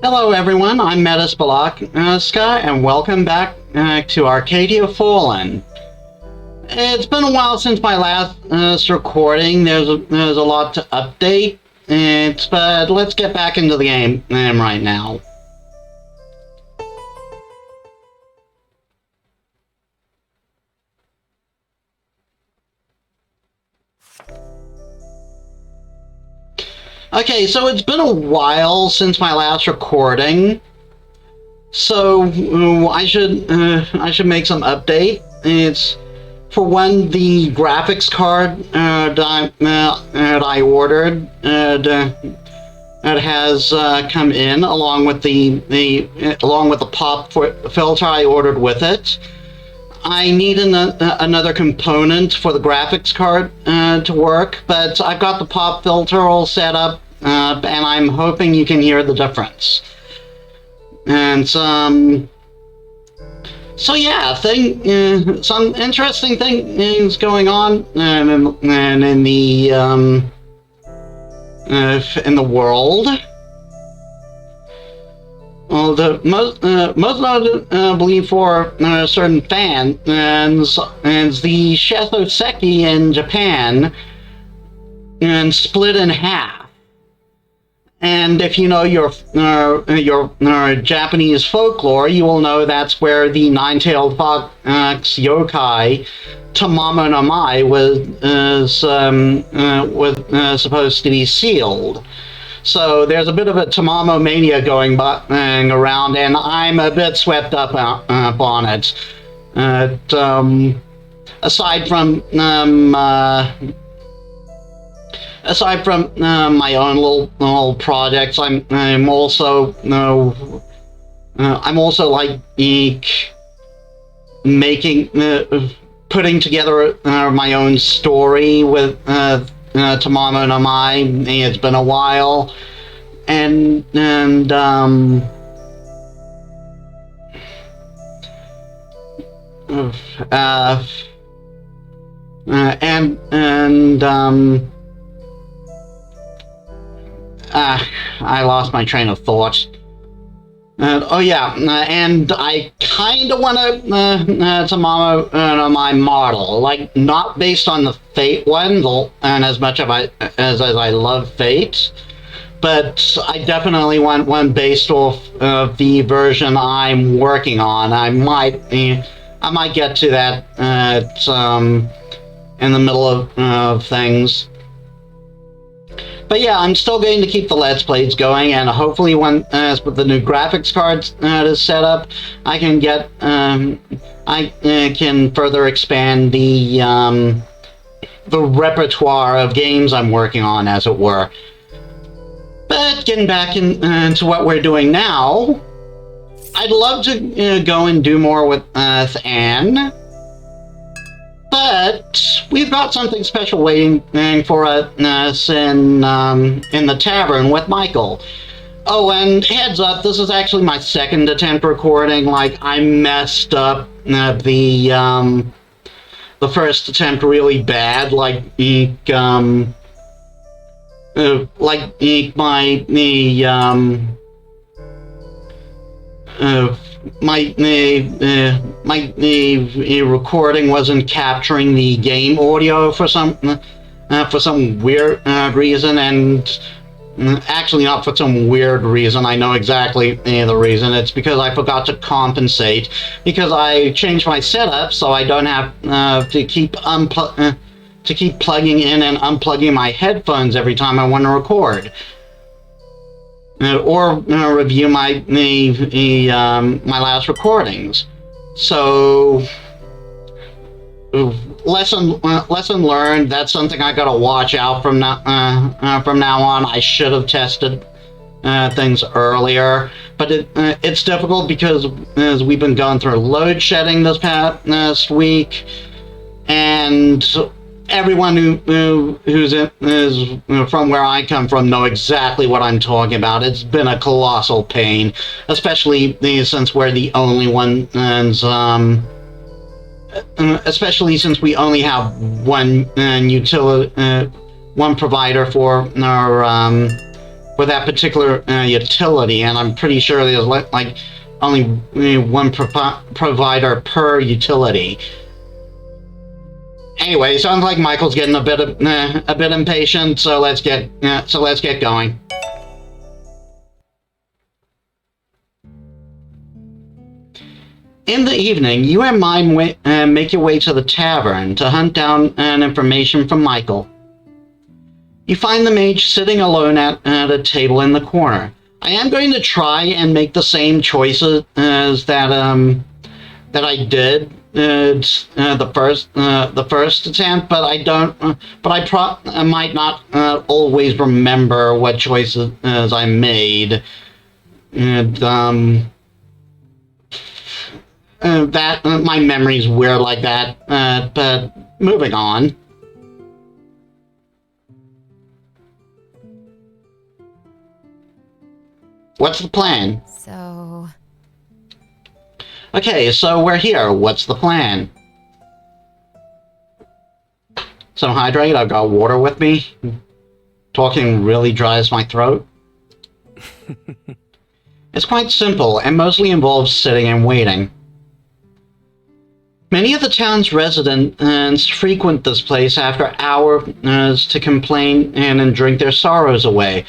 Hello everyone, I'm Metis Balaska, and welcome back to Arcadia Fallen. It's been a while since my last recording. There's a lot to update, but let's get back into the game right now. Okay, so it's been a while since my last recording, so I should make some update. It's for one, the graphics card that I ordered that has come in along with the pop filter I ordered with it. I need another component for the graphics card to work, but I've got the pop filter all set up, and I'm hoping you can hear the difference. And so yeah, some interesting things going on in the world. Well, the most notably for certain fans is the Shethoseki in Japan and split in half. And if you know your Japanese folklore, you will know that's where the nine-tailed fox yokai Tamamo no Mai was supposed to be sealed. So there's a bit of a Tamamo mania going around, and I'm a bit swept up on it. Aside from my own little projects, I'm also like putting together my own story with Tamamo no Mai. It's been a while, and I lost my train of thought. Oh yeah, and I kind of want to Tamamo no Mai model, like not based on the Fate one, and as much as I love Fate, but I definitely want one based off of the version I'm working on. I might get to that in the middle of things. But yeah, I'm still going to keep the Let's Plays going, and hopefully when with the new graphics cards is set up, I can get I can further expand the repertoire of games I'm working on, as it were. But getting back into what we're doing now, I'd love to go and do more with Anne. But we've got something special waiting for us in the tavern with Michael. Oh, and heads up, this is actually my second attempt recording. Like, I messed up the first attempt really bad. My recording wasn't capturing the game audio for some weird reason, and actually not for some weird reason. I know exactly the reason. It's because I forgot to compensate, because I changed my setup so I don't have to keep plugging in and unplugging my headphones every time I want to record. Or review my last recordings. So lesson learned. That's something I gotta watch out from now on. I should have tested things earlier, but it's difficult because as we've been going through load shedding this past week, and everyone who's from where I come from know exactly what I'm talking about. It's been a colossal pain, especially since we're the only ones, especially since we only have one provider for our for that particular utility, and I'm pretty sure there's like only one provider per utility. Anyway, sounds like Michael's getting a bit impatient, so let's get going. In the evening, you and Mime make your way to the tavern to hunt down information from Michael. You find the mage sitting alone at a table in the corner. I am going to try and make the same choices as that I did the first attempt, but I don't. But I might not always remember what choices I made, and that my memory's weird like that. But moving on. What's the plan? Okay, so we're here. What's the plan? Some hydrate. I've got water with me. Talking really dries my throat. It's quite simple and mostly involves sitting and waiting. Many of the town's residents frequent this place after hours to complain and drink their sorrows away.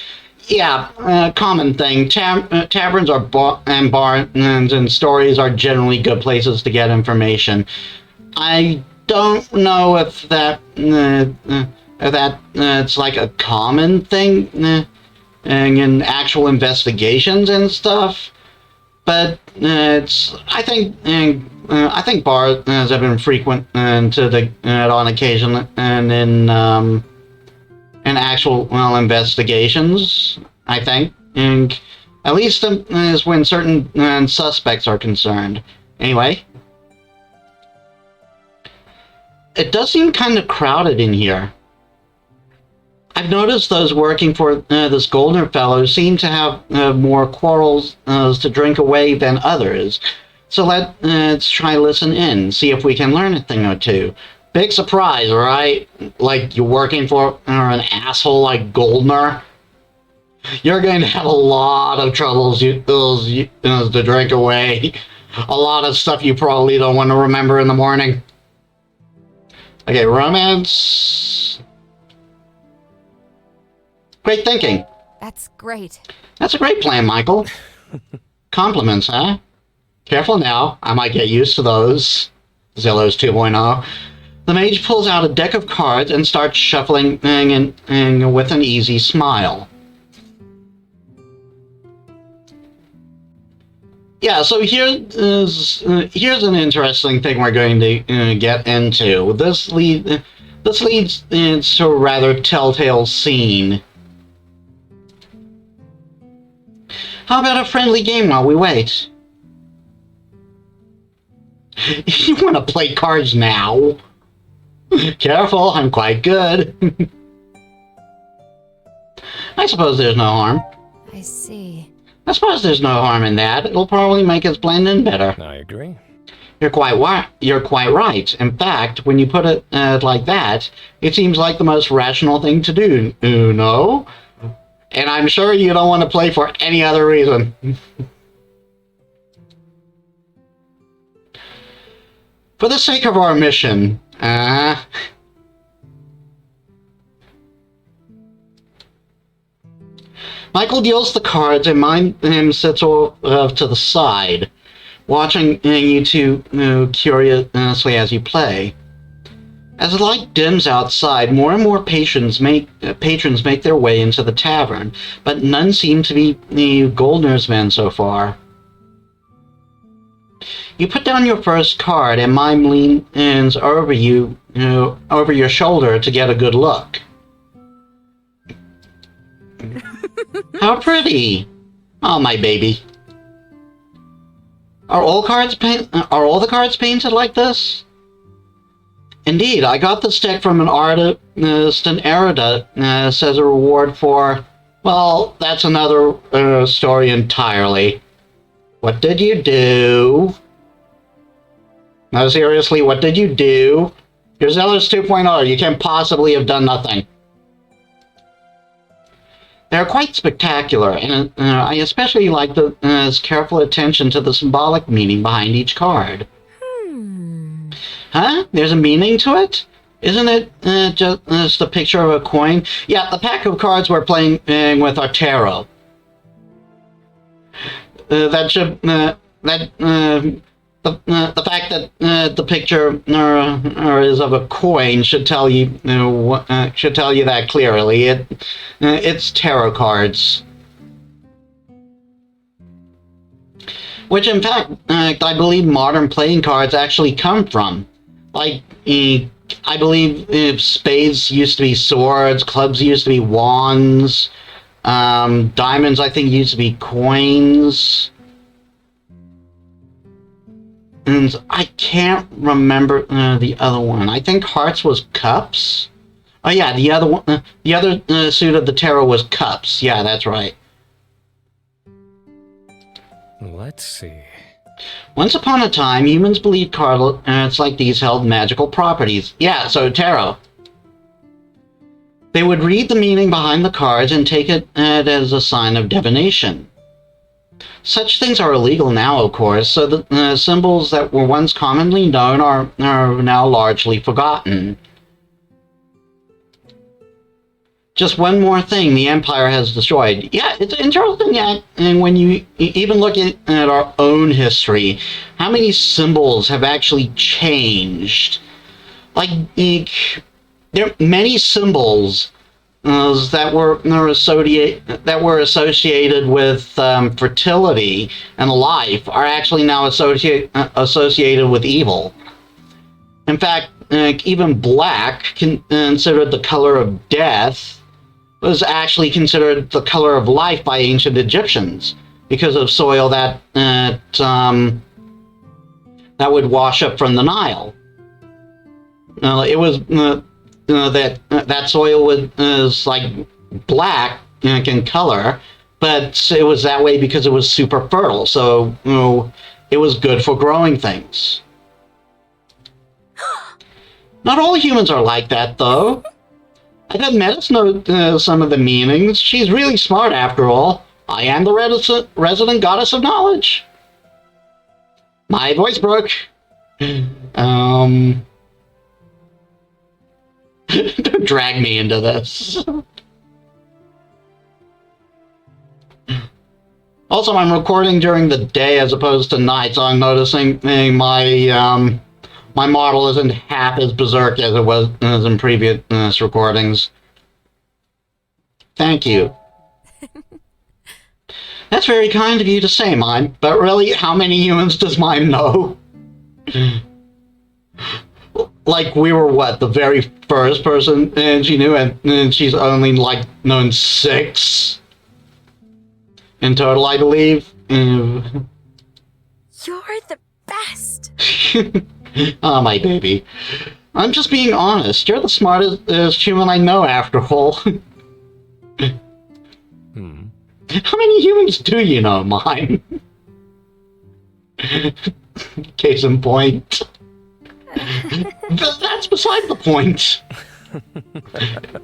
Yeah, common thing. Taverns and bars and stories are generally good places to get information. I don't know if it's like a common thing in actual investigations and stuff, but I think bars have been frequent on occasion and in actual investigations, I think, and at least is when certain suspects are concerned. Anyway, it does seem kind of crowded in here. I've noticed those working for this Goldner fellow seem to have more quarrels to drink away than others. So let's try listen in, see if we can learn a thing or two. Big surprise, right? Like you're working for an asshole like Goldner. You're going to have a lot of troubles to drink away. A lot of stuff you probably don't want to remember in the morning. Okay, romance. Great thinking. That's great. That's a great plan, Michael. Compliments, huh? Careful now. I might get used to those. Zillows 2.0. The mage pulls out a deck of cards and starts shuffling and with an easy smile. Yeah, so here's an interesting thing we're going to get into. This leads into a rather telltale scene. How about a friendly game while we wait? You want to play cards now? Careful, I'm quite good. I suppose there's no harm. I see. I suppose there's no harm in that. It'll probably make us blend in better. I agree. You're quite right. In fact, when you put it like that, it seems like the most rational thing to do, you know? And I'm sure you don't want to play for any other reason. For the sake of our mission, Michael deals the cards and Mime sits off to the side, watching you two curiously as you play. As the light dims outside, more and more patrons make their way into the tavern, but none seem to be Goldner's men so far. You put down your first card, and Mime leans over over your shoulder to get a good look. How pretty! Oh, my baby. Are all the cards painted like this? Indeed, I got this deck from an artist, an erudite, says a reward for... Well, that's another story entirely. What did you do? No, seriously, what did you do? You're Zealous 2.0, you can't possibly have done nothing. They're quite spectacular, and I especially like the careful attention to the symbolic meaning behind each card. Huh? There's a meaning to it? Isn't it just a picture of a coin? Yeah, the pack of cards we're playing with are tarot. The fact that the picture is of a coin should tell you that clearly. It's tarot cards, which in fact I believe modern playing cards actually come from. Like I believe spades used to be swords, clubs used to be wands, diamonds I think used to be coins. And I can't remember the other one. I think hearts was cups. Oh yeah, the other one, the other suit of the tarot was cups. Yeah, that's right. Let's see. Once upon a time, humans believed cards like these held magical properties. Yeah, so tarot. They would read the meaning behind the cards and take it as a sign of divination. Such things are illegal now, of course, so the symbols that were once commonly known are now largely forgotten. Just one more thing the Empire has destroyed. Yeah, it's interesting, yeah, and when you even look at our own history, how many symbols have actually changed? Like, there are many symbols that were associated with fertility and life are actually now associated with evil. In fact, even black, considered the color of death, was actually considered the color of life by ancient Egyptians because of soil that would wash up from the Nile. It was that soil was like black in color, but it was that way because it was super fertile. So it was good for growing things. Not all humans are like that, though. I bet Metis knows some of the meanings. She's really smart, after all. I am the resident goddess of knowledge. My voice broke. Don't drag me into this. Also, I'm recording during the day as opposed to night, so I'm noticing my my model isn't half as berserk as it was in previous recordings. Thank you. That's very kind of you to say, Mime, but really, how many humans does Mime know? Like, we were, what, the very first person she knew, and she's only, like, known 6 in total, I believe. You're the best. Oh, my baby. I'm just being honest. You're the smartest human I know, after all. How many humans do you know, Mime? Case in point. That's beside the point.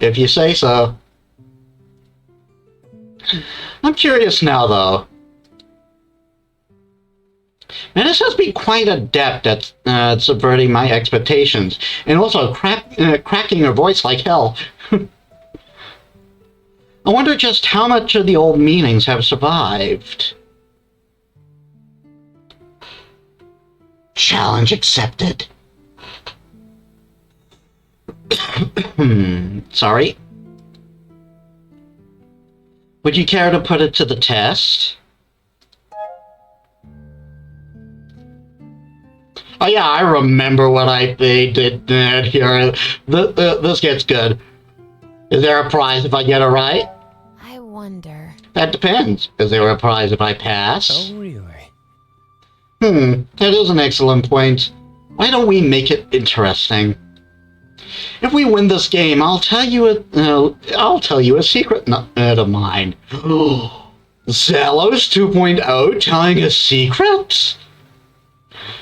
If you say so. I'm curious now, though. Metis has been quite adept at subverting my expectations, and also cracking her voice like hell. I wonder just how much of the old meanings have survived. Challenge accepted. Sorry. Would you care to put it to the test? Oh yeah, I remember what they did here. This gets good. Is there a prize if I get it right? I wonder. That depends. Is there a prize if I pass? Oh, really? That is an excellent point. Why don't we make it interesting? If we win this game, I'll tell you a secret of mine. Zelos 2.0 telling a secret?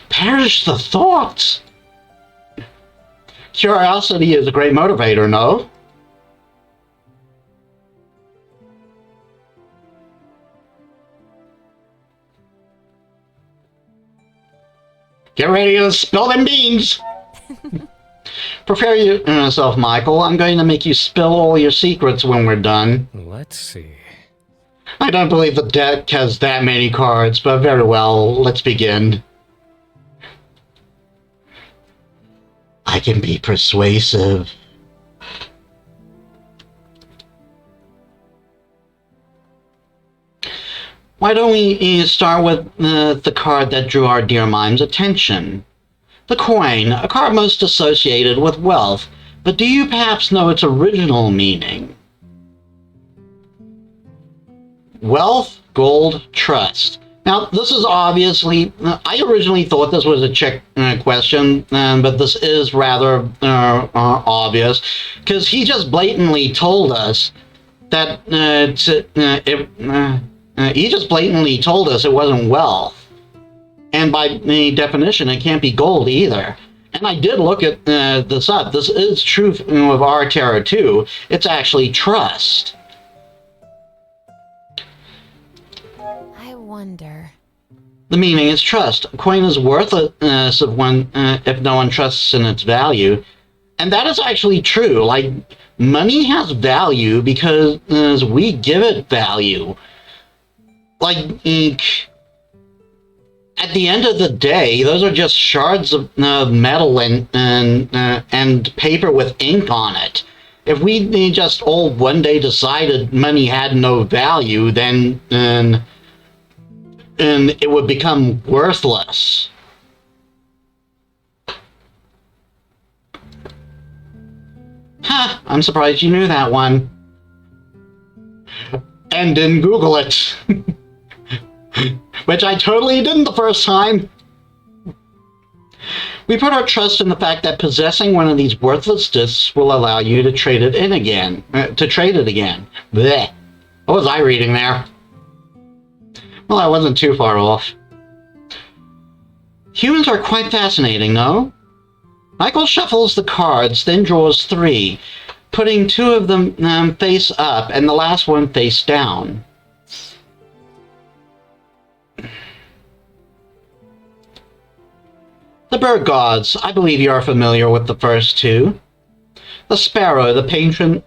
Perish the thought. Curiosity is a great motivator, no? Get ready to spill them beans! Prepare yourself, Michael. I'm going to make you spill all your secrets when we're done. Let's see. I don't believe the deck has that many cards, but very well, let's begin. I can be persuasive. Why don't we start with the card that drew our dear mime's attention? The coin, a card most associated with wealth, but do you perhaps know its original meaning? Wealth, gold, trust. Now, this is obviously, I originally thought this was a trick question, but this is rather obvious, because he just blatantly told us that he just blatantly told us it wasn't wealth. And by the definition, it can't be gold either. And I did look at this up. This is true of our tarot too. It's actually trust. I wonder. The meaning is trust. A coin is worthless if no one trusts in its value. And that is actually true. Like, money has value because we give it value. Like, at the end of the day, those are just shards of metal and paper with ink on it. If we just all one day decided money had no value, then it would become worthless. Ha! I'm surprised you knew that one. And didn't Google it. Which I totally didn't the first time. We put our trust in the fact that possessing one of these worthless discs will allow you to trade it in again. Blech. What was I reading there? Well, I wasn't too far off. Humans are quite fascinating, no? Michael shuffles the cards, then draws 3, putting 2 of them face up and the last one face down. The bird gods. I believe you are familiar with the first 2. The sparrow, the patron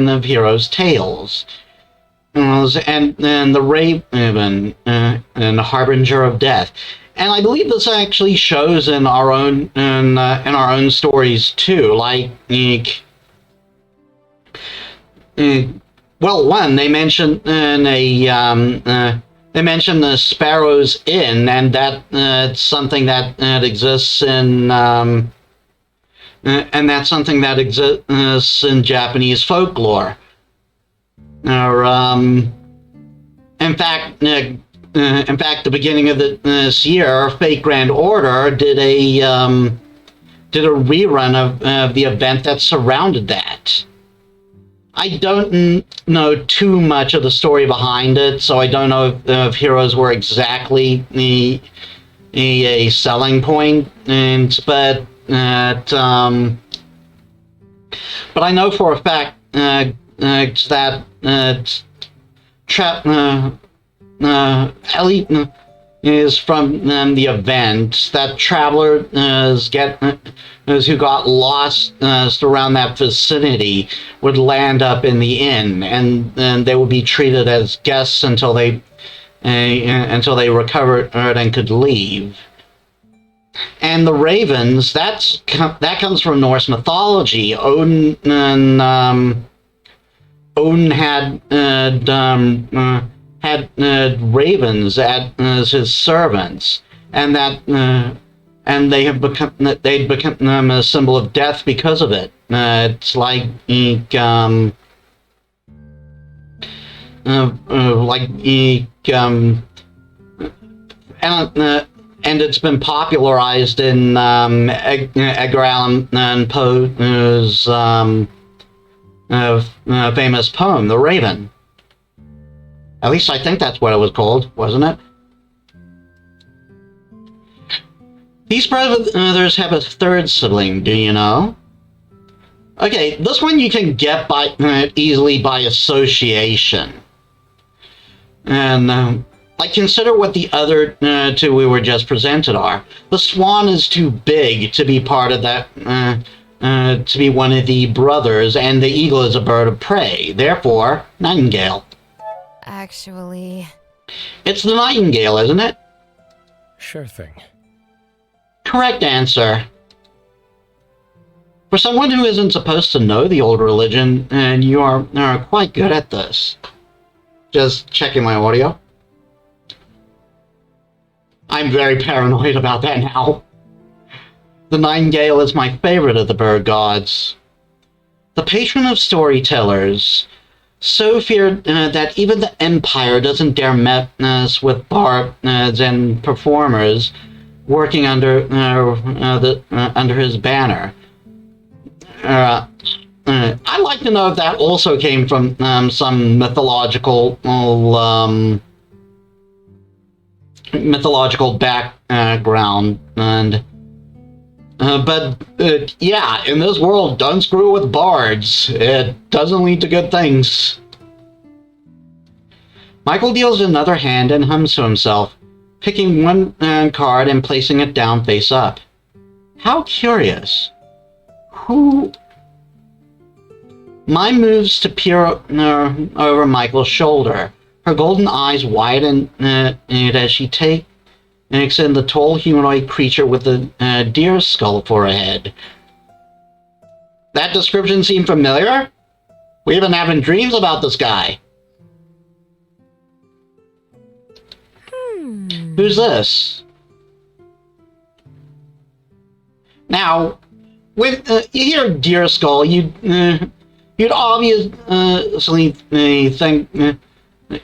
of heroes' tales, and the raven, and the harbinger of death. And I believe this actually shows in our own stories too. Like, well, one, they mention they mention the Sparrow's Inn, and that it's something that exists in, and that's something that exists in Japanese folklore. In fact, the beginning of this year, Fate Grand Order did a rerun of the event that surrounded that. I don't know too much of the story behind it, so I don't know if heroes were exactly a selling point, but I know for a fact that Ellie is from the event that travelers who got lost around that vicinity would land up in the inn, and they would be treated as guests until they recovered and could leave. And the ravens, that comes from Norse mythology. Odin had ravens as his servants, and they'd become a symbol of death because of it. It's like and it's been popularized in Edgar Allan Poe's famous poem, The Raven. At least I think that's what it was called, wasn't it? These brothers have a third sibling, do you know? Okay, this one you can get easily by association. And, Like, consider what the other two we were just presented are. The swan is too big to be part of that, to be one of the brothers, and the eagle is a bird of prey. Therefore, nightingale. Actually... It's the nightingale, isn't it? Sure thing. Correct answer. For someone who isn't supposed to know the old religion, and you are quite good at this. Just checking my audio. I'm very paranoid about that now. The nightingale is my favorite of the bird gods. The patron of storytellers, so feared that even the Empire doesn't dare mess with bards and performers working under under his banner. I'd like to know if that also came from some mythological background, and but yeah, in this world, don't screw with bards. It doesn't lead to good things. Michael deals another hand and hums to himself, picking one card and placing it down face up. How curious. Who... Mine moves to peer over Michael's shoulder. Her golden eyes widen as she takes in the tall humanoid creature with the deer skull for a head. That description seem familiar? We've been having dreams about this guy. Who's this? Now, when you hear deer skull, you'd obviously think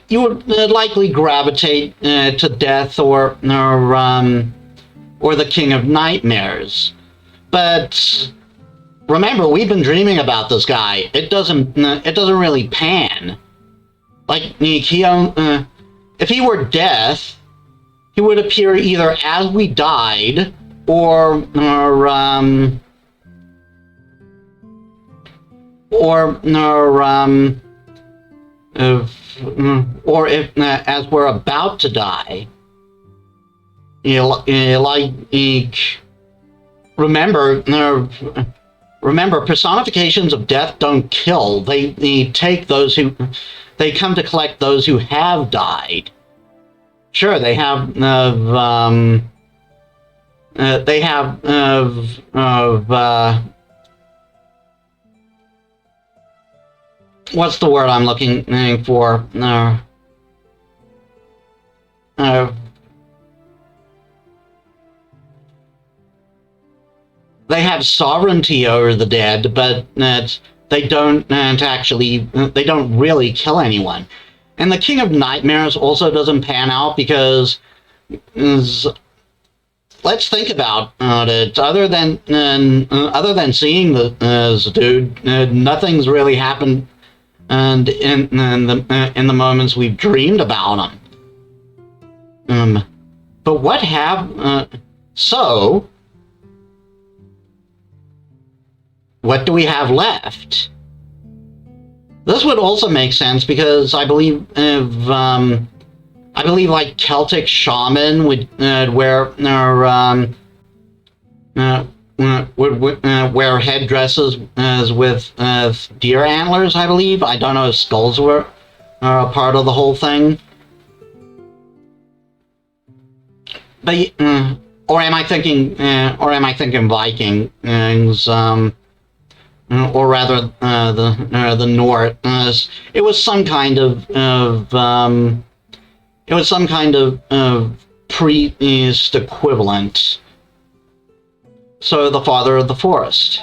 you would likely gravitate to death or the King of Nightmares. But remember, we've been dreaming about this guy. It doesn't really pan. Like if he were death, he would appear either as we died or if as we're about to die. Remember, personifications of death don't kill. They take those who, they come to collect those who have died. Sure, they have what's the word I'm looking for? They have sovereignty over the dead, but they don't really kill anyone. And the King of Nightmares also doesn't pan out because, let's think about it. Other than seeing this dude, nothing's really happened. And in the moments we've dreamed about him. But what so what do we have left? This would also make sense because I believe like Celtic shaman would wear headdresses with deer antlers, I believe. I don't know if skulls were a part of the whole thing. But or am I thinking Vikings? Or rather, the North. It was some kind of priest equivalent. So the father of the forest.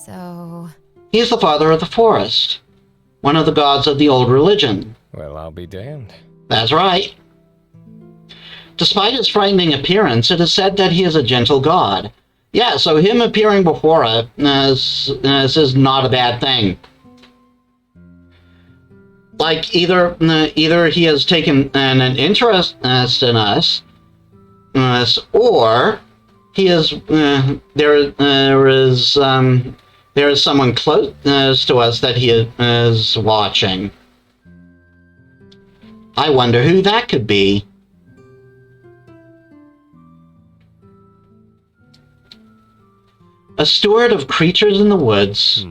So... He's the father of the forest. One of the gods of the old religion. Well, I'll be damned. That's right. Despite his frightening appearance, it is said that he is a gentle god. Yeah, so him appearing before us is not a bad thing. Like, either he has taken an interest in us, or he is there is someone close to us that he is watching. I wonder who that could be. A steward of creatures in the woods.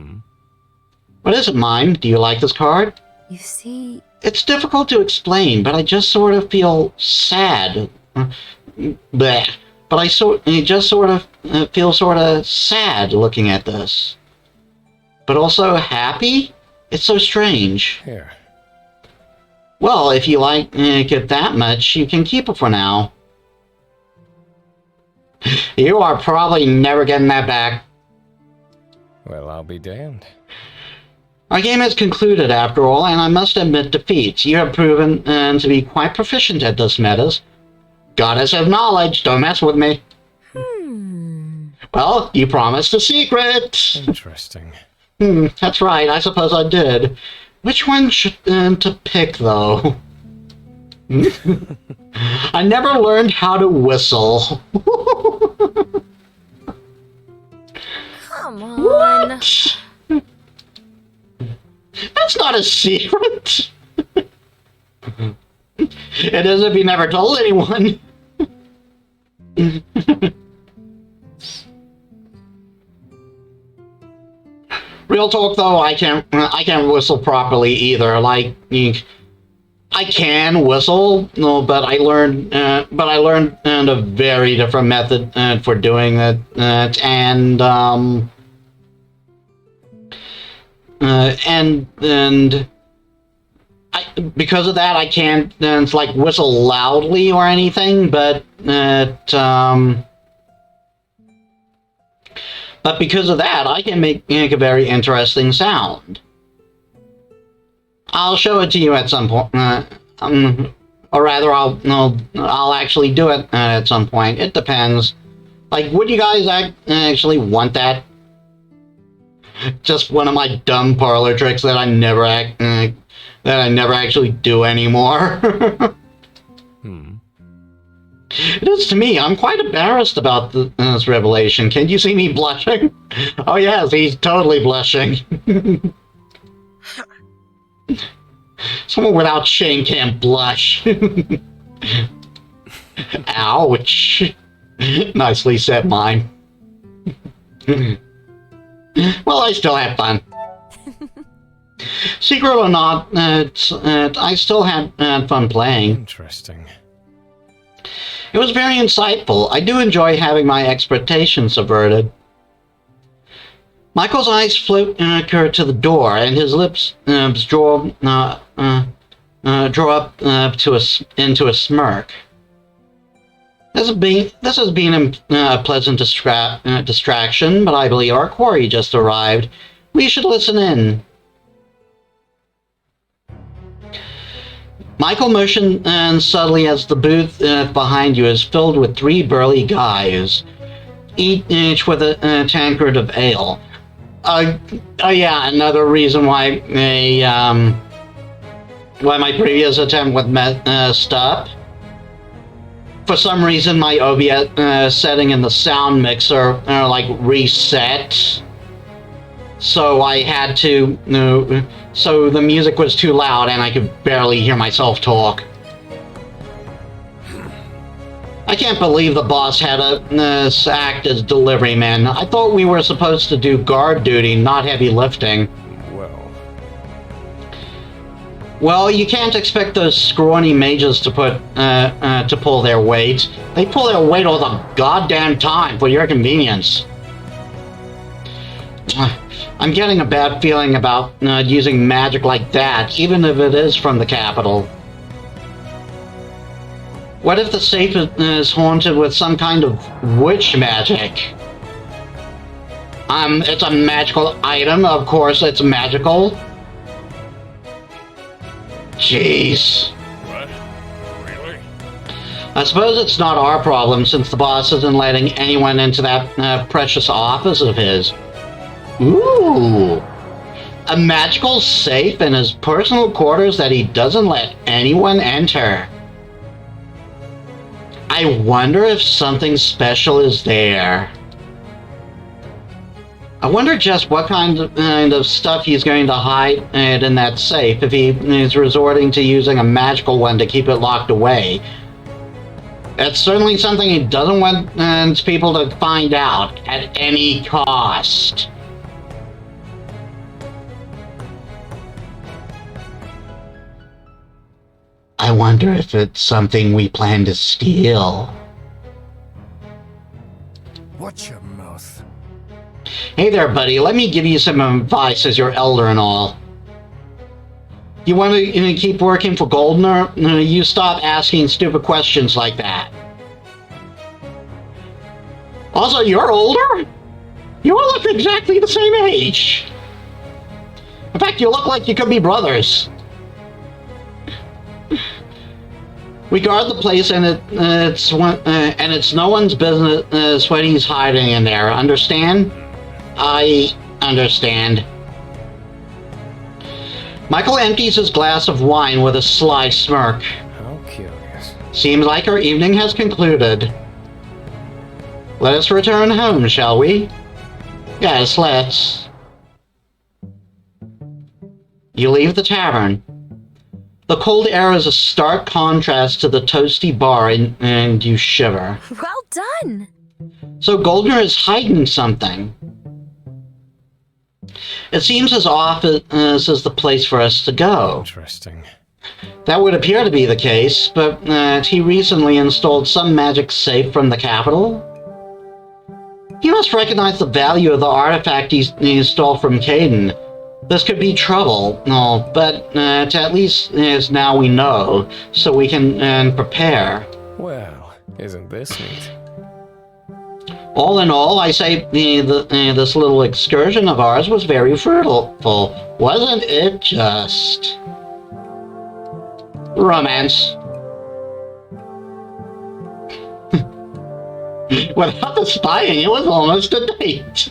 What is it, Mime? Do you like this card? You see, It's difficult to explain, but I just sort of feel sad. Bleh. But I just sort of feel sort of sad looking at this. But also happy? It's so strange. Here. Well, if you like it that much, you can keep it for now. You are probably never getting that back. Well, I'll be damned. Our game has concluded, after all, and I must admit defeat. You have proven to be quite proficient at this, Metis. Goddess of knowledge, don't mess with me. Well, you promised a secret. Interesting. That's right, I suppose I did. Which one should to pick, though? I never learned how to whistle. come on. What? That's not a secret. It is if you never told anyone. Real talk, though, I can't whistle properly either. Like, I can whistle, no, but I learned a very different method for doing it, and because of that, I can't like whistle loudly or anything, but because of that, I can make a very interesting sound. I'll show it to you at some point, or rather, I'll actually do it at some point. It depends. Like, would you guys actually want that? Just one of my dumb parlor tricks that I never actually do anymore. It is to me. I'm quite embarrassed about this revelation. Can you see me blushing? Oh yes, he's totally blushing. Someone without shame can't blush. Ouch. Nicely said, Mime. Well, I still had fun. Secret or not, I still had fun playing. Interesting. It was very insightful. I do enjoy having my expectations subverted. Michael's eyes float to the door, and his lips draw up into a smirk. This has been a pleasant distraction, but I believe our quarry just arrived. We should listen in. Michael motioned subtly as the booth behind you is filled with three burly guys, each with a tankard of ale. Oh yeah, another reason why my previous attempt messed up. For some reason, my OBS setting in the sound mixer like reset. So I had to, so the music was too loud and I could barely hear myself talk. I can't believe the boss had us act as delivery men. I thought we were supposed to do guard duty, not heavy lifting. Well, you can't expect those scrawny mages to pull their weight. They pull their weight all the goddamn time for your convenience. I'm getting a bad feeling about using magic like that, even if it is from the capital. What if the safe is haunted with some kind of witch magic? It's a magical item, of course it's magical. Jeez. What? Really? I suppose it's not our problem, since the boss isn't letting anyone into that precious office of his. Ooh! A magical safe in his personal quarters that he doesn't let anyone enter. I wonder if something special is there. I wonder just what kind of stuff he's going to hide in that safe if he is resorting to using a magical one to keep it locked away. It's certainly something he doesn't want people to find out at any cost. I wonder if it's something we plan to steal. Watch your mouth. Hey there, buddy. Let me give you some advice as your elder and all. You want to keep working for Goldner? You stop asking stupid questions like that. Also, you're older? You all look exactly the same age. In fact, you look like you could be brothers. We guard the place, and it's no one's business what he's hiding in there. Understand? I understand. Michael empties his glass of wine with a sly smirk. How curious. Seems like our evening has concluded. Let us return home, shall we? Yes, let's. You leave the tavern. The cold air is a stark contrast to the toasty bar, and you shiver. Well done! So Goldner is hiding something. It seems as off as is the place for us to go. Interesting. That would appear to be the case, but he recently installed some magic safe from the capital. He must recognize the value of the artifact he stole from Caden. This could be trouble, but at least as now we know, so we can prepare. Well, isn't this neat? All in all, I say this little excursion of ours was very fruitful. Wasn't it just? Romance. Without the spying, it was almost a date.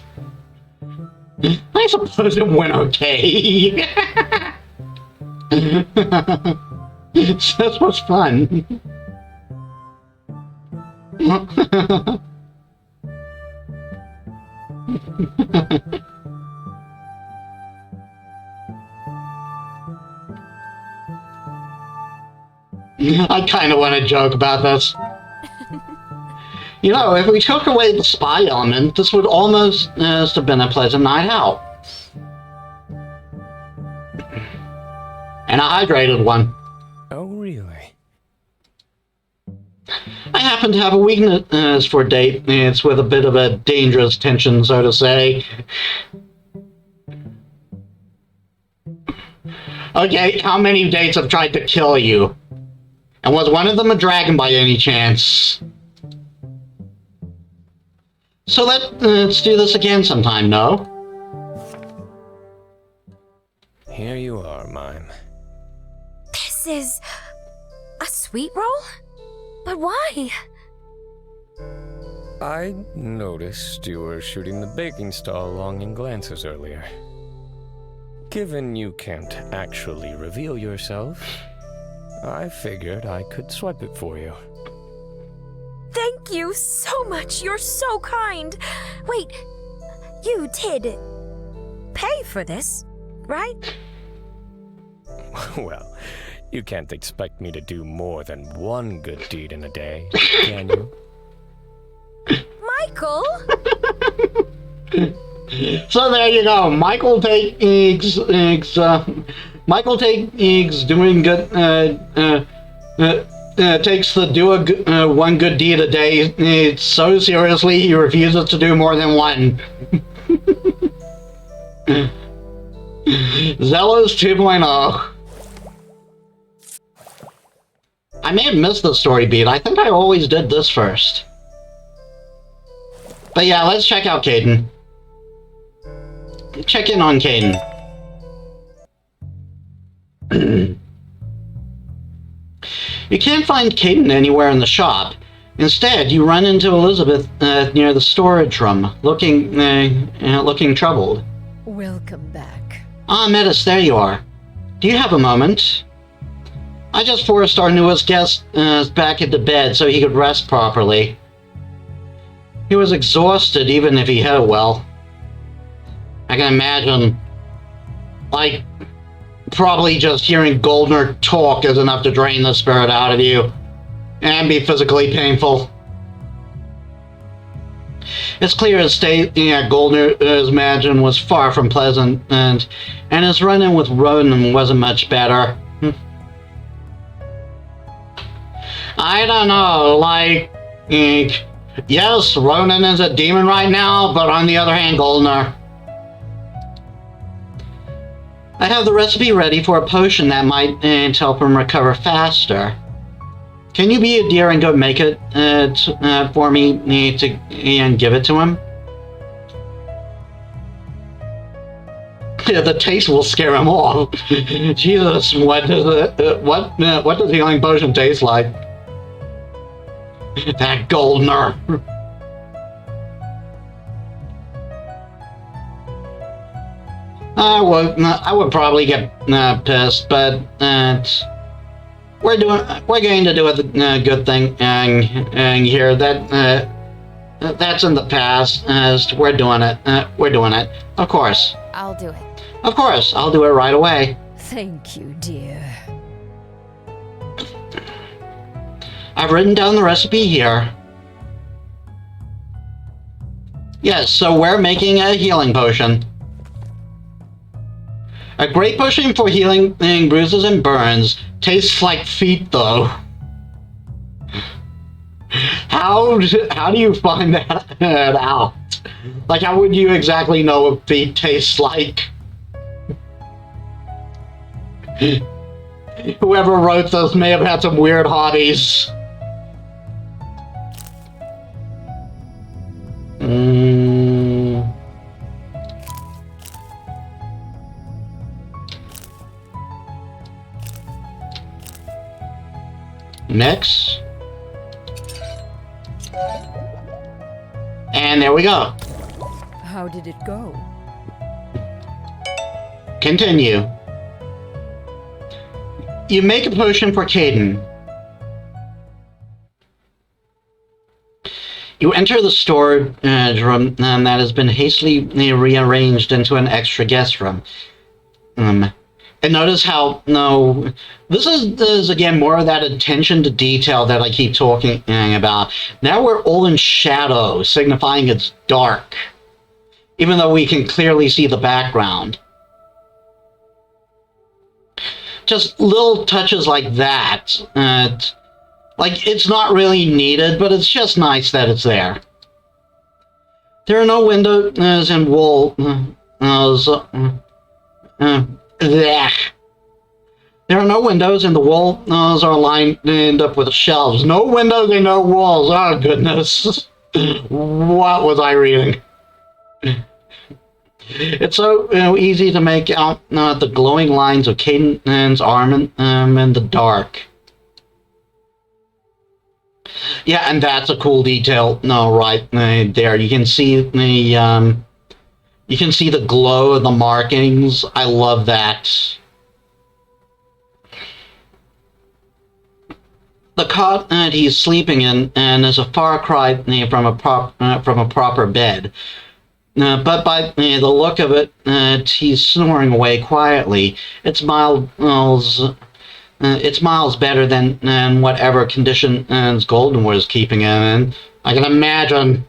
I suppose it went okay. This was fun. I kind of want to joke about this. You know, if we took away the spy element, this would almost have been a pleasant night out. And a hydrated one. Oh, really? I happen to have a weakness for dates with a bit of a dangerous tension, so to say. Okay, how many dates have tried to kill you? And was one of them a dragon by any chance? So let's do this again sometime, no? Here you are, Mime. This is a sweet roll? But why? I noticed you were shooting the baking stall longing glances earlier. Given you can't actually reveal yourself, I figured I could swipe it for you. Thank you so much. You're so kind. Wait, you did pay for this, right? Well, you can't expect me to do more than one good deed in a day, can you? Michael? So there you go. Michael takes doing good. Takes the one good deed a day so seriously he refuses to do more than one. Zelos 2.0. I may have missed the story beat. I think I always did this first. But yeah, let's check out Caden. Check in on Caden. You can't find Caden anywhere in the shop. Instead, you run into Elizabeth near the storage room, looking troubled. Welcome back. Ah, Metis, there you are. Do you have a moment? I just forced our newest guest back into bed so he could rest properly. He was exhausted even if he had it well. I can imagine, like, probably just hearing Goldner talk is enough to drain the spirit out of you. and be physically painful. It's clear his stay at Goldner's mansion was far from pleasant, and his run-in with Ronan wasn't much better. I don't know, like, yes, Ronan is a demon right now, but on the other hand, Goldner. I have the recipe ready for a potion that might help him recover faster. Can you be a dear and go make it for me and give it to him? Yeah, the taste will scare him off. Jesus, what does healing potion taste like? That Goldner. I would probably get pissed, but we're going to do a good thing here. That's in the past. We're doing it. We're doing it. Of course. I'll do it. Of course, I'll do it right away. Thank you, dear. I've written down the recipe here. Yes, so we're making a healing potion. A great potion for healing bruises and burns. Tastes like feet, though. How do you find that out? Like, how would you exactly know what feet tastes like? Whoever wrote this may have had some weird hobbies. Next. And there we go. How did it go? Continue. You make a potion for Caden. You enter the storage room that has been hastily rearranged into an extra guest room. And notice how, this is again more of that attention to detail that I keep talking about. Now we're all in shadow, signifying it's dark, even though we can clearly see the background. Just little touches like that. Like, it's not really needed, but it's just nice that it's there. There are no windows and walls. There are no windows, and the walls are lined up with shelves. No windows and no walls. Oh, goodness. What was I reading? It's so easy to make out the glowing lines of Caden's arm in the dark. Yeah, and that's a cool detail. No, right there. You can see the glow of the markings. I love that. The cot that he's sleeping in is a far cry from a proper bed. But by the look of it, he's snoring away quietly. It's miles better than whatever conditions Golden was keeping him in. I can imagine.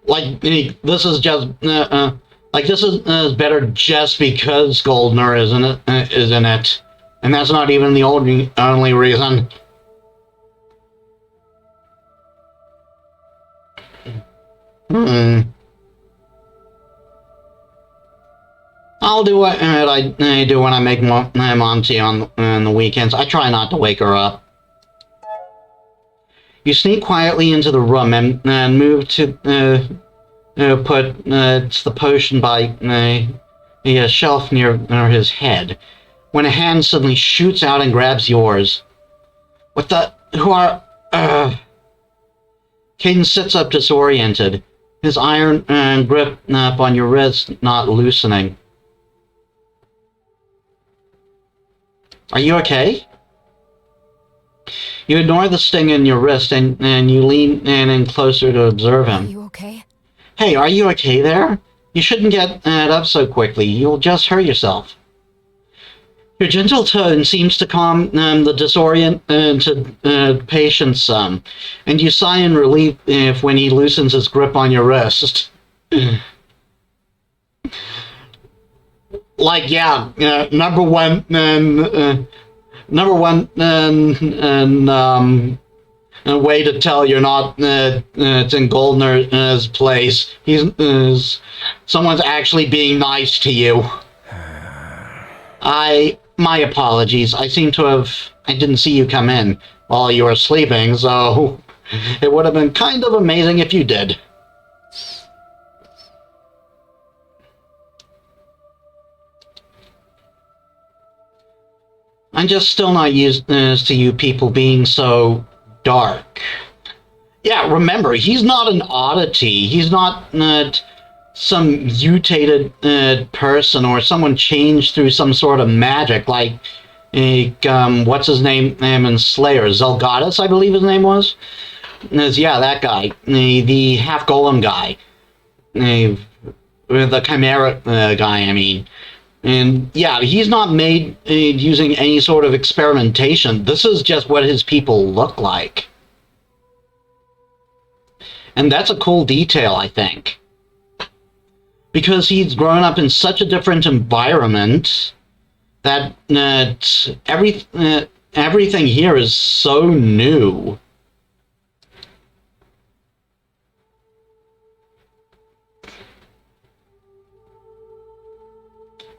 Like, this is just this is better just because Goldner is in it, and that's not even the only reason. I'll do what I do when I make my mom tea on the weekends. I try not to wake her up. You sneak quietly into the room and move to put the potion by a shelf near his head, when a hand suddenly shoots out and grabs yours. What the? Who are? Caden sits up disoriented, his iron grip on your wrist not loosening. Are you okay? You ignore the sting in your wrist and you lean in closer to observe him. Are you okay? Hey, are you okay there? You shouldn't get up so quickly. You'll just hurt yourself. Your gentle tone seems to calm the disoriented patient some, and you sigh in relief when he loosens his grip on your wrist. Like, yeah, number one, a way to tell you're not it's in Goldner's place. Someone's actually being nice to you. My apologies. I didn't see you come in while you were sleeping, so it would have been kind of amazing if you did. I'm just still not used to you people being so dark. Yeah, remember, he's not an oddity. He's not some mutated person or someone changed through some sort of magic, like what's his name in Slayer? Zelgadis, I believe his name was? Yeah, that guy. The half golem guy. The chimera guy, I mean. And yeah, he's not made using any sort of experimentation. This is just what his people look like. And that's a cool detail, I think. Because he's grown up in such a different environment that everything here is so new.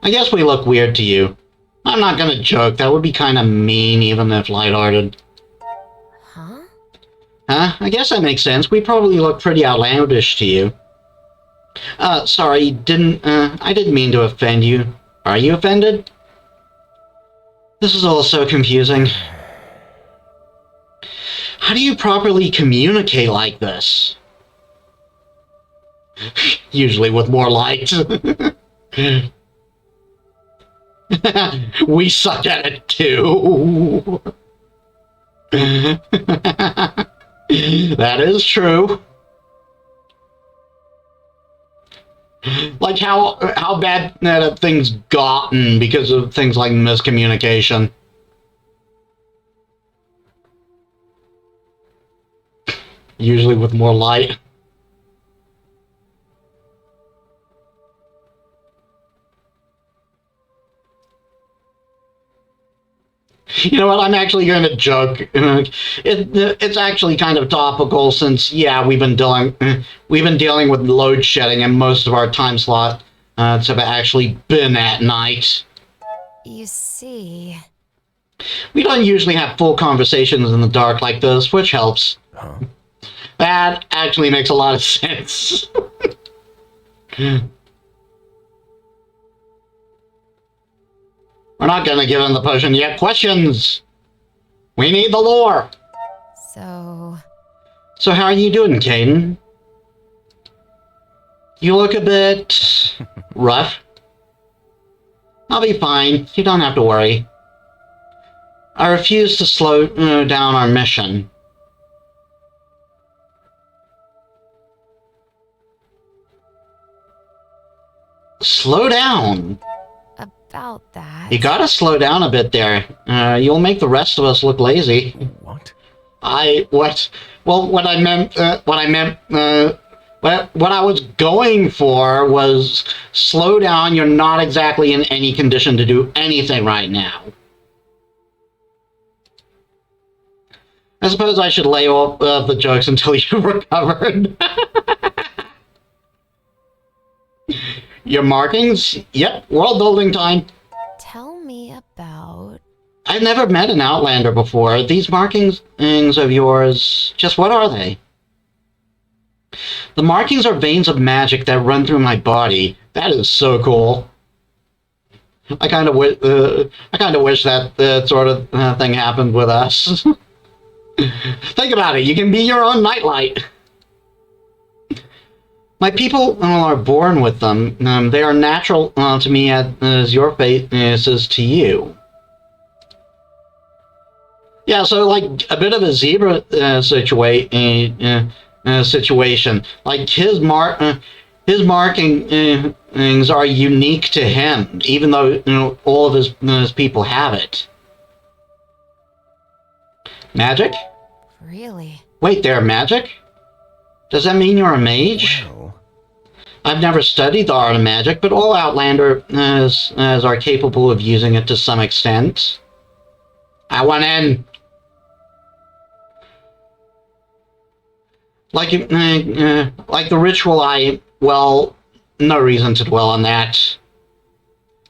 I guess we look weird to you. I'm not gonna joke, that would be kind of mean even if lighthearted. Huh? Huh? I guess that makes sense. We probably look pretty outlandish to you. Sorry, I didn't mean to offend you. Are you offended? This is all so confusing. How do you properly communicate like this? Usually with more light. We suck at it too. That is true. Like how bad have things gotten because of things like miscommunication? Usually with more light. You know what? I'm actually going to joke. It's actually kind of topical since, yeah, we've been dealing with load shedding, and most of our time slot have actually been at night. You see... We don't usually have full conversations in the dark like this, which helps. Huh? That actually makes a lot of sense. We're not gonna give him the potion yet. Questions! We need the lore! So how are you doing, Caden? You look a bit... rough. I'll be fine. You don't have to worry. I refuse to slow down our mission. Slow down? About that... You gotta slow down a bit there. You'll make the rest of us look lazy. What? What I was going for was slow down. You're not exactly in any condition to do anything right now. I suppose I should lay off the jokes until you've recovered. Your markings? Yep, world building time. Tell me about... I've never met an Outlander before. These markings of yours, just what are they? The markings are veins of magic that run through my body. That is so cool. I kind of wish that sort of thing happened with us. Think about it. You can be your own nightlight. My people are born with them. They are natural to me as your face is to you. Yeah, so like a bit of a zebra situation. Like His markings are unique to him, even though all of his people have it. Magic? Really? Wait, they're magic? Does that mean you're a mage? Well, I've never studied the art of magic, but all Outlanders are capable of using it to some extent. I want in. Like the ritual well, no reason to dwell on that.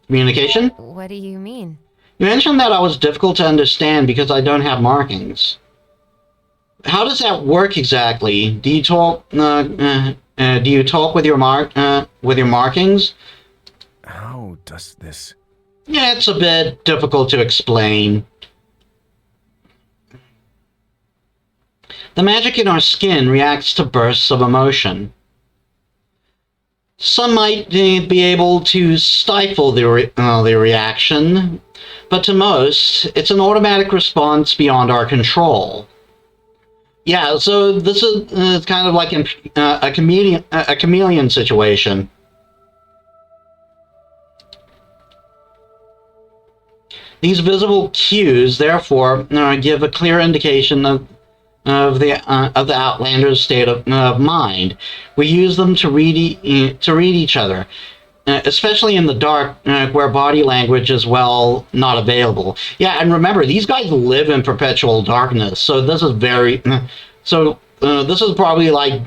Communication? What do you mean? You mentioned that I was difficult to understand because I don't have markings. How does that work exactly? Do you talk with your markings? how does this... Yeah, it's a bit difficult to explain. The magic in our skin reacts to bursts of emotion. Some might be able to stifle the reaction, but to most, it's an automatic response beyond our control. Yeah, so this is kind of like a chameleon situation. These visible cues, therefore, give a clear indication of the Outlander's state of mind. We use them to read each other, especially in the dark, where body language is not available. Yeah, and remember, these guys live in perpetual darkness, so this is this is probably like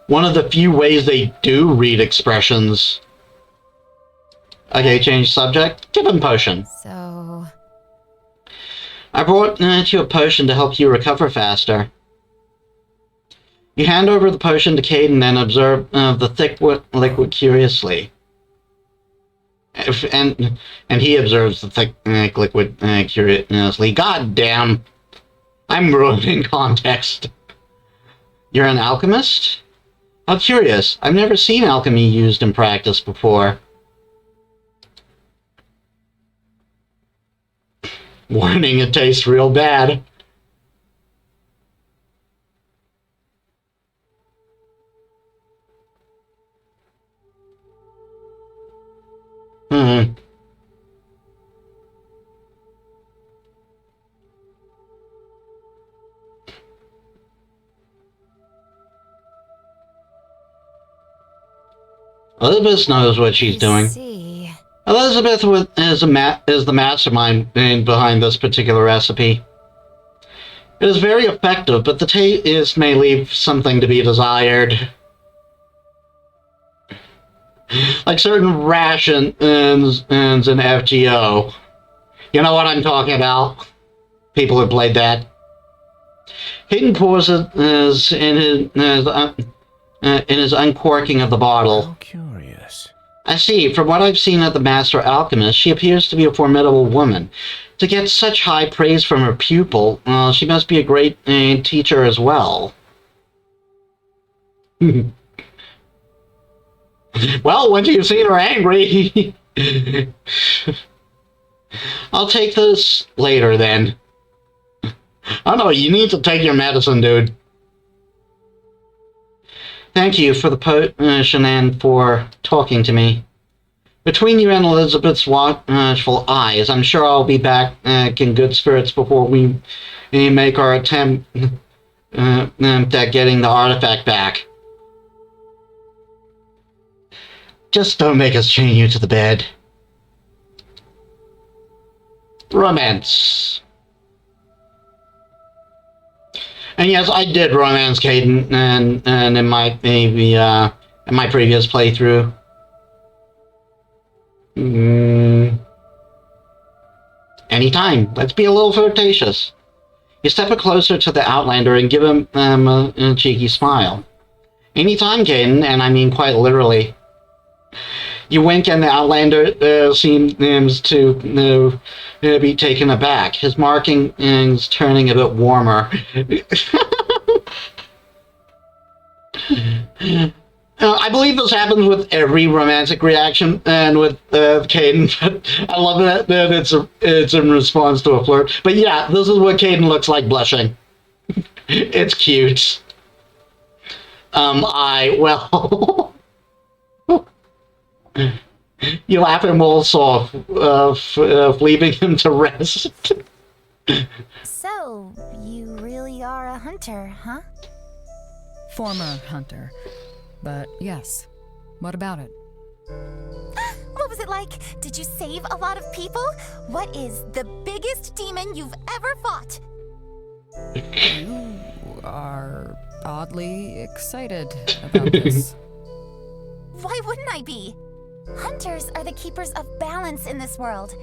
one of the few ways they do read expressions. Okay, change subject. Give him potion. So... I brought you a potion to help you recover faster. You hand over the potion to Caden and observe the thick liquid curiously. And he observes the thick liquid curiously. God damn! I'm ruining context. You're an alchemist? How curious. I've never seen alchemy used in practice before. Warning, it tastes real bad. Elizabeth knows what she's doing. See. Elizabeth is the mastermind behind this particular recipe. It is very effective, but the taste may leave something to be desired. Like certain rations in FGO. You know what I'm talking about? People who played that. Hayden pauses in his uncorking of the bottle. How curious. I see. From what I've seen of the Master Alchemist, she appears to be a formidable woman. To get such high praise from her pupil, she must be a great teacher as well. Well, once you've seen her angry... I'll take this later, then. Oh no, you need to take your medicine, dude. Thank you for the potion and for talking to me. Between you and Elizabeth's watchful eyes, I'm sure I'll be back in good spirits before we make our attempt at getting the artifact back. Just don't make us chain you to the bed. Romance. And yes, I did romance Caden and in my previous playthrough. Anytime. Let's be a little flirtatious. You step closer to the Outlander and give him a cheeky smile. Anytime, Caden, and I mean quite literally. You wink and the Outlander seems to be taken aback. His marking is turning a bit warmer. I believe this happens with every romantic reaction, and with Caden. I love that it's in response to a flirt. But yeah, this is what Caden looks like blushing. It's cute. Well... You laugh at Molsov of leaving him to rest. So, you really are a hunter, huh? Former hunter. But yes. What about it? What was it like? Did you save a lot of people? What is the biggest demon you've ever fought? You are oddly excited about this. Why wouldn't I be? Hunters are the keepers of balance in this world.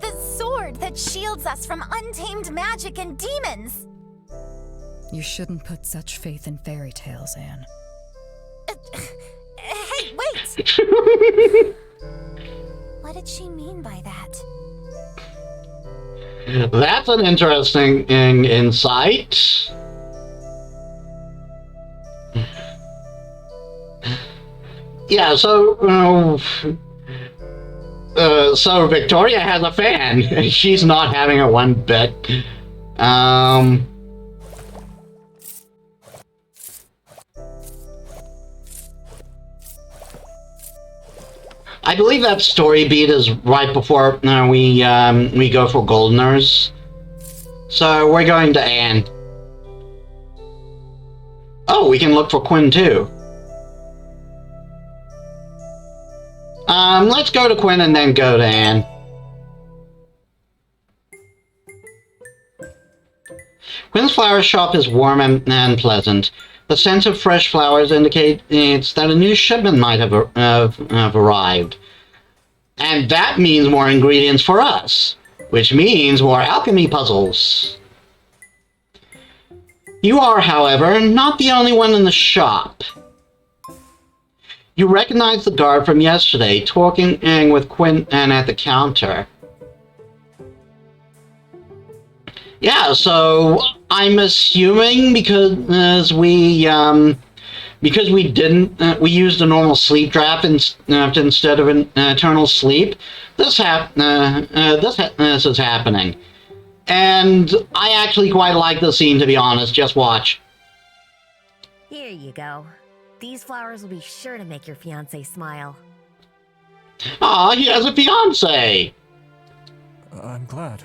The sword that shields us from untamed magic and demons. You shouldn't put such faith in fairy tales, Anne. Hey, wait! What did she mean by that? That's an interesting insight. Yeah, so Victoria has a fan. She's not having it one bit. I believe that story beat is right before we go for Goldeners. So we're going to Anne. Oh, we can look for Quinn too. Let's go to Quinn and then go to Anne. Quinn's flower shop is warm and pleasant. The scent of fresh flowers indicates that a new shipment might have arrived. And that means more ingredients for us, which means more alchemy puzzles. You are, however, not the only one in the shop. You recognize the guard from yesterday, talking with Quinn and at the counter. Yeah, so I'm assuming because we didn't we used a normal sleep draft instead of an eternal sleep. This is happening, and I actually quite like the scene, to be honest. Just watch. Here you go. These flowers will be sure to make your fiancé smile. Aw, he has a fiancé. I'm glad.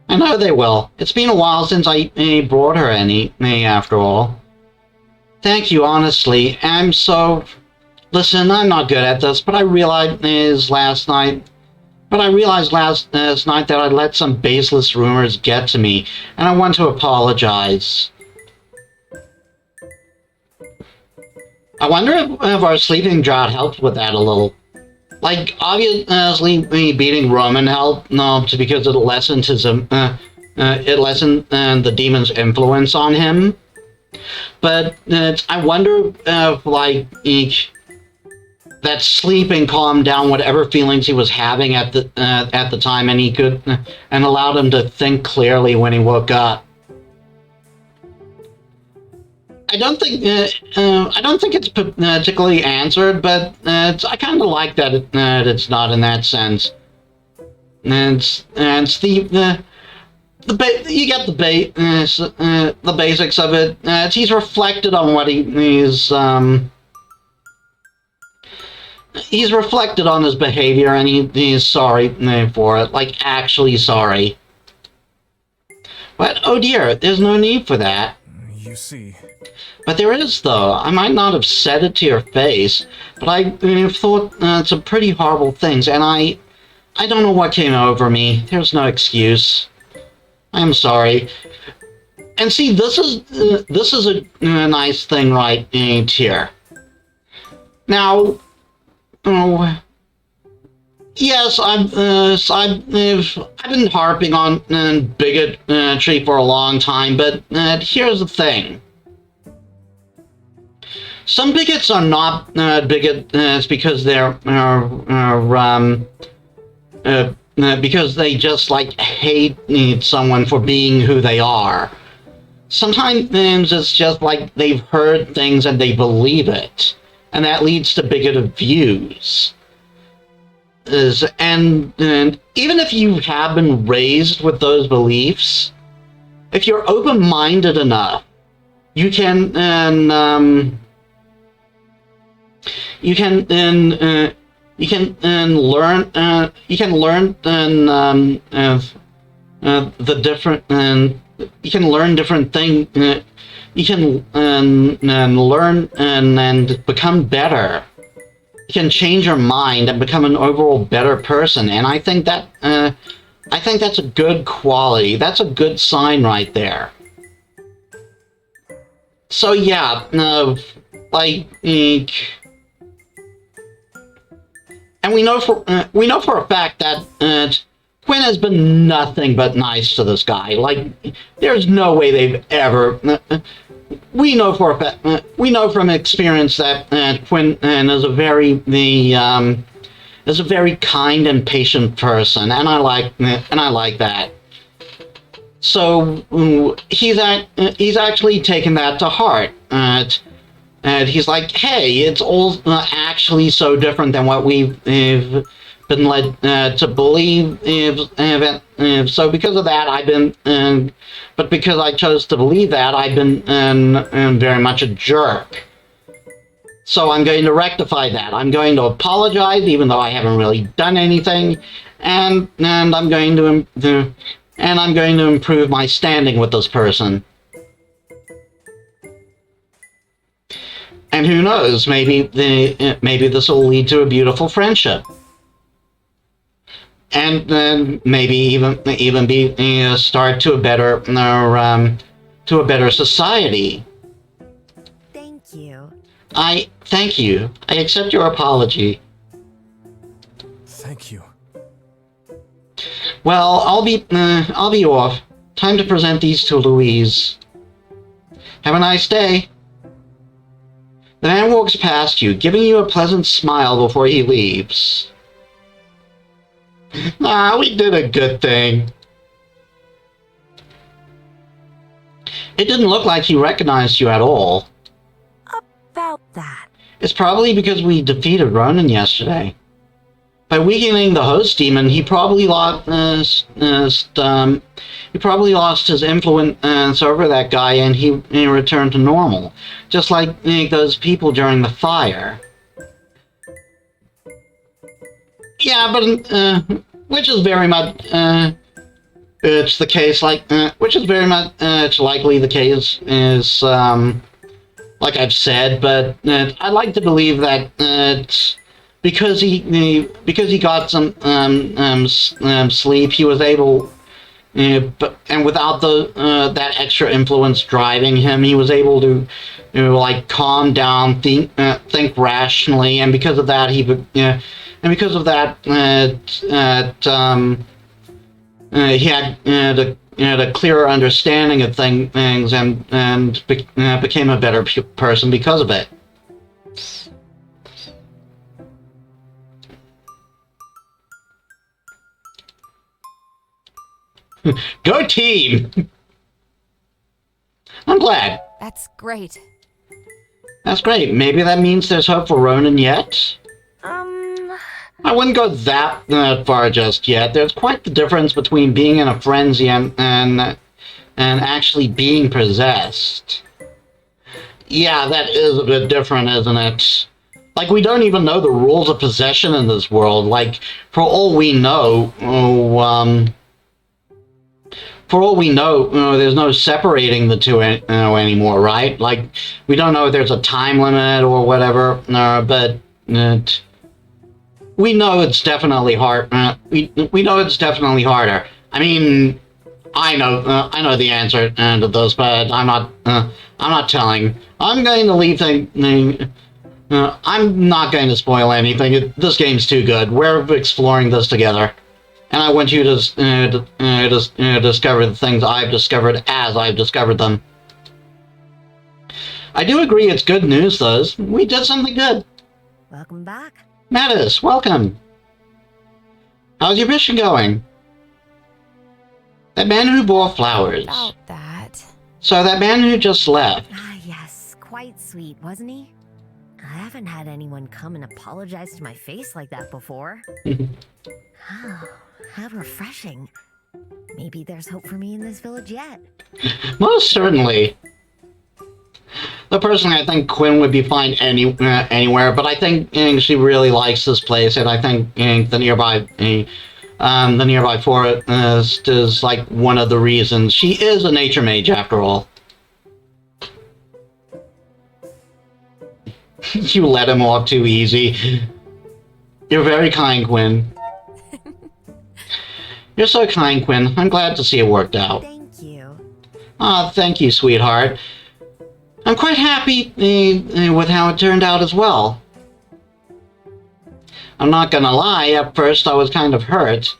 I know they will. It's been a while since I brought her any, after all. Thank you, honestly. Listen, I'm not good at this, but I realized last night that I let some baseless rumors get to me, and I want to apologize. I wonder if our sleeping drought helped with that a little. Like, obviously, beating Roman helped, because it lessened the demon's influence on him. But I wonder if, that sleeping calmed down whatever feelings he was having at the time, and allowed him to think clearly when he woke up. I don't think it's particularly answered, but I kind of like that it's not in that sense. And it's the you get the basics of it. He's reflected on what he's reflected on his behavior, and he's sorry for it, like actually sorry. But oh dear, there's no need for that. You see. But there is, though. I might not have said it to your face, but I've thought some pretty horrible things, and I don't know what came over me. There's no excuse. I'm sorry. And see, this is a nice thing right here. Now, yes, I've been harping on bigotry for a long time, but here's the thing. Some bigots are not bigots because they're because they just hate someone for being who they are. Sometimes it's just like they've heard things and they believe it, and that leads to bigoted views. And even if you have been raised with those beliefs, if you're open-minded enough, you can you can learn the different you can learn different things. You can learn and become better. You can change your mind and become an overall better person. And I think that's a good quality. That's a good sign right there. So yeah, like, and we know for a fact that Quinn has been nothing but nice to this guy. Like, there's no way they've ever. We know for a fact. We know from experience that Quinn is a very kind and patient person, and I like that. So he's actually taken that to heart. And he's like, hey, it's all actually so different than what we've been led to believe. So because of that, but because I chose to believe that, I've been very much a jerk. So I'm going to rectify that. I'm going to apologize, even though I haven't really done anything, and I'm going to improve my standing with this person. And who knows? Maybe this will lead to a beautiful friendship, and then maybe even be a start to a better society. Thank you. Thank you. I accept your apology. Thank you. Well, I'll be off. Time to present these to Louise. Have a nice day. The man walks past you, giving you a pleasant smile before he leaves. Ah, we did a good thing. It didn't look like he recognized you at all. About that. It's probably because we defeated Ronan yesterday. By weakening the host demon, he probably lost his influence over that guy, and he returned to normal, just like those people during the fire. Yeah, but which is very much it's the case. Which is very much likely the case is like I've said, but I'd like to believe that because he got some sleep, he was able, and without that extra influence driving him, he was able to like calm down, think rationally, and because of that he had a clearer understanding of things and became a better person because of it. Go team! I'm glad. That's great. That's great. Maybe that means there's hope for Ronan yet? I wouldn't go that far just yet. There's quite the difference between being in a frenzy and actually being possessed. Yeah, that is a bit different, isn't it? Like, we don't even know the rules of possession in this world. Like, for all we know, there's no separating the two anymore, right? Like, we don't know if there's a time limit or whatever, but we know it's definitely hard. We know it's definitely harder. I mean, I know the answer to this, but I'm not telling. I'm going to leave things. I'm not going to spoil anything. This game's too good. We're exploring this together. And I want you to discover the things I've discovered as I've discovered them. I do agree it's good news, though. We did something good. Welcome back. Metis, welcome. How's your mission going? That man who bore flowers. About that. So that man who just left. Ah, yes. Quite sweet, wasn't he? I haven't had anyone come and apologize to my face like that before. Oh, how refreshing. Maybe there's hope for me in this village yet. Most certainly. Though personally, I think Quinn would be fine anywhere, but I think she really likes this place, and I think the nearby forest is like one of the reasons. She is a nature mage, after all. You let him off too easy. You're very kind, Quinn. You're so kind, Quinn. I'm glad to see it worked out. Thank you. Thank you, sweetheart. I'm quite happy with how it turned out as well. I'm not gonna lie, at first I was kind of hurt.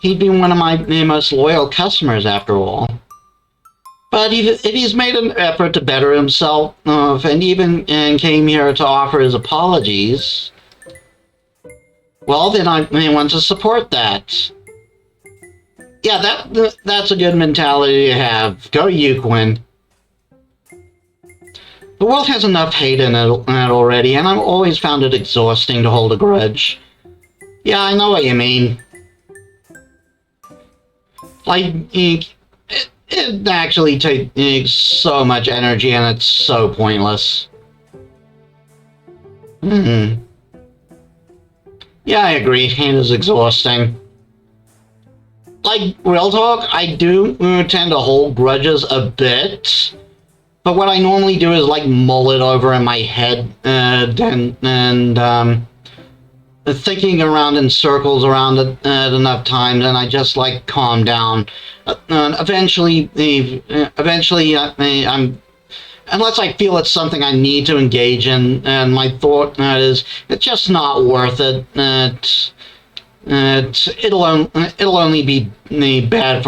He'd been one of my most loyal customers, after all. But if he's made an effort to better himself, and even came here to offer his apologies, well, then I want to support that. Yeah, that's a good mentality to have. Go you, Quinn. The world has enough hate in it already, and I've always found it exhausting to hold a grudge. Yeah, I know what you mean. Like, it actually takes so much energy, and it's so pointless. Yeah, I agree. It is exhausting. Like, real talk, I do tend to hold grudges a bit. But what I normally do is, like, mull it over in my head, and thinking around in circles around it enough times, and I just, like, calm down. Eventually, I'm... Unless I feel it's something I need to engage in, and my thought is, it's just not worth it. It'll only be bad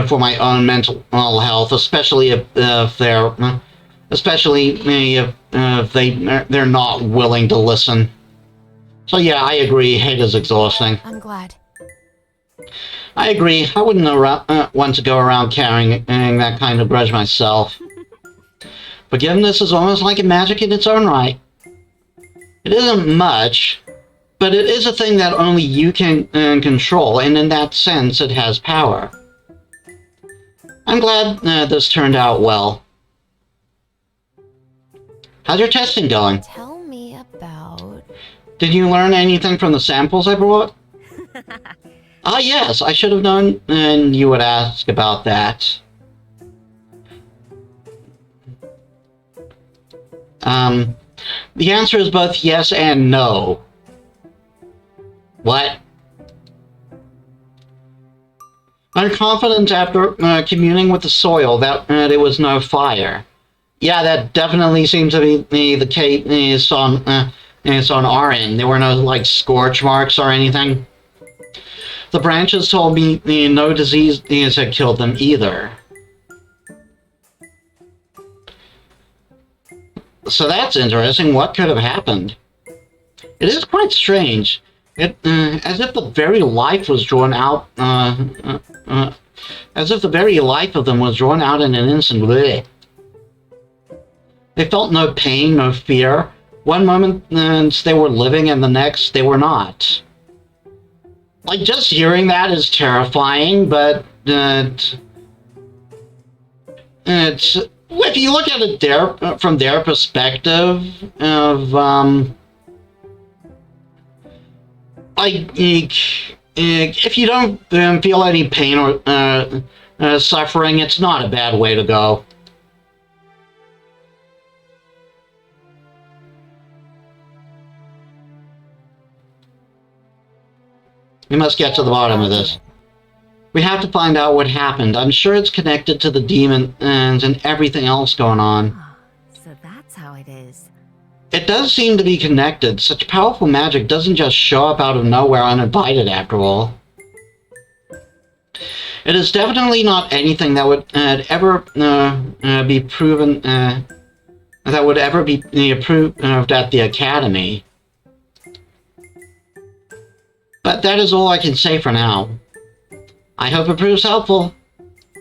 for my own mental health, especially if they're not willing to listen. So yeah, I agree. Hate is exhausting. I'm glad. I agree. I wouldn't want to go around carrying that kind of grudge myself. Forgiveness is almost like a magic in its own right. It isn't much, but it is a thing that only you can control, and in that sense, it has power. I'm glad this turned out well. How's your testing going? Tell me about... Did you learn anything from the samples I brought? Ah, yes, I should have known you would ask about that. The answer is both yes and no. What? I'm confident after communing with the soil that it was no fire. Yeah, that definitely seems to be the case on our end. There were no, like, scorch marks or anything. The branches told me no disease had killed them either. So that's interesting. What could have happened? It is quite strange. As if the very life was drawn out, as if the very life of them was drawn out in an instant. Bleh. They felt no pain, no fear. One moment they were living, and the next they were not. Like, just hearing that is terrifying, but it's if you look at it from their perspective of like, if you don't feel any pain or suffering, it's not a bad way to go. We must get to the bottom of this. We have to find out what happened. I'm sure it's connected to the demons and everything else going on. So that's how it is. It does seem to be connected. Such powerful magic doesn't just show up out of nowhere uninvited, after all. It is definitely not anything that would ever be proven, that would ever be approved at the Academy. But that is all I can say for now. I hope it proves helpful.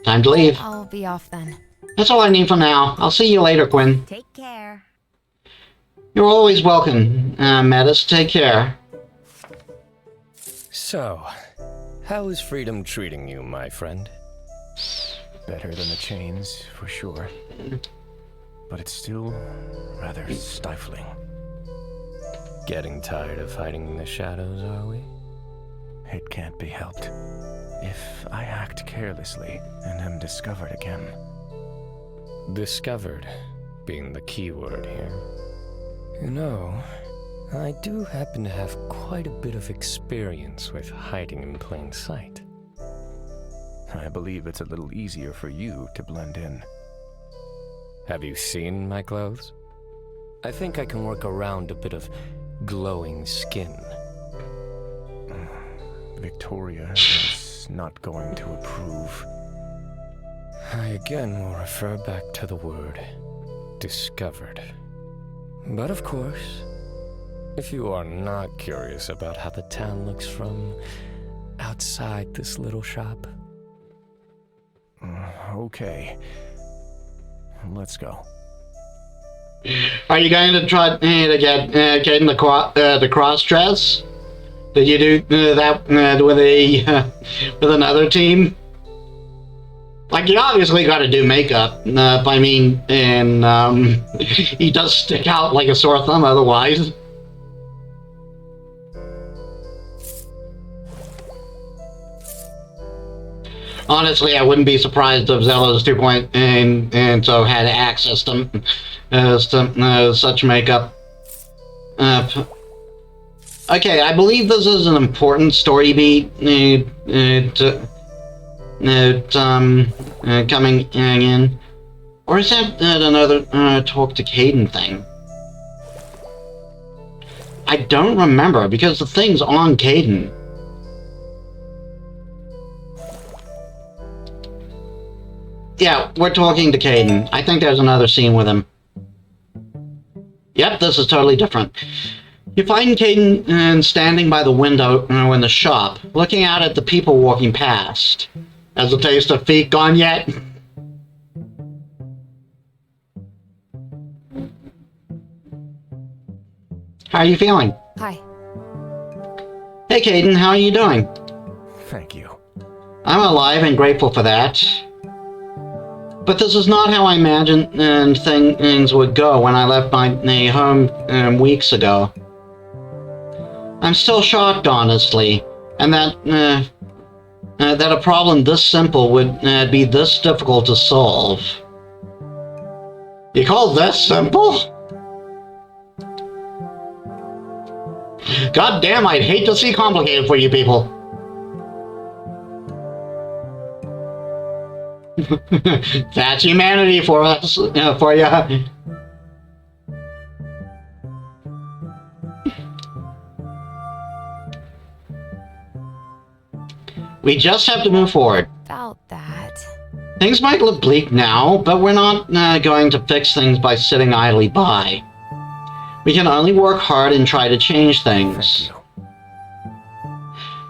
Time to leave. I'll be off then. That's all I need for now. I'll see you later, Quinn. Take care. You're always welcome, Metis. Take care. So, how is freedom treating you, my friend? Better than the chains, for sure. but it's still rather stifling. Getting tired of hiding in the shadows, are we? It can't be helped. If I act carelessly and am discovered again. Discovered being the key word here. You know, I do happen to have quite a bit of experience with hiding in plain sight. I believe it's a little easier for you to blend in. Have you seen my clothes? I think I can work around a bit of glowing skin. Victoria is not going to approve. I again will refer back to the word discovered. But of course, if you are not curious about how the town looks from outside this little shop. Okay. Let's go. Are you going to try to get in the cross dress? Did you do that with another team? Like, you obviously got to do makeup. I mean, and he does stick out like a sore thumb otherwise. Honestly, I wouldn't be surprised if Zella's 2.0 and so had access to such makeup. Okay, I believe this is an important story beat coming in. Or is that another talk to Caden thing? I don't remember, because the thing's on Caden. Yeah, we're talking to Caden. I think there's another scene with him. Yep, this is totally different. You find Caden standing by the window in the shop, looking out at the people walking past. Has the taste of feet gone yet? How are you feeling? Hi. Hey Caden, how are you doing? Thank you. I'm alive and grateful for that. But this is not how I imagined things would go when I left my home weeks ago. I'm still shocked, honestly, and that a problem this simple would be this difficult to solve. You call this simple? God damn, I'd hate to see complicated for you people. That's humanity for us, for you. We just have to move forward. About that. Things might look bleak now, but we're not going to fix things by sitting idly by. We can only work hard and try to change things.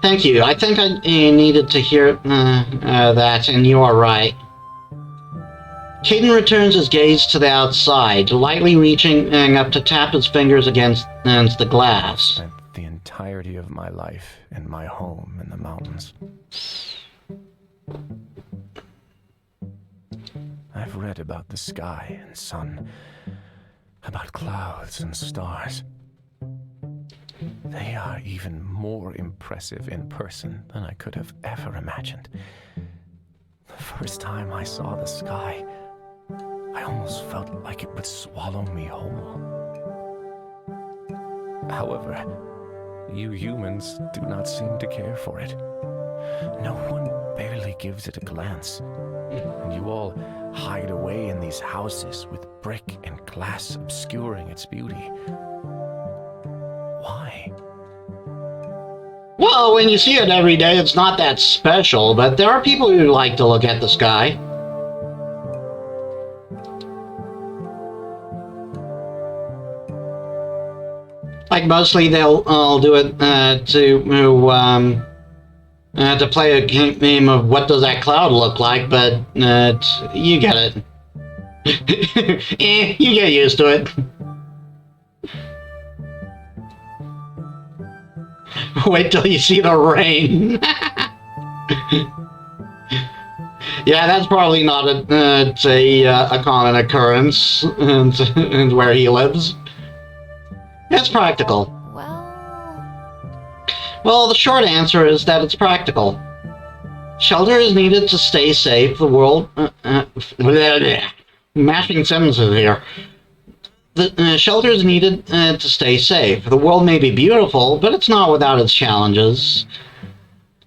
Thank you. I think I needed to hear that, and you are right. Caden returns his gaze to the outside, lightly reaching up to tap his fingers against the glass. Spent the entirety of my life in my home in the mountains. I've read about the sky and sun, about clouds and stars. They are even more impressive in person than I could have ever imagined. The first time I saw the sky, I almost felt like it would swallow me whole. However, you humans do not seem to care for it. No one barely gives it a glance, and you all hide away in these houses with brick and glass obscuring its beauty. Why? Well, when you see it every day, it's not that special, but there are people who like to look at the sky. Like, mostly they'll do it to play a game of what does that cloud look like, but you get it. You get used to it. Wait till you see the rain. Yeah, that's probably not a common occurrence and where he lives. It's practical. Well, the short answer is that it's practical. Shelter is needed to stay safe. The world... mashing sentences here. The shelter is needed to stay safe. The world may be beautiful, but it's not without its challenges.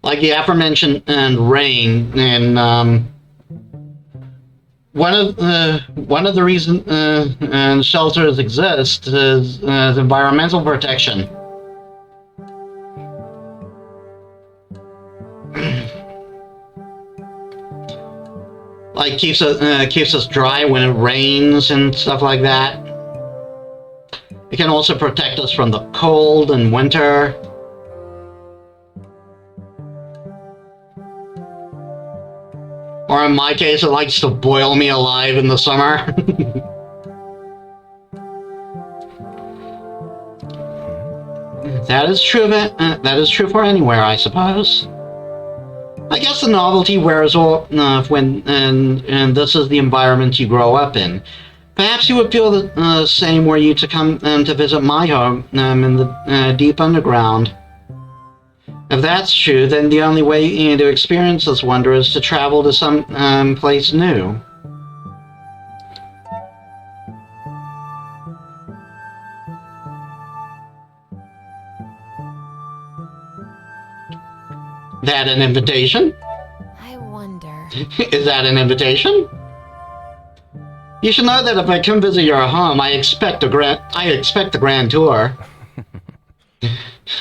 Like the aforementioned rain, and one of the reasons shelters exist is environmental protection. Like keeps us dry when it rains and stuff like that. It can also protect us from the cold in winter. Or in my case, it likes to boil me alive in the summer. That is true. That is true for anywhere, I suppose. I guess the novelty wears off when and this is the environment you grow up in. Perhaps you would feel the same were you to come to visit my home in the deep underground. If that's true, then the only way to experience this wonder is to travel to some place new. That an invitation? I wonder. Is that an invitation? You should know that if I come visit your home, I expect a grand tour.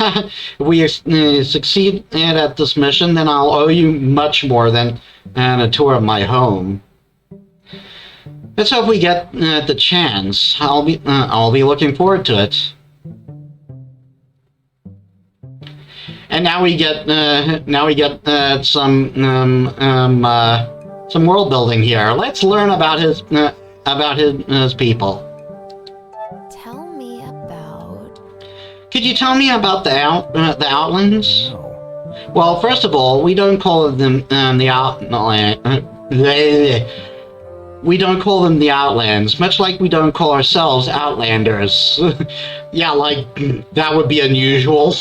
If we succeed at this mission, then I'll owe you much more than a tour of my home. Let's hope we get the chance. I'll be looking forward to it. And now we get some world building here. Let's learn about his people. Tell me about... Could you tell me about the Outlands? No. Well, first of all, we don't call them the Outland. We don't call them the Outlands, much like we don't call ourselves Outlanders. Yeah, like that would be unusual.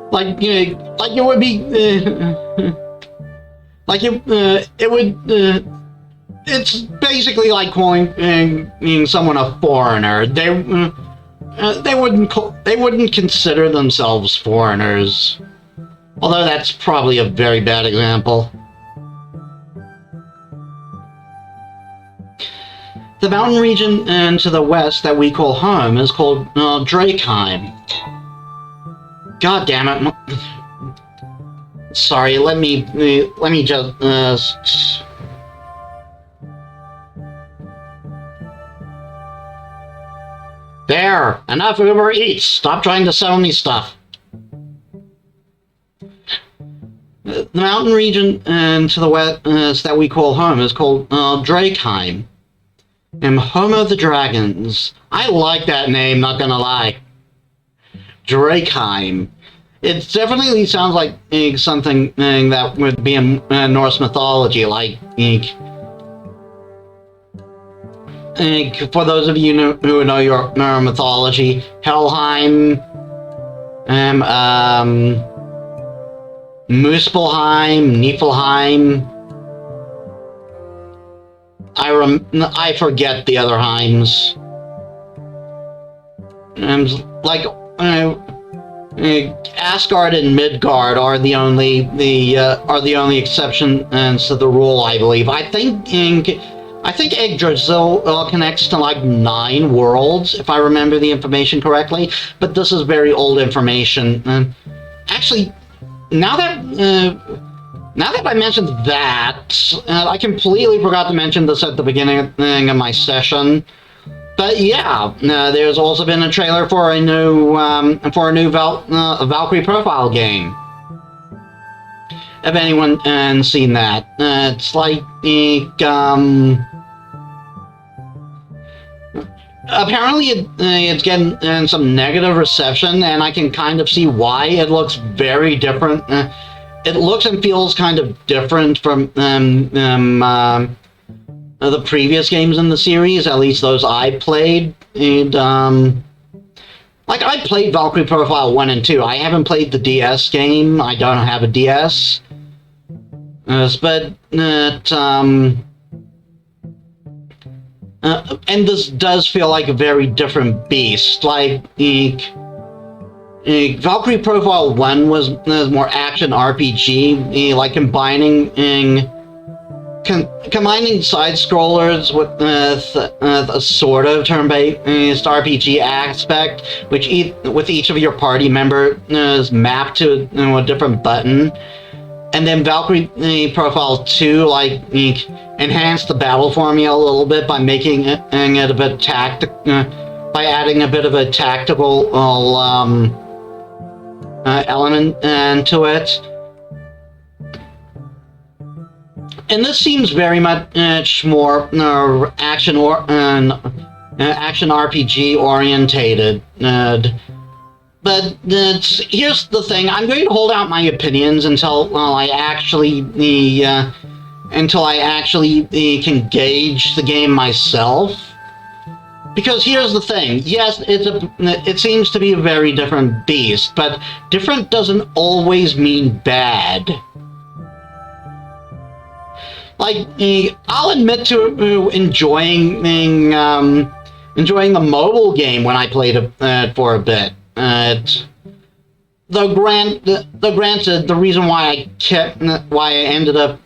Like it would be, it's basically like calling someone a foreigner. They wouldn't consider themselves foreigners, although that's probably a very bad example. The mountain region to the west that we call home is called Drakeheim. God damn it! Sorry, let me just. There! Enough Uber Eats! Stop trying to sell me stuff! The mountain region to the west that we call home is called Drakeheim. And home of the dragons. I like that name, not gonna lie. Drakeheim. It definitely sounds like something that would be in Norse mythology, like for those of you who know your mythology, Helheim, Muspelheim, Niflheim. I forget the other Heims. Like Asgard and Midgard are the only exceptions to the rule, I believe. I think Yggdrasil connects to like 9 worlds, if I remember the information correctly. But this is very old information. Actually, now that I mentioned that, I completely forgot to mention this at the beginning of my session. But yeah, there's also been a trailer for a new Valkyrie profile game. If anyone seen that, apparently it's getting some negative reception, and I can kind of see why. It looks very different. It looks and feels kind of different from the previous games in the series, at least those I played. And like, I played Valkyrie Profile 1 and 2. I haven't played the DS game. I don't have a DS. But and this does feel like a very different beast. Like, Valkyrie Profile 1 was more action RPG, like combining side-scrollers with a sort of turn-based RPG aspect, with each of your party members mapped to a different button. And then Valkyrie Profile 2, like, enhanced the battle formula a little bit by making it a bit by adding a bit of a tactical element into it. And this seems very much more action RPG orientated. But here's the thing: I'm going to hold out my opinions until I actually can gauge the game myself. Because here's the thing: yes, it seems to be a very different beast, but different doesn't always mean bad. Like, I'll admit to enjoying the mobile game when I played it for a bit. Granted, the reason why I ended up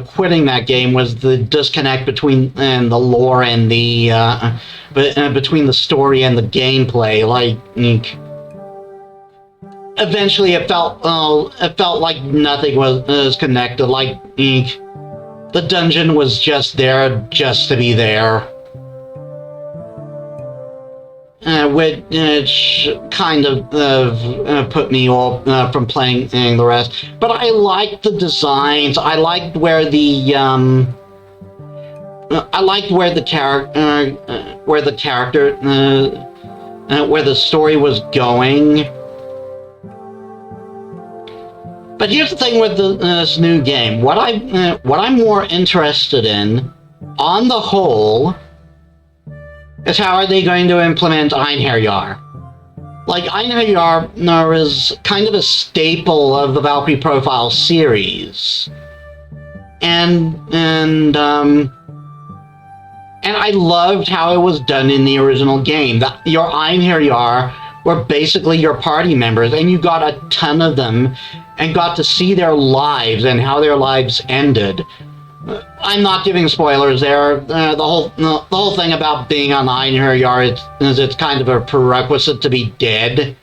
quitting that game was the disconnect between the lore and between the story and the gameplay. Like, eventually it felt like nothing was connected. Like, the dungeon was just there just to be there. Which kind of put me off from playing the rest. But I liked the designs. I liked where the story was going. But here's the thing with this new game. What I'm more interested in, on the whole, is how are they going to implement Einherjar? Like, Einherjar is kind of a staple of the Valkyrie Profile series, and I loved how it was done in the original game. That your Einherjar were basically your party members, and you got a ton of them, and got to see their lives and how their lives ended. I'm not giving spoilers there. The whole thing about being on Einherjar is it's kind of a prerequisite to be dead.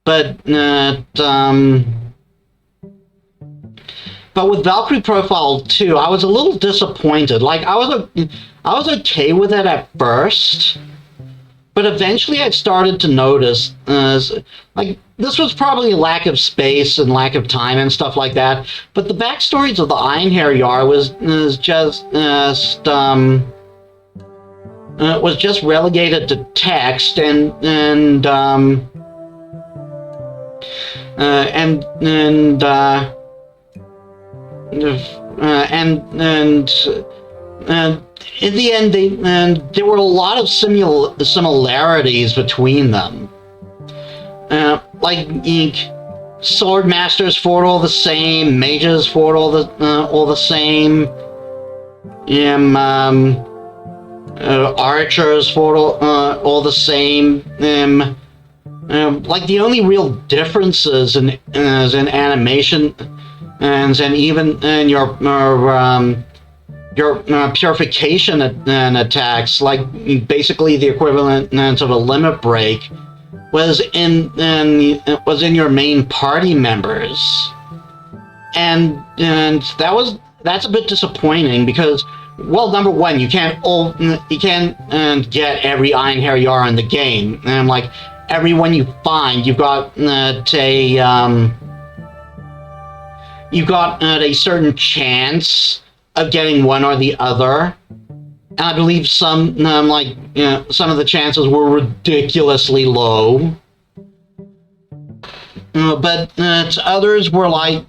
But with Valkyrie Profile 2, I was a little disappointed. Like, I was okay with it at first, but eventually I started to notice, like, this was probably a lack of space and lack of time and stuff like that, but the backstories of the Einherjar was just relegated to text and in the end, there were a lot of similarities between them. Like, sword masters fought all the same, mages fought all the same, archers fought all the same. Like, the only real differences in animation and even in your purification and attacks, like basically the equivalent of a limit break, was in your main party members, and that's a bit disappointing because, well, number one, you can't get every Einherjar in the game, and like everyone you find, you've got a certain chance getting one or the other. And I believe some of the chances were ridiculously low. But others were like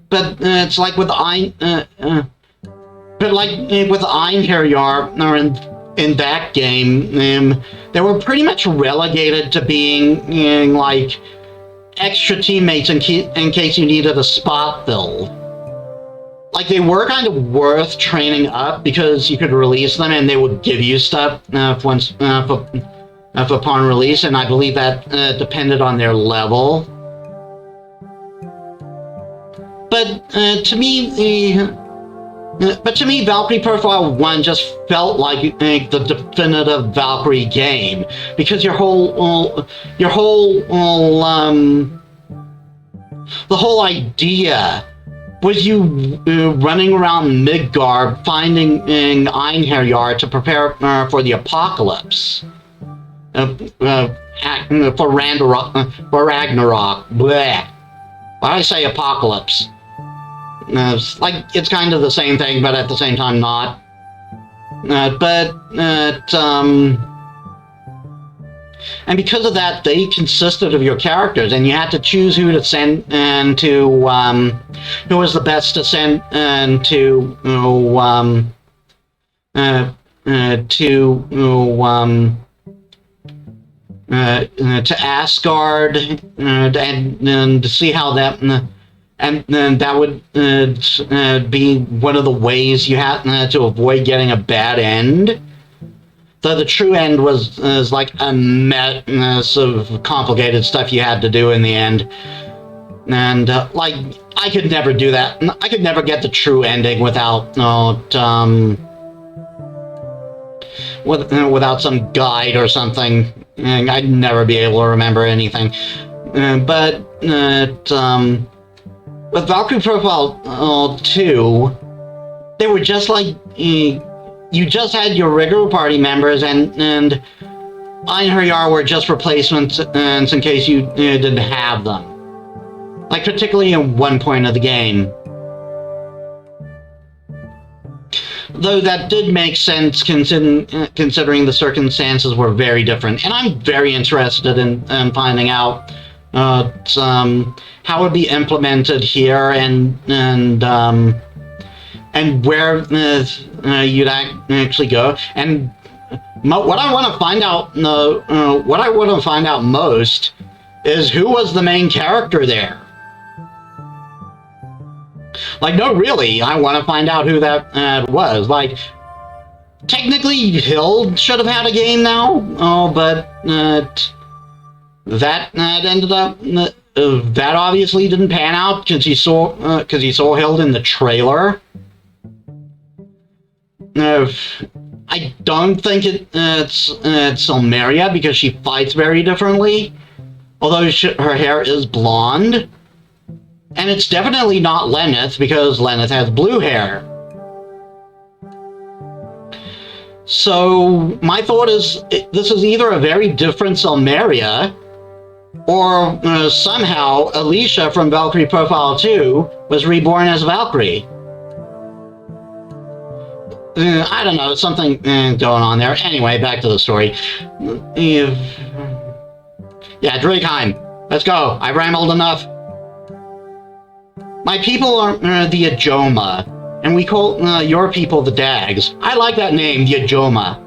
but it's like with Einherjar, or in that game, they were pretty much relegated to being like extra teammates in case you needed a spot filled. Like, they were kind of worth training up because you could release them and they would give you stuff upon release, and I believe that depended on their level. But to me, Valkyrie Profile 1 just felt like the definitive Valkyrie game, because the whole idea was you running around Midgard finding Einherjar to prepare for the apocalypse. For Ragnarok. Bleh. Why do I say apocalypse? It's kind of the same thing, but at the same time not. And because of that, they consisted of your characters, and you had to choose who to send and to who was the best to send and to Asgard, and to see how that. And then that would be one of the ways you had to avoid getting a bad end. Though the true end was like a mess of complicated stuff you had to do in the end. And like, I could never do that. I could never get the true ending without without some guide or something. And I'd never be able to remember anything. But with Valkyrie Profile 2, they were just like, you just had your regular party members, and Einherjar were just replacements in case you didn't have them. Like, particularly in one point of the game. Though that did make sense considering the circumstances were very different. And I'm very interested in finding out how it would be implemented here, and where you'd actually go. And what I want to find out most is who was the main character there. Like, no, really, I want to find out who that was. Like, technically, Hild should have had a game now, but that ended up. That obviously didn't pan out because you saw Hild in the trailer. I don't think it's Selmaria, because she fights very differently. Although her hair is blonde. And it's definitely not Lenneth, because Lenneth has blue hair. So my thought is, this is either a very different Selmaria, or somehow Alicia from Valkyrie Profile 2 was reborn as Valkyrie. I don't know, something going on there. Anyway, back to the story. Yeah, Drakeheim. Let's go. I rambled enough. My people are the Ajoma, and we call your people the Dags. I like that name, the Ajoma.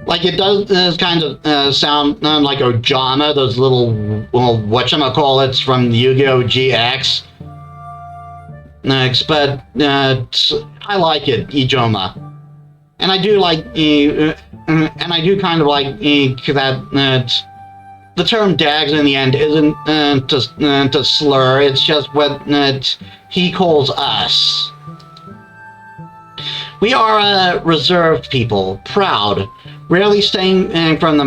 Like, it does kind of sound like Ojama, those little whatchamacallits from Yu-Gi-Oh! GX. But I like it, Ijoma. And I do like, and I do kind of like that the term Dags in the end isn't to slur, it's just what he calls us. We are a reserved people, proud, rarely straying from the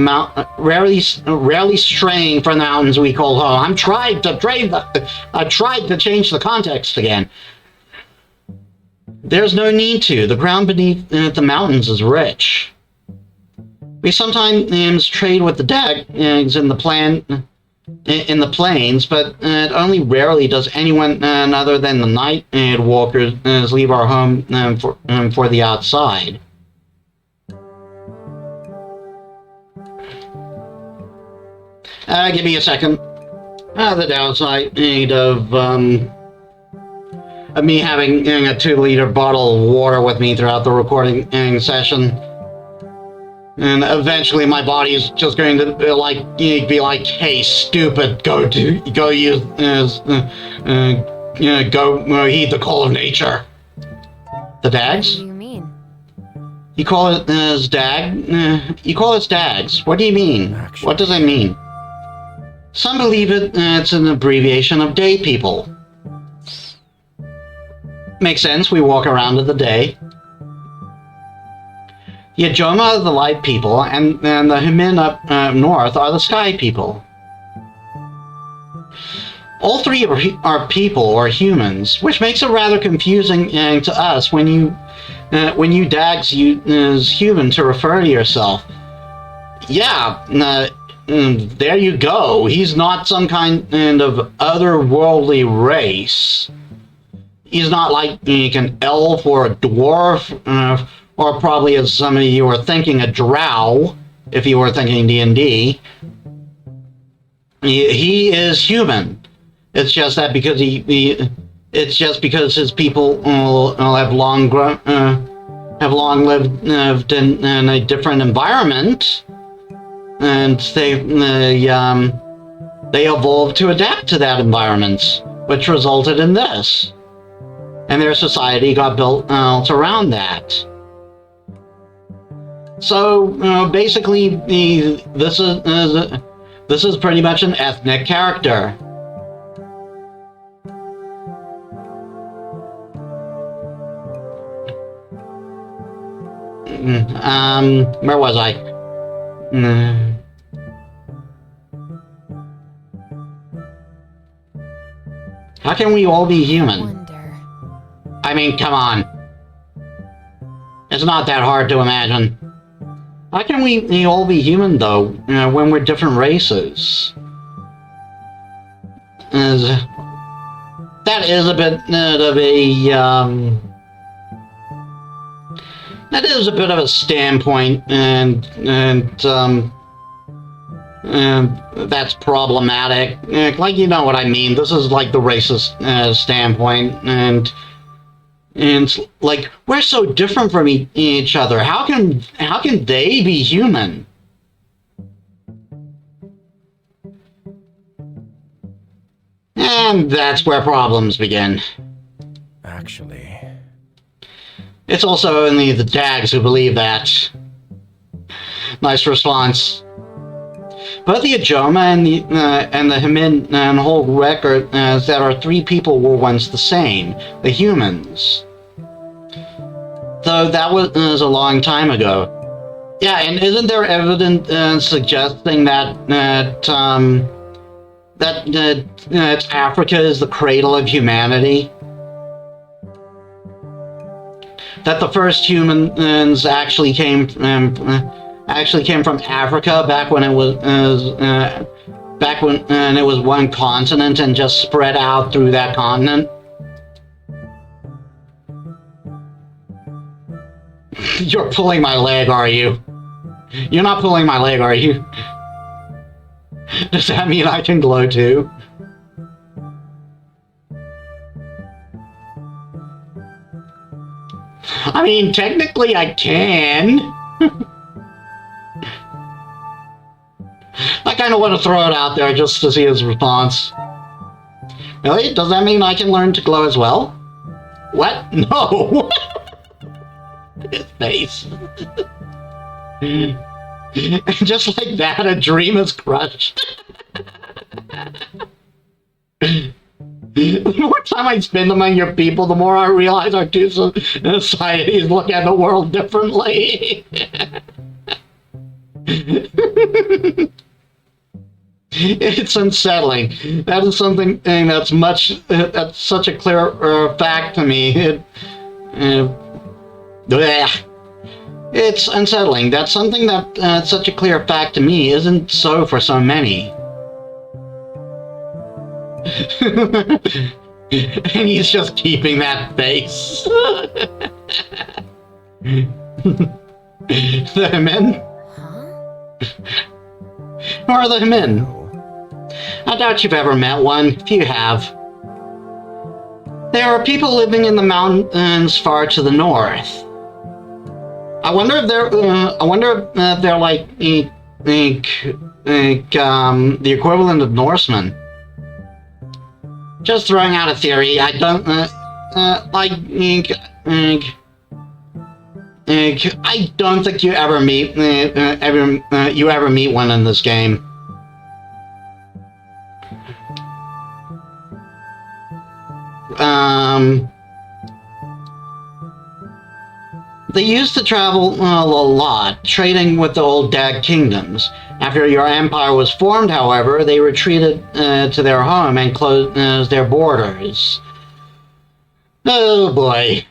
mountains we call home. I tried to change the context again. There's no need to. The ground beneath the mountains is rich. We sometimes trade with the dags in the plains, but only rarely does anyone other than the night walkers leave our home for the outside. Give me a second. The downside of me having a 2-liter bottle of water with me throughout the recording session, and eventually my body's just going to be like, hey, stupid, go use go heed the call of nature. The dags? What do you mean? You call it you call it dags. What do you mean? Actually. What does that mean? Some believe it's an abbreviation of day people. Makes sense, we walk around in the day. The Ajoma are the light people, and the Himin up north are the sky people. All three are people, or humans, which makes it rather confusing to us when you dags use human to refer to yourself. Yeah, there you go. He's not some kind of otherworldly race. He's not like an elf or a dwarf, or probably, as some of you are thinking, a drow, if you were thinking D&D. He is human. It's just that because it's just because his people have long lived in a different environment, and they evolved to adapt to that environment, which resulted in this. And their society got built around that. So basically, this is pretty much an ethnic character. Where was I? How can we all be human? I mean, come on. It's not that hard to imagine. How can we all be human, though, when we're different races? That is a bit of a, that is a bit of a standpoint, and that's problematic. Like, you know what I mean. This is like the racist standpoint, and it's like, we're so different from each other. How can they be human? And that's where problems begin. Actually, it's also only the dags who believe that. Nice response. Both the Ajoma and the Himin hold record that our three people were once the same, the humans. Though that was a long time ago. Yeah, and isn't there evidence suggesting that Africa is the cradle of humanity? That the first humans actually came from Africa back when it was one continent and just spread out through that continent. You're pulling my leg, are you? You're not pulling my leg, are you? Does that mean I can glow too? I mean, technically I can. I kind of want to throw it out there just to see his response. Really? Does that mean I can learn to glow as well? What? No! His face. Just like that, a dream is crushed. The more time I spend among your people, the more I realize our two societies look at the world differently. It's unsettling. That is something that's such a clear fact to me. It's unsettling that something that's such a clear fact to me isn't so for so many. And he's just keeping that face. The men? Who are the men? I doubt you've ever met one, if you have. There are people living in the mountains far to the north. I wonder if they're like the equivalent of Norsemen. Just throwing out a theory. I don't I don't think you ever meet one in this game. They used to travel a lot, trading with the old Dag kingdoms. After your empire was formed, however, they retreated to their home and closed their borders. Oh boy.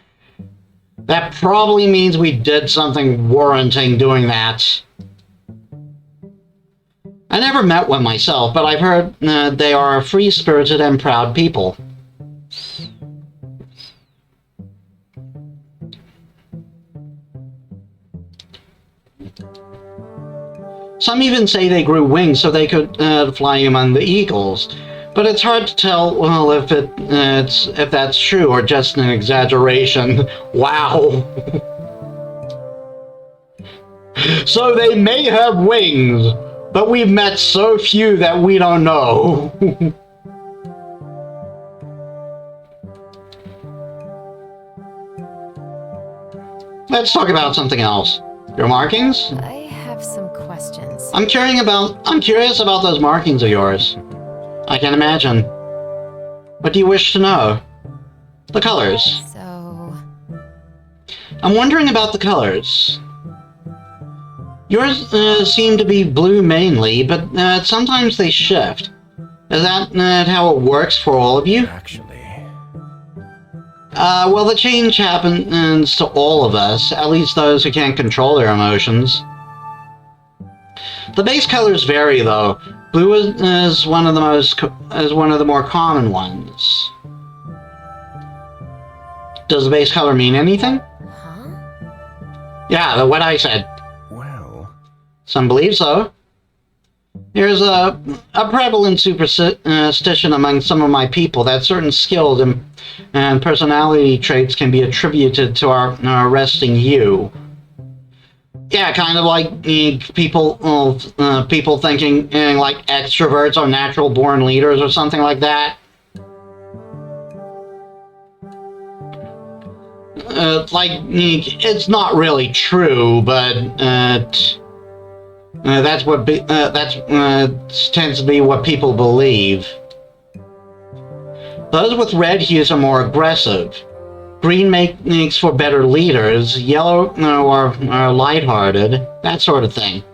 That probably means we did something warranting doing that. I never met one myself, but I've heard they are a free-spirited and proud people. Some even say they grew wings so they could fly among the eagles, but it's hard to tell if that's true or just an exaggeration. Wow. So they may have wings, but we've met so few that we don't know. Let's talk about something else. Your markings? I have some questions. I'm curious about those markings of yours. I can imagine. What do you wish to know? The colors. So... I'm wondering about the colors. Yours seem to be blue mainly, but sometimes they shift. Is that how it works for all of you? Actually... well, the change happens to all of us, at least those who can't control their emotions. The base colors vary, though. Blue is one of the more common ones. Does the base color mean anything? Huh? Yeah, what I said. Well... Some believe so. There's a prevalent superstition among some of my people that certain skills and personality traits can be attributed to our resting hue. Yeah, kind of like people thinking like extroverts are natural born leaders or something like that. It's not really true, but that's what tends to be what people believe. Those with red hues are more aggressive. Green makes for better leaders. Yellow are lighthearted. That sort of thing.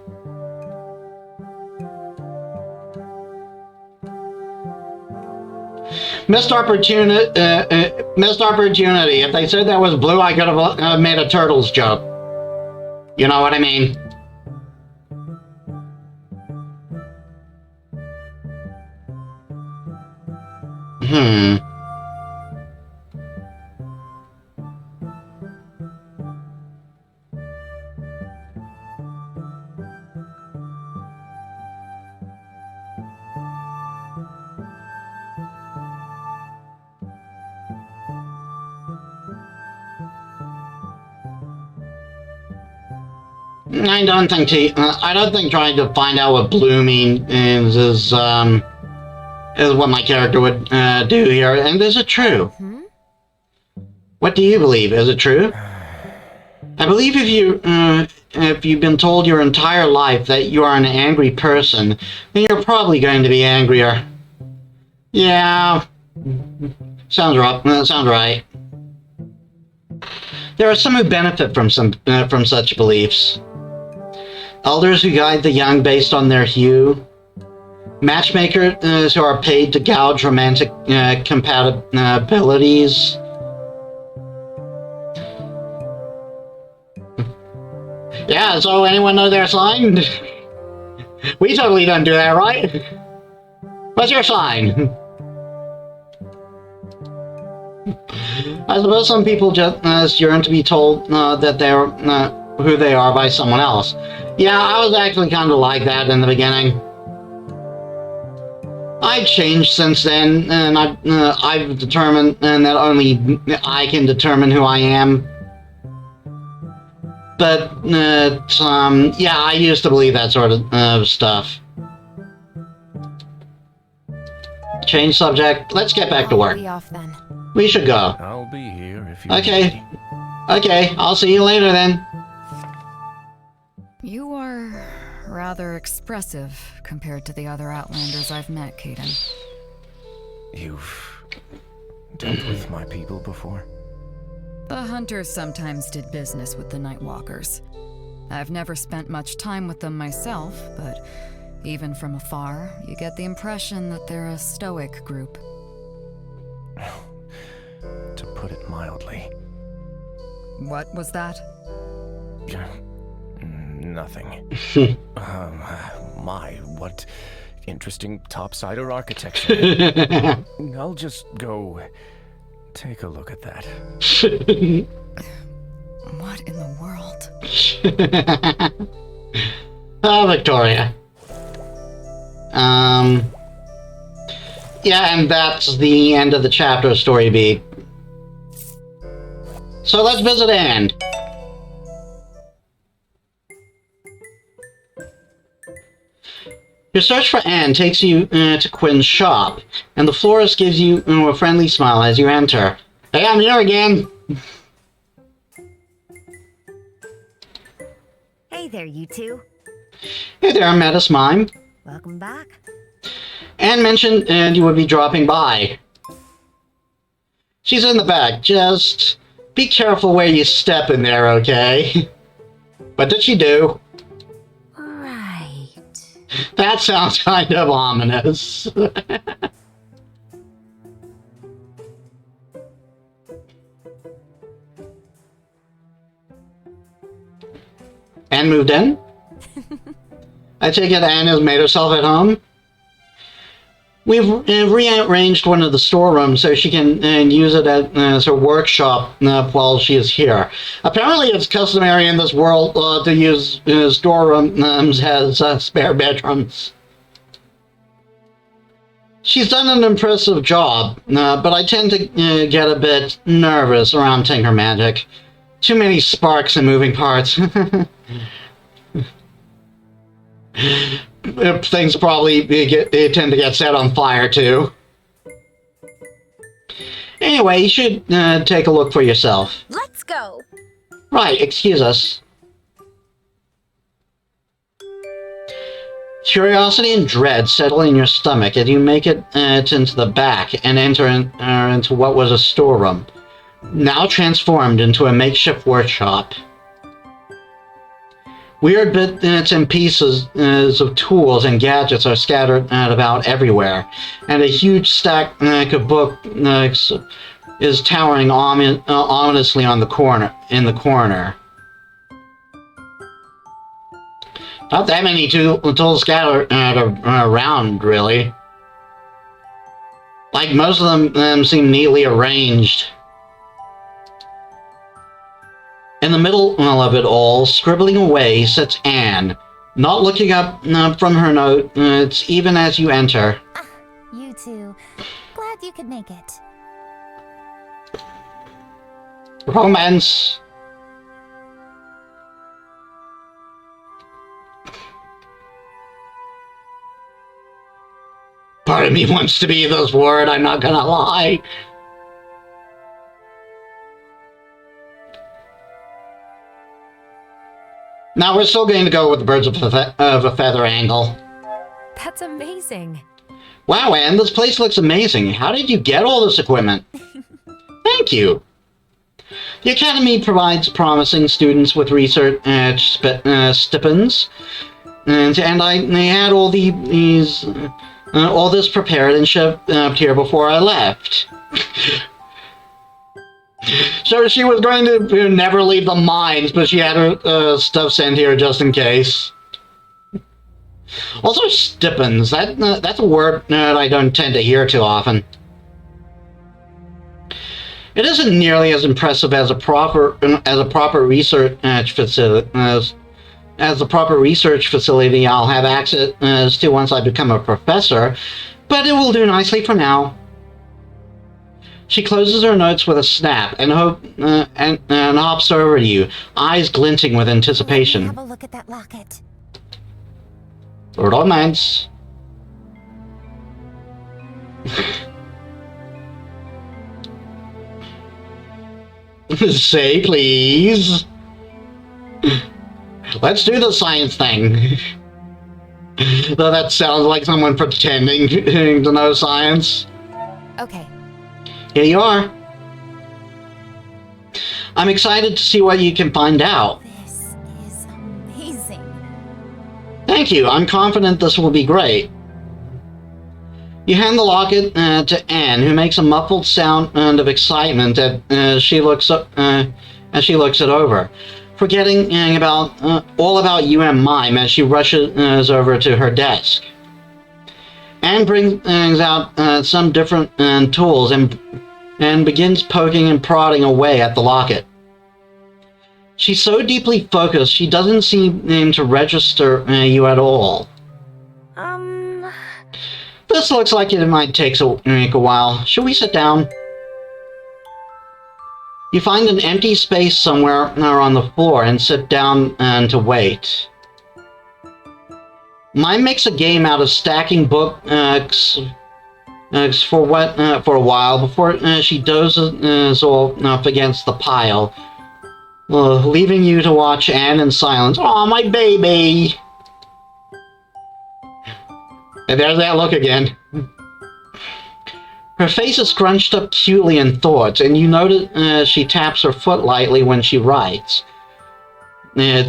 Missed opportunity. If they said that was blue, I could have made a Turtles joke. You know what I mean? I don't think trying to find out what blue means is what my character would do here. And is it true? What do you believe? Is it true? I believe if you've been told your entire life that you are an angry person, then you're probably going to be angrier. Yeah, sounds right. There are some who benefit from such beliefs. Elders who guide the young based on their hue. Matchmakers who are paid to gouge romantic compatibilities. Yeah, so anyone know their sign? We totally don't do that, right? What's your sign? I suppose some people just yearn to be told that they're who they are by someone else. Yeah, I was actually kind of like that in the beginning. I've changed since then, and I've determined that only I can determine who I am. But, yeah, I used to believe that sort of stuff. Change subject. Let's get back to work. Be off then. We should go. I'll be here if you Okay. need me. Okay, I'll see you later then. You are rather expressive compared to the other Outlanders I've met, Caden. You've dealt with my people before? The Hunters sometimes did business with the Nightwalkers. I've never spent much time with them myself, but even from afar, you get the impression that they're a stoic group. To put it mildly. What was that? Nothing. My, what interesting topsider architecture. I'll just go take a look at that. What in the world? Oh, Victoria. Yeah, and that's the end of the chapter story beat. So let's visit Anne. Your search for Anne takes you to Quinn's shop, and the florist gives you a friendly smile as you enter. Hey, I'm here again! Hey there, you two. Hey there, Metis Mime. Welcome back. Anne mentioned you would be dropping by. She's in the back. Just be careful where you step in there, okay? What did she do? Right. That sounds kind of ominous. Anne moved in? I take it Anne has made herself at home? We've rearranged one of the storerooms so she can use it as her workshop while she is here. Apparently it's customary in this world to use storerooms as spare bedrooms. She's done an impressive job, but I tend to get a bit nervous around Tinker Magic. Too many sparks and moving parts. Things probably they tend to get set on fire too. Anyway, you should take a look for yourself. Let's go. Right, excuse us. Curiosity and dread settle in your stomach as you make it into the back and enter into what was a storeroom, now transformed into a makeshift workshop. Weird bits and pieces of tools and gadgets are scattered about everywhere, and a huge stack of books is towering ominously in the corner. Not that many tools scattered around, really. Like, most of them seem neatly arranged. In the middle of it all, scribbling away, sits Anne, not looking up from her notes even as you enter. Ah, you two. Glad you could make it. Romance. Part of me wants to be this word, I'm not gonna lie. Now we're still going to go with the birds of a feather angle. That's amazing. Wow, Anne, this place looks amazing. How did you get all this equipment? Thank you. The Academy provides promising students with research stipends, and I had all this prepared and shipped here before I left. So she was going to never leave the mines, but she had her stuff sent here just in case. Also, stipends. That's a word that I don't tend to hear too often. It isn't nearly as impressive as a proper research facility as the proper research facility I'll have access to once I become a professor, but it will do nicely for now. She closes her notes with a snap and hops over to you, eyes glinting with anticipation. Have a look at that locket. Romance. Say please. Let's do the science thing. Though that sounds like someone pretending to know science. Okay. Here you are. I'm excited to see what you can find out. This is amazing. Thank you. I'm confident this will be great. You hand the locket to Anne, who makes a muffled sound of excitement as she looks it over, forgetting all about Mime as she rushes over to her desk. Anne brings out some different tools and begins poking and prodding away at the locket. She's so deeply focused, she doesn't seem to register you at all. This looks like it might take a while. Should we sit down? You find an empty space somewhere on the floor and sit down to wait. Mine makes a game out of stacking books for a while before she dozes off against the pile, leaving you to watch Anne in silence. Aw, my baby! And there's that look again. Her face is scrunched up cutely in thought, and you notice she taps her foot lightly when she writes. But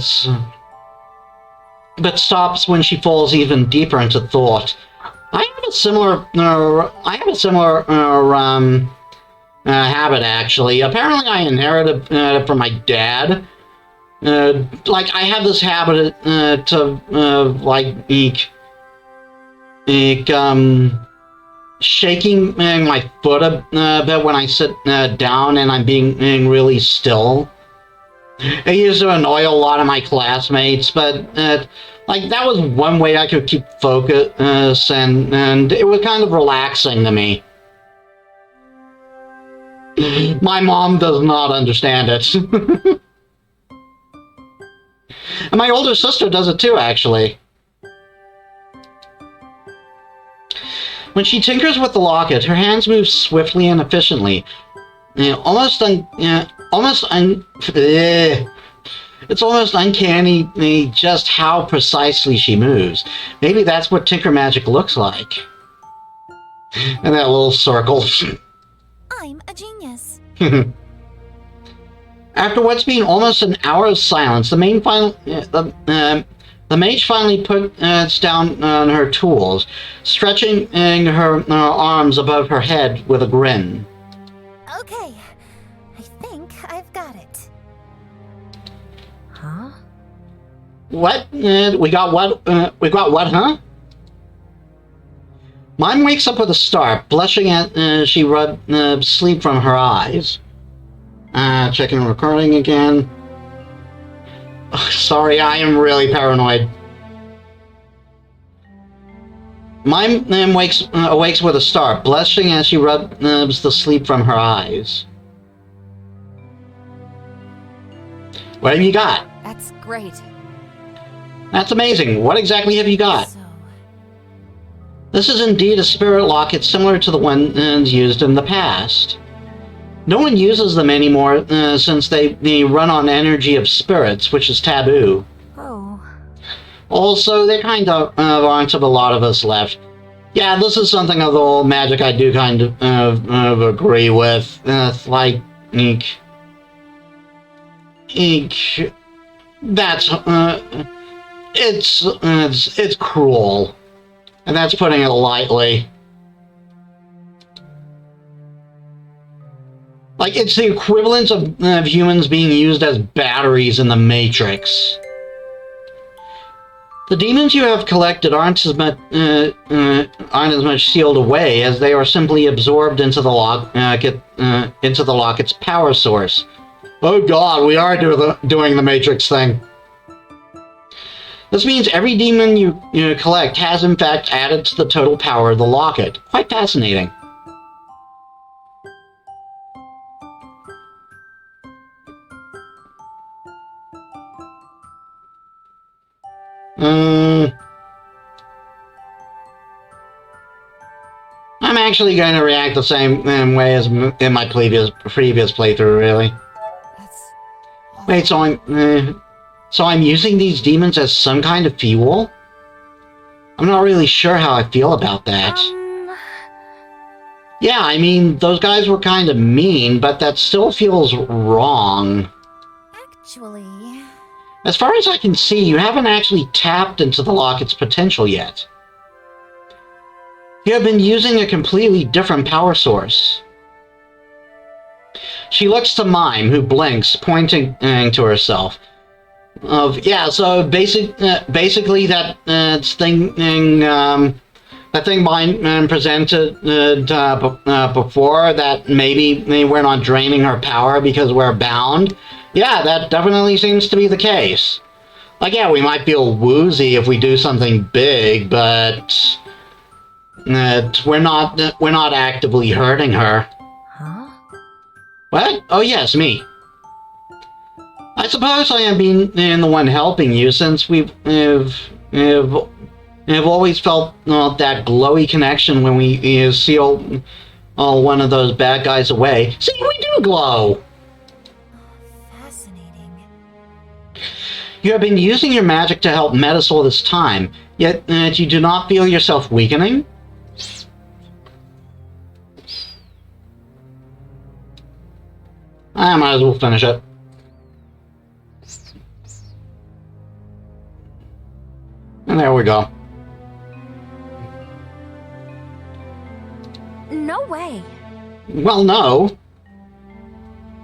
stops when she falls even deeper into thought. I have a similar habit, actually. Apparently, I inherited it from my dad. I have this habit shaking my foot a bit when I sit down and I'm being really still. I used to annoy a lot of my classmates, but that was one way I could keep focus, and it was kind of relaxing to me. My mom does not understand it. And my older sister does it too, actually. When she tinkers with the locket, her hands move swiftly and efficiently. It's almost uncanny just how precisely she moves. Maybe that's what Tinker Magic looks like. And that little circle. I'm a genius. After what's been almost an hour of silence, the mage finally puts down on her tools, stretching her arms above her head with a grin. Okay, I think I've got it. Huh? What? We got what, huh? Mime wakes up with a start, blushing as she rubs sleep from her eyes. Checking the recording again. Oh, sorry, I am really paranoid. Mime awakes with a start, blushing as she rubs the sleep from her eyes. What have you got? That's great. That's amazing. What exactly have you got? This is indeed a spirit locket similar to the ones used in the past. No one uses them anymore since they run on energy of spirits, which is taboo. Oh. Also, there kind of aren't a lot of us left. Yeah, this is something of the old magic I do kind of agree with. Like, that's it's cruel, and that's putting it lightly. Like, it's the equivalent of humans being used as batteries in the Matrix. The demons you have collected aren't as much sealed away as they are simply absorbed into the locket's power source. Oh god, we are doing the Matrix thing. This means every demon you collect has in fact added to the total power of the locket. Quite fascinating. I'm actually going to react the same way as in my previous playthrough, really. Wait, so I'm using these demons as some kind of fuel? I'm not really sure how I feel about that. Yeah, I mean, those guys were kind of mean, but that still feels wrong. Actually... As far as I can see, you haven't actually tapped into the locket's potential yet. You have been using a completely different power source. She looks to Mime, who blinks, pointing to herself. Yeah, so basically that thing Mime presented before, that maybe we're not draining her power because we're bound. Yeah, that definitely seems to be the case. Like, yeah, we might feel woozy if we do something big, but we're not actively hurting her. Huh? What? Oh yes, me. I suppose I am being the one helping you, since we've always felt that glowy connection when we seal one of those bad guys away. See, we do glow! You have been using your magic to help Metis all this time, yet you do not feel yourself weakening? I might as well finish it. And there we go. No way. Well, no.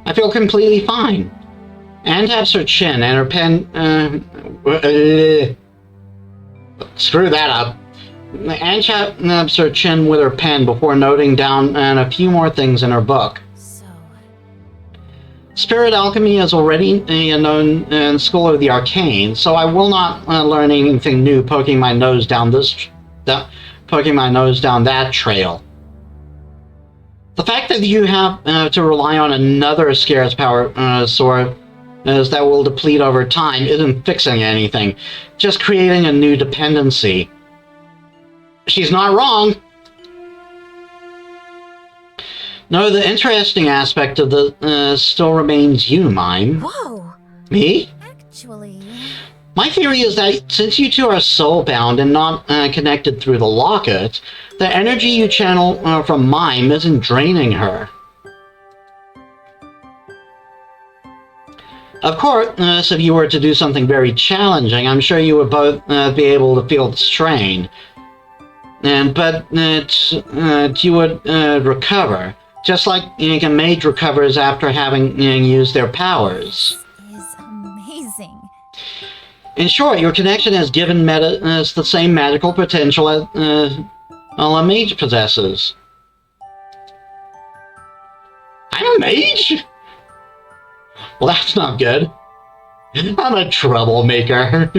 I feel completely fine. Anne taps her chin and her pen... screw that up. Anne taps her chin with her pen before noting down a few more things in her book. Spirit alchemy is already known in School of the Arcane, so I will not learn anything new poking my nose down that The fact that you have to rely on another scarce power source that will deplete over time isn't fixing anything, just creating a new dependency. She's not wrong. No, the interesting aspect of the still remains you, Mime. Whoa. Me? Actually... My theory is that since you two are soul-bound and not connected through the locket, the energy you channel from Mime isn't draining her. Of course, if you were to do something very challenging, I'm sure you would both be able to feel the strain. But you would recover, just like a mage recovers after having used their powers. This is amazing. In short, your connection has given Metis the same magical potential as a mage possesses. I'm a mage? Well, that's not good. I'm a troublemaker.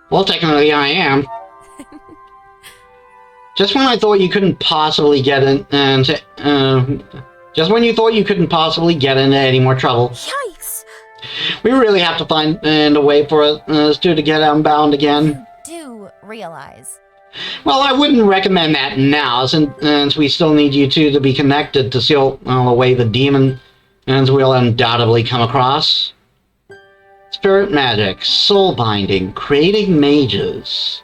Well, technically I am. Just when I thought you couldn't possibly get into any more trouble. Yikes! We really have to find a way for us to get unbound again. Do realize. Well, I wouldn't recommend that now, since we still need you two to be connected to seal away the demons we'll undoubtedly come across. Spirit magic, soul binding, creating mages.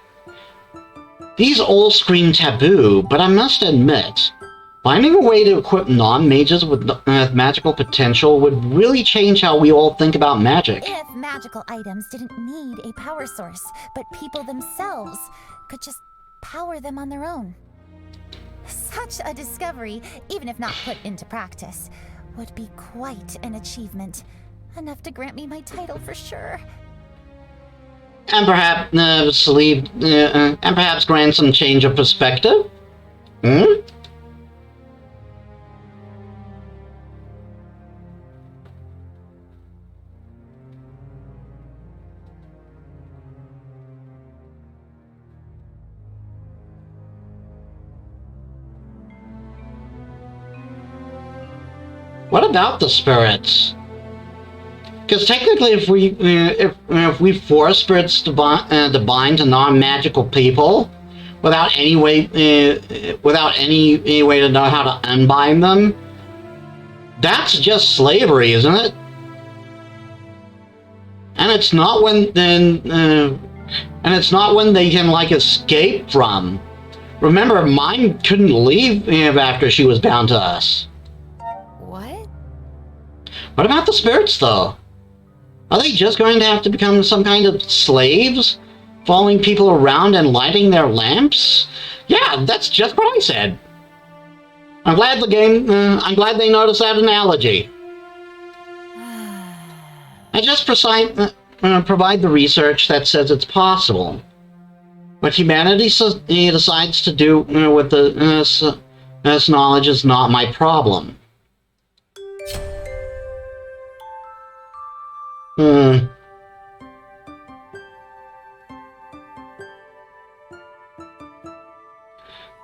These all scream taboo, but I must admit, Finding a way to equip non-mages with magical potential would really change how we all think about magic. If magical items didn't need a power source, but people themselves could just power them on their own. Such a discovery, even if not put into practice, would be quite an achievement. Enough to grant me my title for sure. And perhaps grant some change of perspective? Hmm? What about the spirits? Because technically, if we force spirits to bind to non-magical people, without any way to know how to unbind them, that's just slavery, isn't it? And it's not when they can like escape from. Remember, mine couldn't leave after she was bound to us. What? What about the spirits, though? Are they just going to have to become some kind of slaves? Following people around and lighting their lamps? Yeah, that's just what I said. I'm glad they noticed that analogy. I just provide the research that says it's possible. What humanity decides to do with this knowledge is not my problem.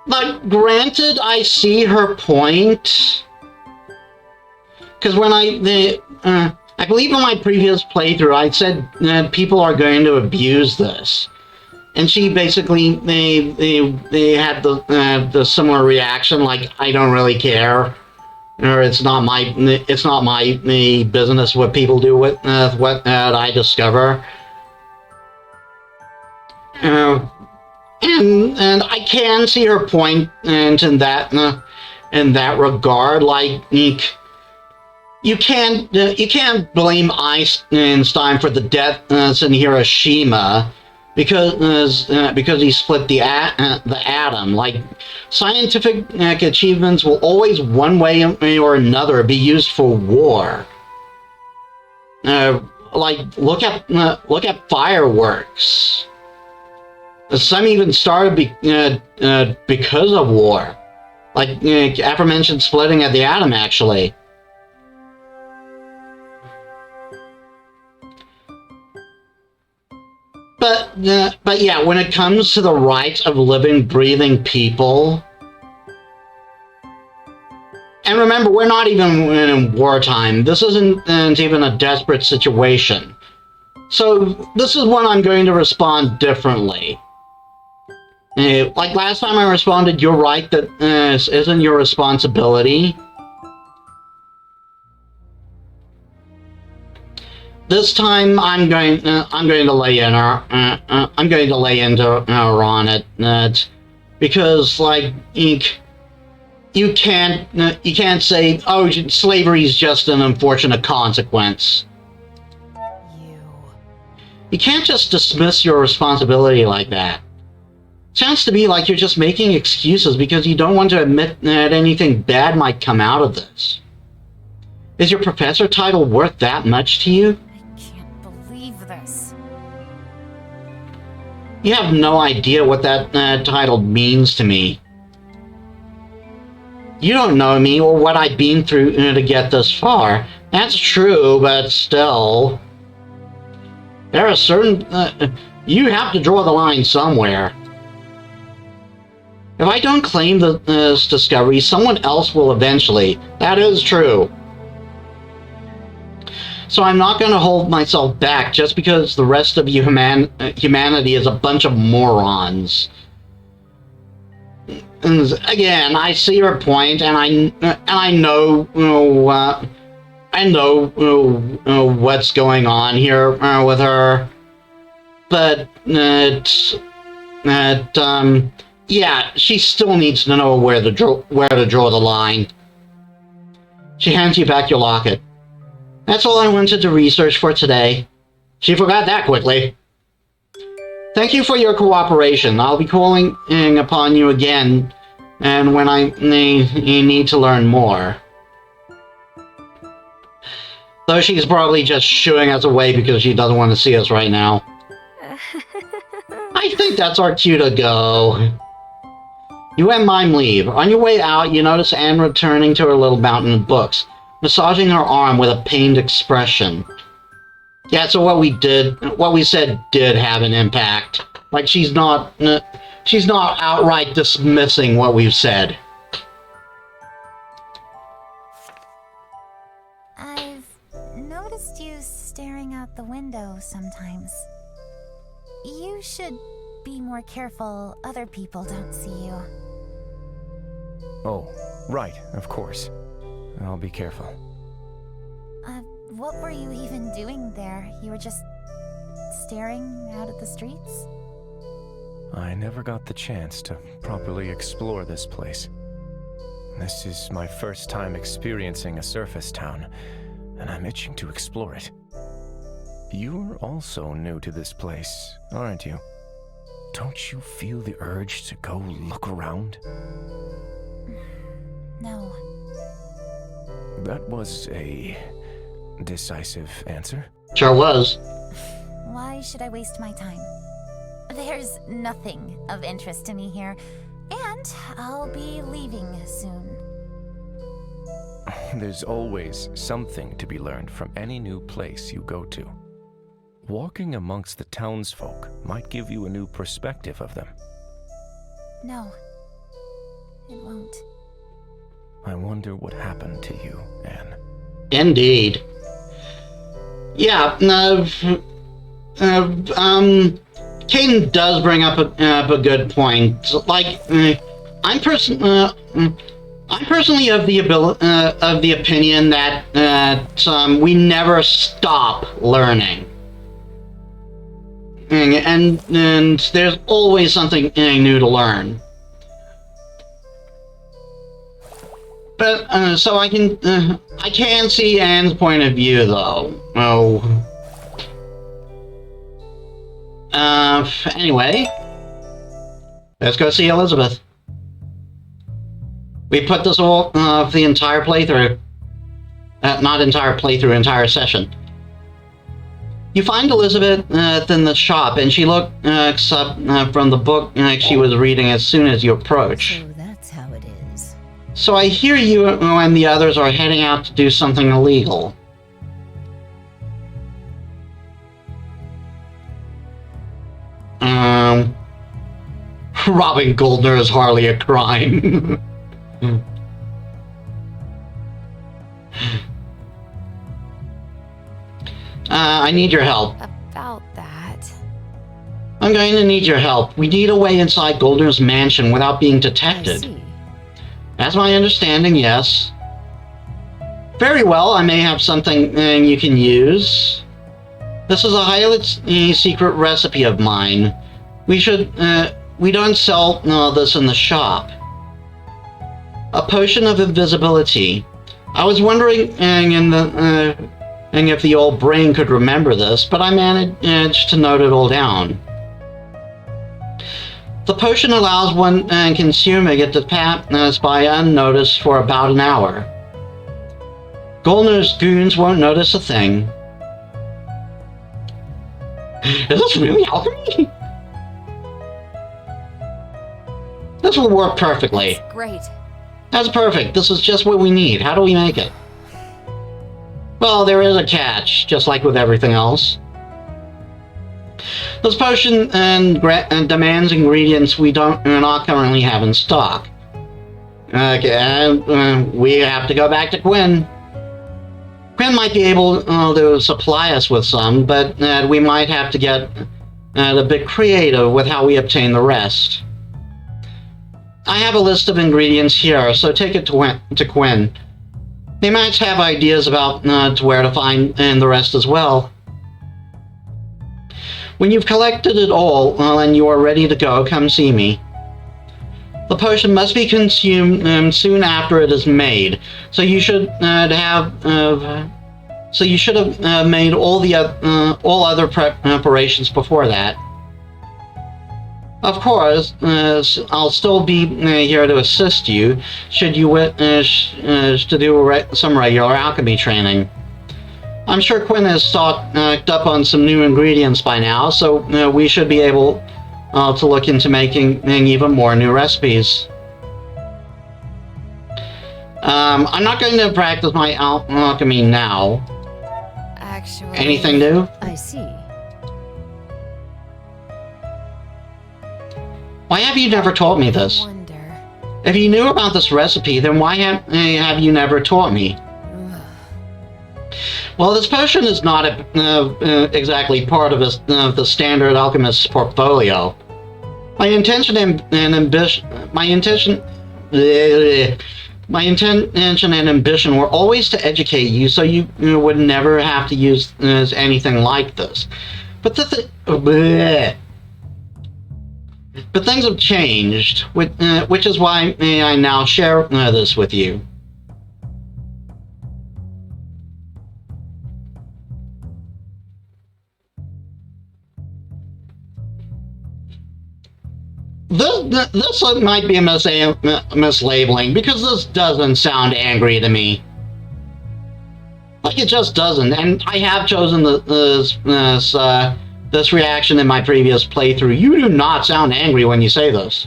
But granted, I see her point. Because when I believe in my previous playthrough, I said people are going to abuse this, and she basically they had the similar reaction, like I don't really care, or it's not my business what people do with what I discover. And I can see her point in that regard. Like you can't blame Einstein for the deaths in Hiroshima because he split the atom. Like scientific achievements will always one way or another be used for war. Like look at fireworks. Some even started because of war, like aforementioned splitting of the atom, actually. But yeah, when it comes to the rights of living, breathing people, and remember, we're not even in wartime. This isn't even a desperate situation. So this is when I'm going to respond differently. Like last time I responded, you're right that this isn't your responsibility. This time I'm going to lay in her. I'm going to lay into her on it, because like you can't say, oh, slavery is just an unfortunate consequence. You can't just dismiss your responsibility like that. Sounds to me like you're just making excuses because you don't want to admit that anything bad might come out of this. Is your professor title worth that much to you? I can't believe this. You have no idea what that title means to me. You don't know me or what I've been through to get this far. That's true, but still. There are certain... you have to draw the line somewhere. If I don't claim this discovery, someone else will eventually. That is true. So I'm not going to hold myself back just because the rest of humanity is a bunch of morons. And again, I see her point, and I know what's going on here with her, but Yeah, she still needs to know where to draw the line. She hands you back your locket. That's all I wanted to research for today. She forgot that quickly. Thank you for your cooperation. I'll be calling upon you again, and when I need to learn more. Though she's probably just shooing us away because she doesn't want to see us right now. I think that's our cue to go. You and Mime leave. On your way out, you notice Anne returning to her little mountain of books, massaging her arm with a pained expression. Yeah, so what we said did have an impact. Like, she's not outright dismissing what we've said. I've noticed you staring out the window sometimes. You should be more careful other people don't see you. Oh, right, of course. I'll be careful. What were you even doing there? You were just staring out at the streets? I never got the chance to properly explore this place. This is my first time experiencing a surface town, and I'm itching to explore it. You're also new to this place, aren't you? Don't you feel the urge to go look around? No. That was a decisive answer. Sure was. Why should I waste my time? There's nothing of interest to me here, and I'll be leaving soon. There's always something to be learned from any new place you go to. Walking amongst the townsfolk might give you a new perspective of them. No, it won't. I wonder what happened to you, Anne. Indeed. Yeah, Caden does bring up a good point. Like, I'm personally of the opinion that we never stop learning, and there's always something new to learn. But so I can see Anne's point of view, though. Anyway, let's go see Elizabeth. We put this all the entire playthrough. Not entire playthrough, entire session. You find Elizabeth in the shop, and she looks up from the book she was reading as soon as you approach. So that's how it is. So I hear you and the others are heading out to do something illegal. Robbing Goldner is hardly a crime. I need your help. About that. I'm going to need your help. We need a way inside Goldner's mansion without being I detected. see. That's my understanding, yes. Very well, I may have something you can use. This is a highly secret recipe of mine. We don't sell this in the shop. A potion of invisibility. I was wondering if the old brain could remember this, but I managed to note it all down. The potion allows one consuming it to pass by unnoticed for about an hour. Goldner's goons won't notice a thing. Is this really alchemy? This will work perfectly. Great. That's perfect. This is just what we need. How do we make it? Well, there is a catch, just like with everything else. This potion demands ingredients we not currently have in stock. Okay, we have to go back to Quinn. Quinn might be able to supply us with some, but we might have to get a bit creative with how we obtain the rest. I have a list of ingredients here, so take it to Quinn. They might have ideas about where to find the rest as well. When you've collected it all and you are ready to go, come see me. The potion must be consumed soon after it is made. So you should have made all other preparations before that. Of course, I'll still be here to assist you should you wish to do some regular alchemy training. I'm sure Quinn has stocked up on some new ingredients by now, so we should be able to look into making even more new recipes. I'm not going to practice my alchemy now. Actually... Anything new? I see. Why have you never taught me this? Wonder. If you knew about this recipe, then why have you never taught me? Well, this potion is not exactly part of the standard alchemist's portfolio. My intention and ambition were always to educate you, so you would never have to use anything like this. But But things have changed, which is why I now share this with you. This might be a mislabeling, because this doesn't sound angry to me. Like, it just doesn't, and I have chosen this reaction in my previous playthrough. You do not sound angry when you say this.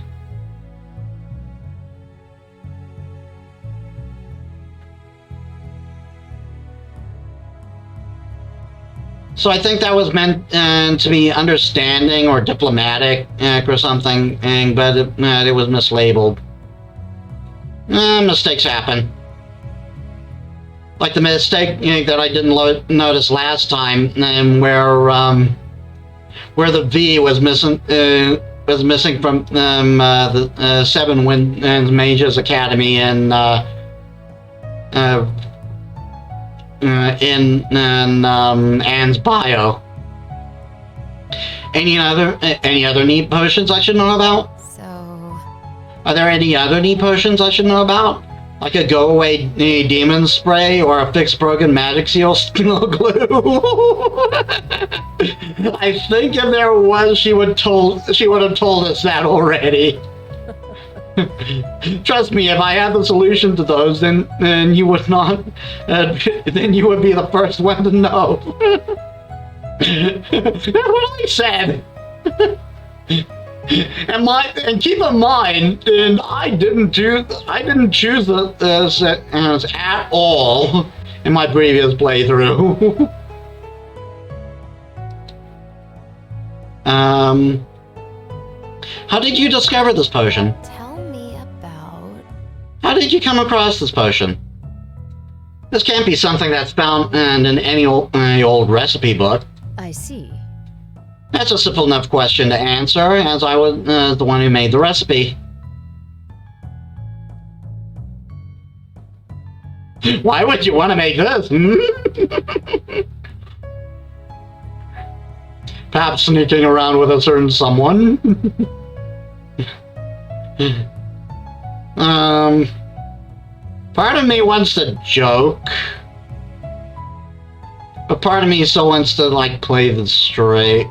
So I think that was meant to be understanding or diplomatic or something, but it was mislabeled. Mistakes happen. Like the mistake that I didn't notice last time, where the V was missing from the Seven Winds Mages Academy in Anne's bio. Any other neat potions I should know about? So... Are there any other neat potions I should know about? Like a go-away demon spray or a fix broken magic seal glue? I think if there was, she would have told us that already. Trust me, if I had the solution to those, then you would not. Then you would be the first one to know. That's what I said. And keep in mind, and I didn't choose this at all in my previous playthrough. How did you discover this potion? Tell me about... How did you come across this potion? This can't be something that's found in any old recipe book. I see. That's a simple enough question to answer, as I was the one who made the recipe. Why would you want to make this? Perhaps sneaking around with a certain someone? Part of me wants to joke, but part of me still wants to, like, play this straight.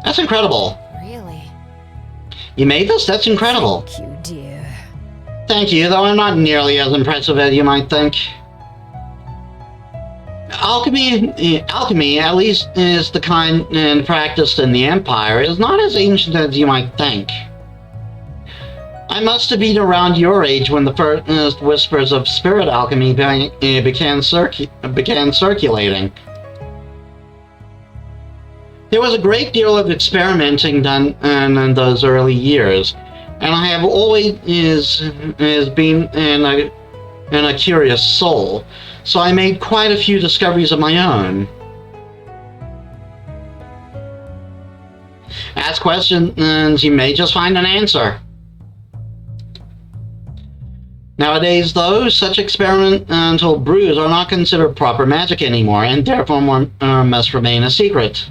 That's incredible. Really? You made this? That's incredible. Thank you, dear. Thank you, though I'm not nearly as impressive as you might think. Alchemy, at least is the kind practiced in the Empire, is not as ancient as you might think. I must have been around your age when the first whispers of spirit alchemy began circulating. There was a great deal of experimenting done in those early years, and I have always been in a curious soul, so I made quite a few discoveries of my own. Ask questions, you may just find an answer. Nowadays, though, such experimental brews are not considered proper magic anymore, and therefore must remain a secret.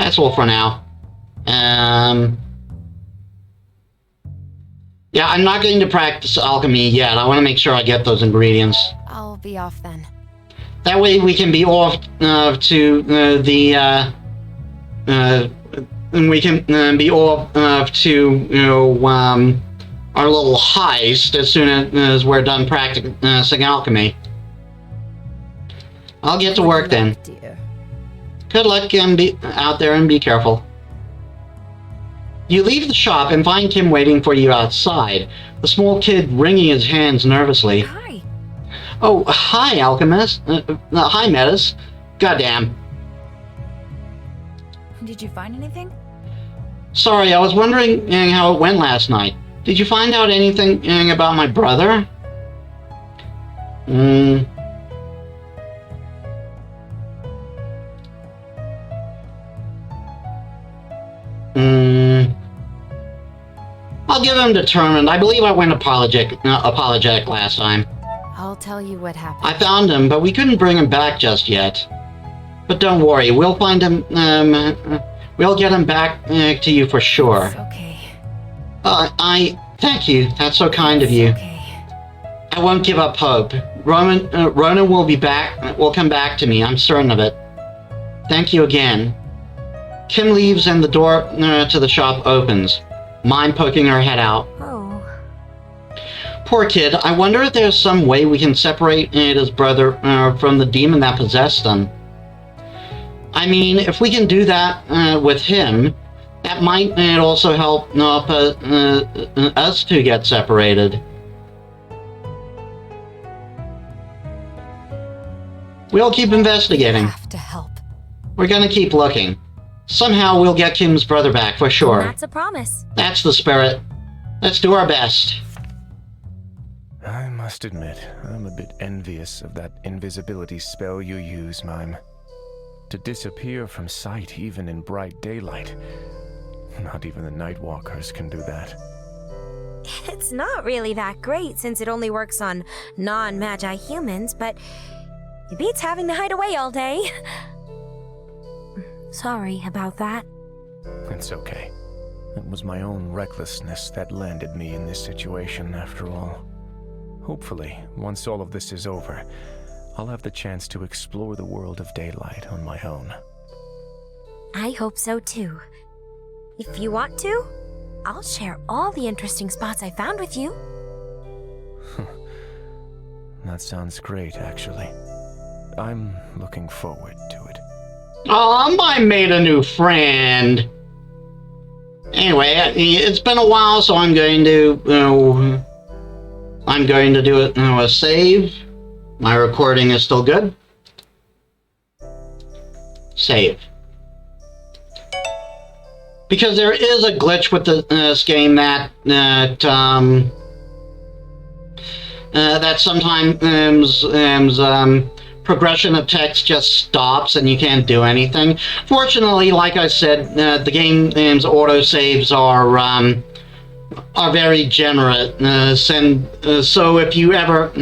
That's all for now. Yeah, I'm not going to practice alchemy yet. I want to make sure I get those ingredients. I'll be off then. That way we can be off to and we can be off to, our little heist as soon as we're done practicing alchemy. I'll get to work then. Dear. Good luck and be out there and be careful. You leave the shop and find Kim waiting for you outside, the small kid wringing his hands nervously. Hi. Oh, hi, Alchemist. Hi, Metis. Goddamn. Did you find anything? Sorry, I was wondering how it went last night. Did you find out anything about my brother? I'll give him determined. I believe I went apologetic last time. I'll tell you what happened. I found him, but we couldn't bring him back just yet. But don't worry, we'll find him, we'll get him back to you for sure. It's okay. Thank you. That's so kind of you. Okay. I won't give up hope. Ronan will be back, will come back to me, I'm certain of it. Thank you again. Kim leaves and the door to the shop opens, mime poking her head out. Oh. Poor kid, I wonder if there's some way we can separate his brother from the demon that possessed him. I mean, if we can do that with him, that might also help us to get separated. We'll keep investigating. I have to help. We're gonna keep looking. Somehow we'll get Kim's brother back, for sure. That's a promise. That's the spirit. Let's do our best. I must admit, I'm a bit envious of that invisibility spell you use, Mime. To disappear from sight even in bright daylight. Not even the Nightwalkers can do that. It's not really that great since it only works on non-magi humans, but it beats having to hide away all day. Sorry about that. It's okay. It was my own recklessness that landed me in this situation, after all. Hopefully, once all of this is over, I'll have the chance to explore the world of daylight on my own. I hope so too. If you want to, I'll share all the interesting spots I found with you. That sounds great, actually. I'm looking forward to it. Oh, I made a new friend. Anyway, it's been a while, so I'm going to do a save. My recording is still good. Save. Because there is a glitch with this game that sometimes progression of text just stops and you can't do anything. Fortunately, like I said, the game's autosaves are very generous, and so if you ever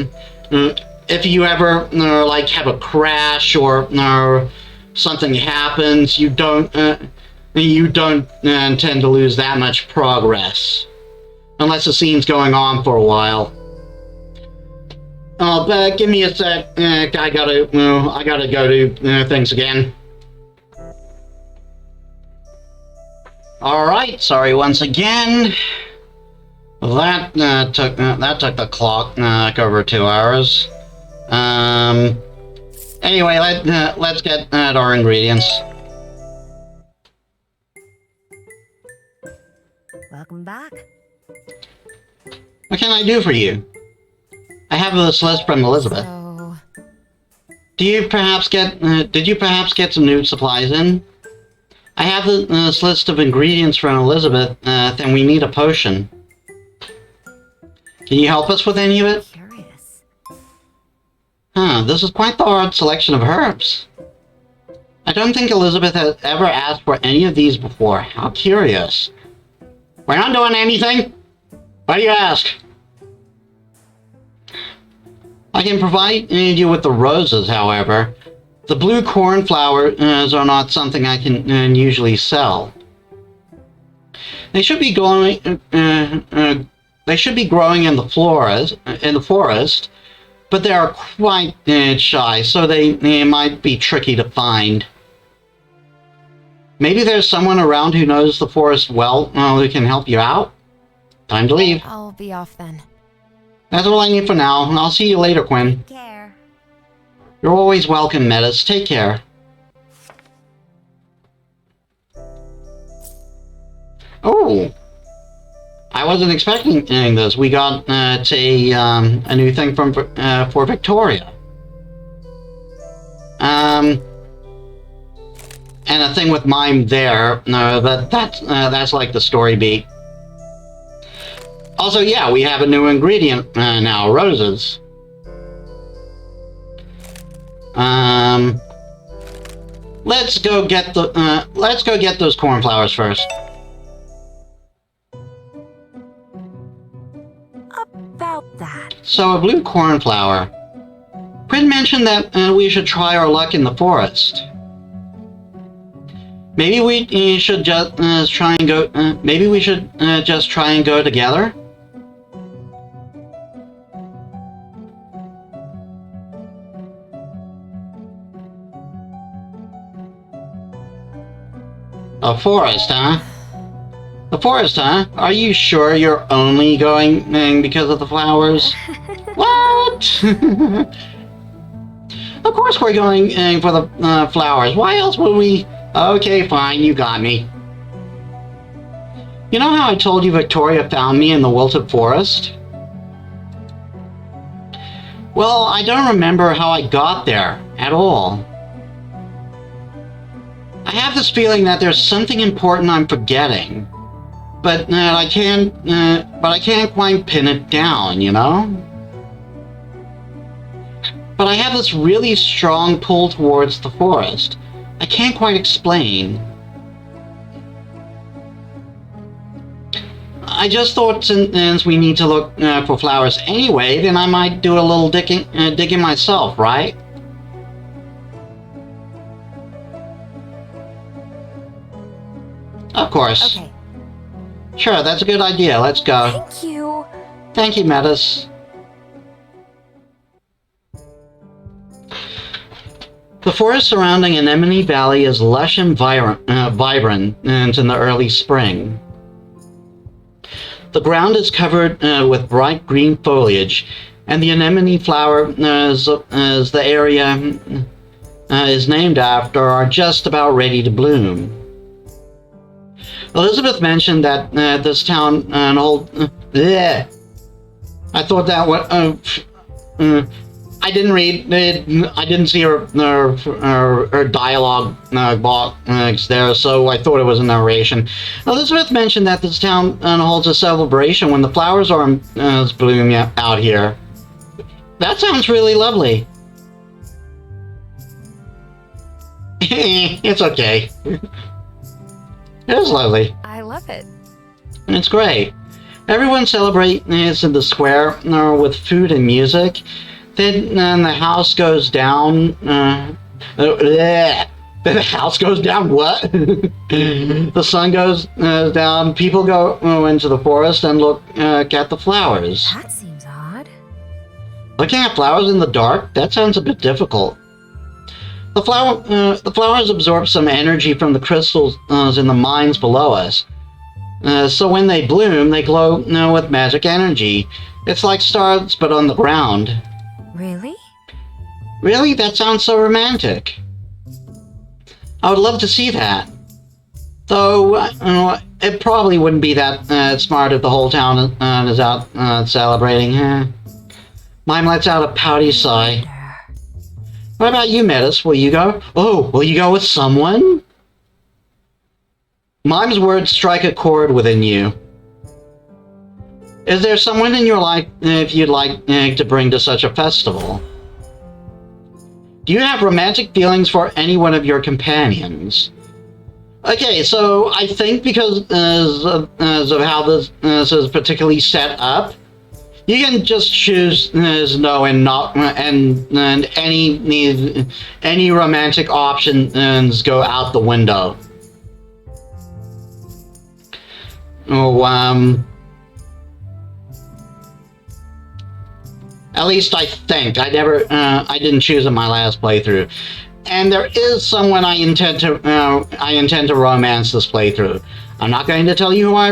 like have a crash or something happens, you don't tend to lose that much progress unless the scene's going on for a while. But give me a sec. I gotta go do things again. All right. Sorry once again. That took the clock over 2 hours. Anyway, let's get our ingredients. Welcome back. What can I do for you? I have this list from Elizabeth. So, Did you perhaps get some new supplies in? I have this list of ingredients from Elizabeth, then we need a potion. Can you help us with any of it? Curious. This is quite the odd selection of herbs. I don't think Elizabeth has ever asked for any of these before. How curious. We're not doing anything. Why do you ask? I can provide you with the roses, however. The blue cornflowers are not something I can usually sell. They should be growing. They should be growing in the forest, but they are quite shy, so they might be tricky to find. Maybe there's someone around who knows the forest well, who can help you out. Time to leave. I'll be off then. That's all I need for now. I'll see you later, Quinn. Take care. You're always welcome, Metis. Take care. Oh, I wasn't expecting this. We got a new thing from for Victoria. And a thing with Mime there. No, that's like the story beat. Also, yeah, we have a new ingredient now, roses. Let's go get those cornflowers first. About that. So, a blue cornflower. Quinn mentioned that we should try our luck in the forest. Maybe we should just try and go. Maybe we should just try and go together. A forest, huh? The forest, huh? Are you sure you're only going because of the flowers? What? Of course we're going for the flowers. Why else would we? Okay, fine, you got me. You know how I told you Victoria found me in the wilted forest? Well, I don't remember how I got there at all. I have this feeling that there's something important I'm forgetting, but I can't quite pin it down, you know? But I have this really strong pull towards the forest. I can't quite explain. I just thought since we need to look for flowers anyway, then I might do a little digging myself, right? Of course. Okay. Sure, that's a good idea. Let's go. Thank you. Thank you, Metis. The forest surrounding Anemone Valley is lush and vibrant in the early spring. The ground is covered with bright green foliage, and the anemone flower, as the area is named after, are just about ready to bloom. Elizabeth mentioned that this town I thought that what I didn't read it. I didn't see her dialogue box there, so I thought it was a narration. Elizabeth mentioned that this town holds a celebration when the flowers are blooming out here. That sounds really lovely. It's okay. It is lovely. I love it. It's great. Everyone celebrates in the square with food and music. Then the house goes down. The house goes down. What? The sun goes down. People go into the forest and look at the flowers. That seems odd. Looking at flowers in the dark? That sounds a bit difficult. The flowers absorb some energy from the crystals in the mines below us. So when they bloom, they glow with magic energy. It's like stars, but on the ground. Really? Really? That sounds so romantic. I would love to see that. Though, it probably wouldn't be that smart if the whole town is out celebrating. Mime lets out a pouty sigh. What about you, Metis? Will you go? Oh, will you go with someone? Mime's words strike a chord within you. Is there someone in your life if you'd like to bring to such a festival? Do you have romantic feelings for any one of your companions? Okay, so I think because of how this is particularly set up, You can just choose no and not, and any romantic options go out the window. Oh, at least I think. I didn't choose in my last playthrough. And there is someone I intend to romance this playthrough. I'm not going to tell you who I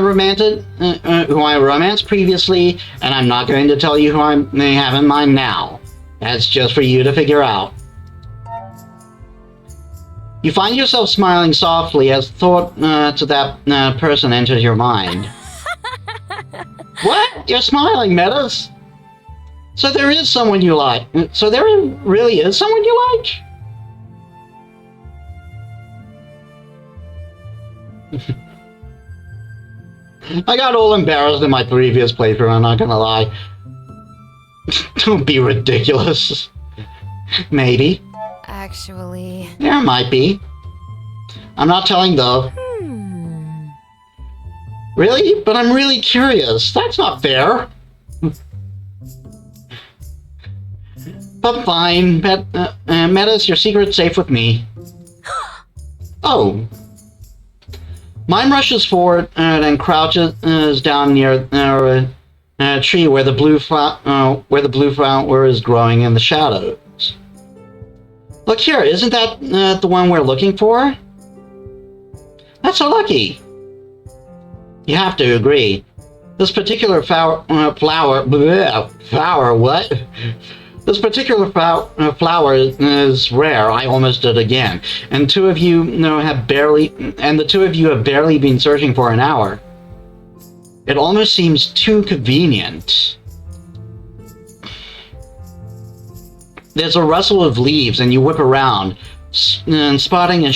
romanced previously, and I'm not going to tell you who I may have in mind now. That's just for you to figure out. You find yourself smiling softly as thought to that person enters your mind. What? You're smiling, Metis? So there is someone you like. So there really is someone you like? I got all embarrassed in my previous playthrough, I'm not gonna lie. Don't be ridiculous. Maybe. Actually... There might be. I'm not telling though. Really? But I'm really curious. That's not fair. But fine. Metis, your secret's safe with me. Oh. Mime rushes forward and crouches down near a tree where the blue flower is growing in the shadows. Look here, isn't that the one we're looking for? That's so lucky. You have to agree. This particular flower, what? This particular flower is rare. I almost did again. And the two of you have barely been searching for an hour. It almost seems too convenient. There's a rustle of leaves, and you whip around, spotting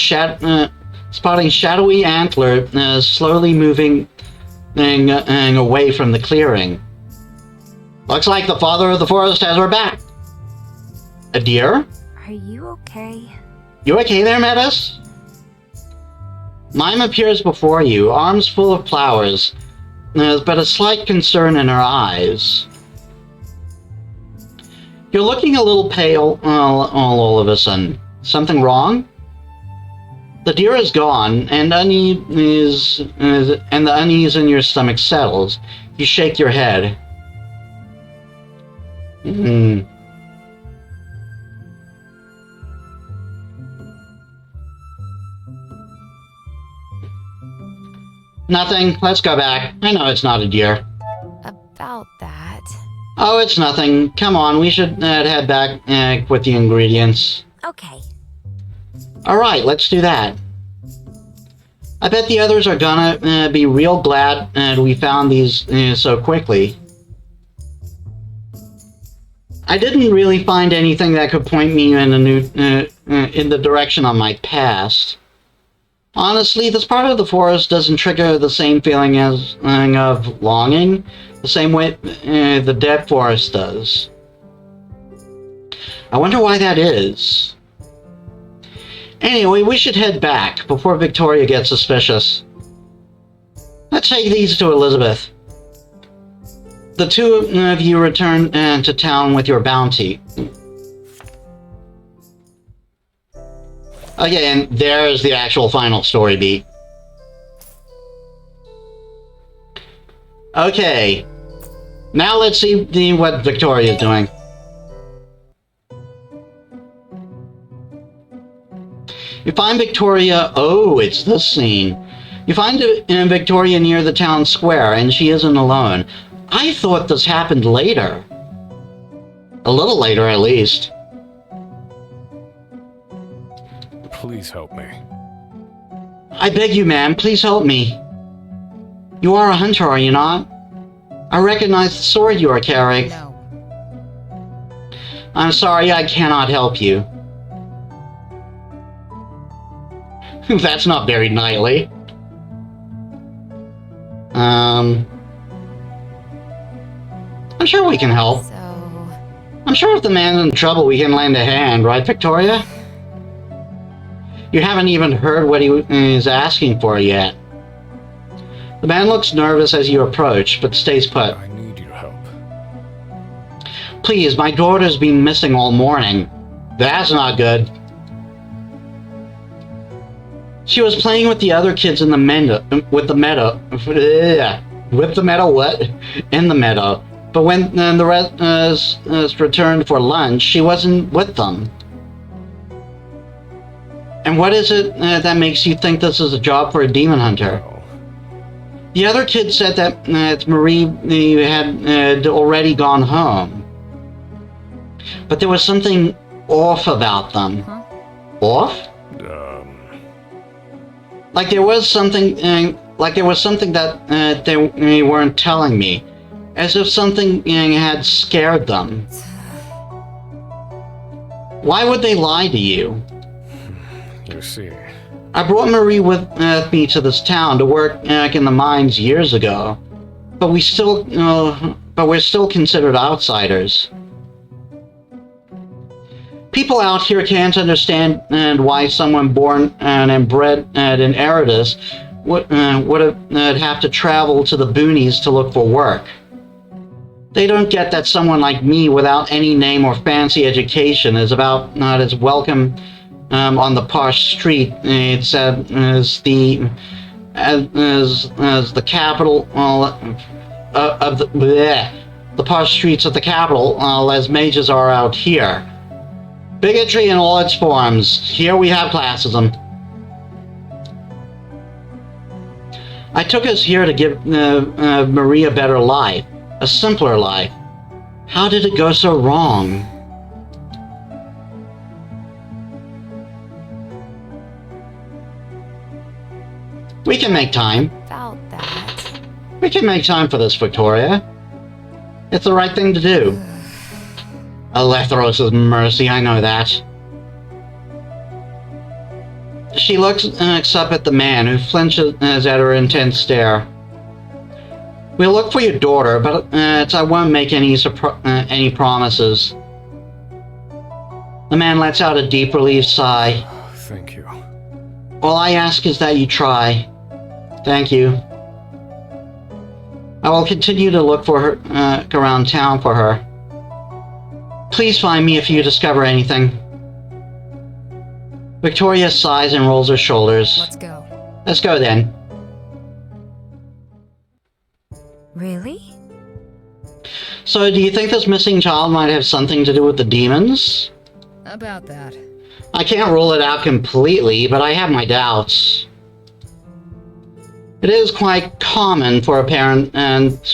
shadowy antler slowly moving away from the clearing. Looks like the father of the forest has our back. A deer? Are you okay? You okay there, Metis? Mime appears before you, arms full of flowers, but a slight concern in her eyes. You're looking a little pale all of a sudden. Something wrong? The deer is gone, and the unease in your stomach settles. You shake your head. Nothing. Let's go back. I know it's not a deer. About that... Oh, it's nothing. Come on, we should head back with the ingredients. Okay. Alright, let's do that. I bet the others are gonna be real glad we found these so quickly. I didn't really find anything that could point me in the direction of my past. Honestly, this part of the forest doesn't trigger the same feeling as of longing, the same way the dead forest does. I wonder why that is. Anyway, we should head back before Victoria gets suspicious. Let's take these to Elizabeth. The two of you return to town with your bounty. Okay, and there's the actual final story beat. Okay, now let's see what Victoria's doing. You find Victoria. Oh, it's this scene. You find Victoria near the town square, and she isn't alone. I thought this happened later. A little later, at least. Please help me. I beg you, ma'am, please help me. You are a hunter, are you not? I recognize the sword you are carrying. No. I'm sorry, I cannot help you. That's not very knightly. I'm sure we can help. So... I'm sure if the man's in trouble, we can lend a hand, right, Victoria? You haven't even heard what he is asking for yet. The man looks nervous as you approach, but stays put. I need your help. Please, my daughter's been missing all morning. That's not good. She was playing with the other kids in the meadow, with the meadow, what? In the meadow. But when the rest returned for lunch, she wasn't with them. And what is it that makes you think this is a job for a demon hunter? The other kid said that Marie had already gone home. But there was something off about them. Huh? Off? Like there was something that they weren't telling me. As if something had scared them. Why would they lie to you? You see. I brought Marie with me to this town to work in the mines years ago, but we're still considered outsiders. People out here can't understand why someone born and bred in Eridus would have to travel to the boonies to look for work. They don't get that someone like me without any name or fancy education is about not as welcome on the posh street. It's as the capital of the posh streets of the capital as mages are out here. Bigotry in all its forms. Here we have classism. I took us here to give Marie a better life, a simpler life. How did it go so wrong? We can make time. About that. We can make time for this, Victoria. It's the right thing to do. Alethros' mercy, I know that. She looks up at the man, who flinches at her intense stare. We'll look for your daughter, but I won't make any promises. The man lets out a deep relieved sigh. Thank you. All I ask is that you try. Thank you. I will continue to look for her around town for her. Please find me if you discover anything. Victoria sighs and rolls her shoulders. Let's go. Let's go then. Really? So, do you think this missing child might have something to do with the demons? About that. I can't rule it out completely, but I have my doubts. It is quite common for a parent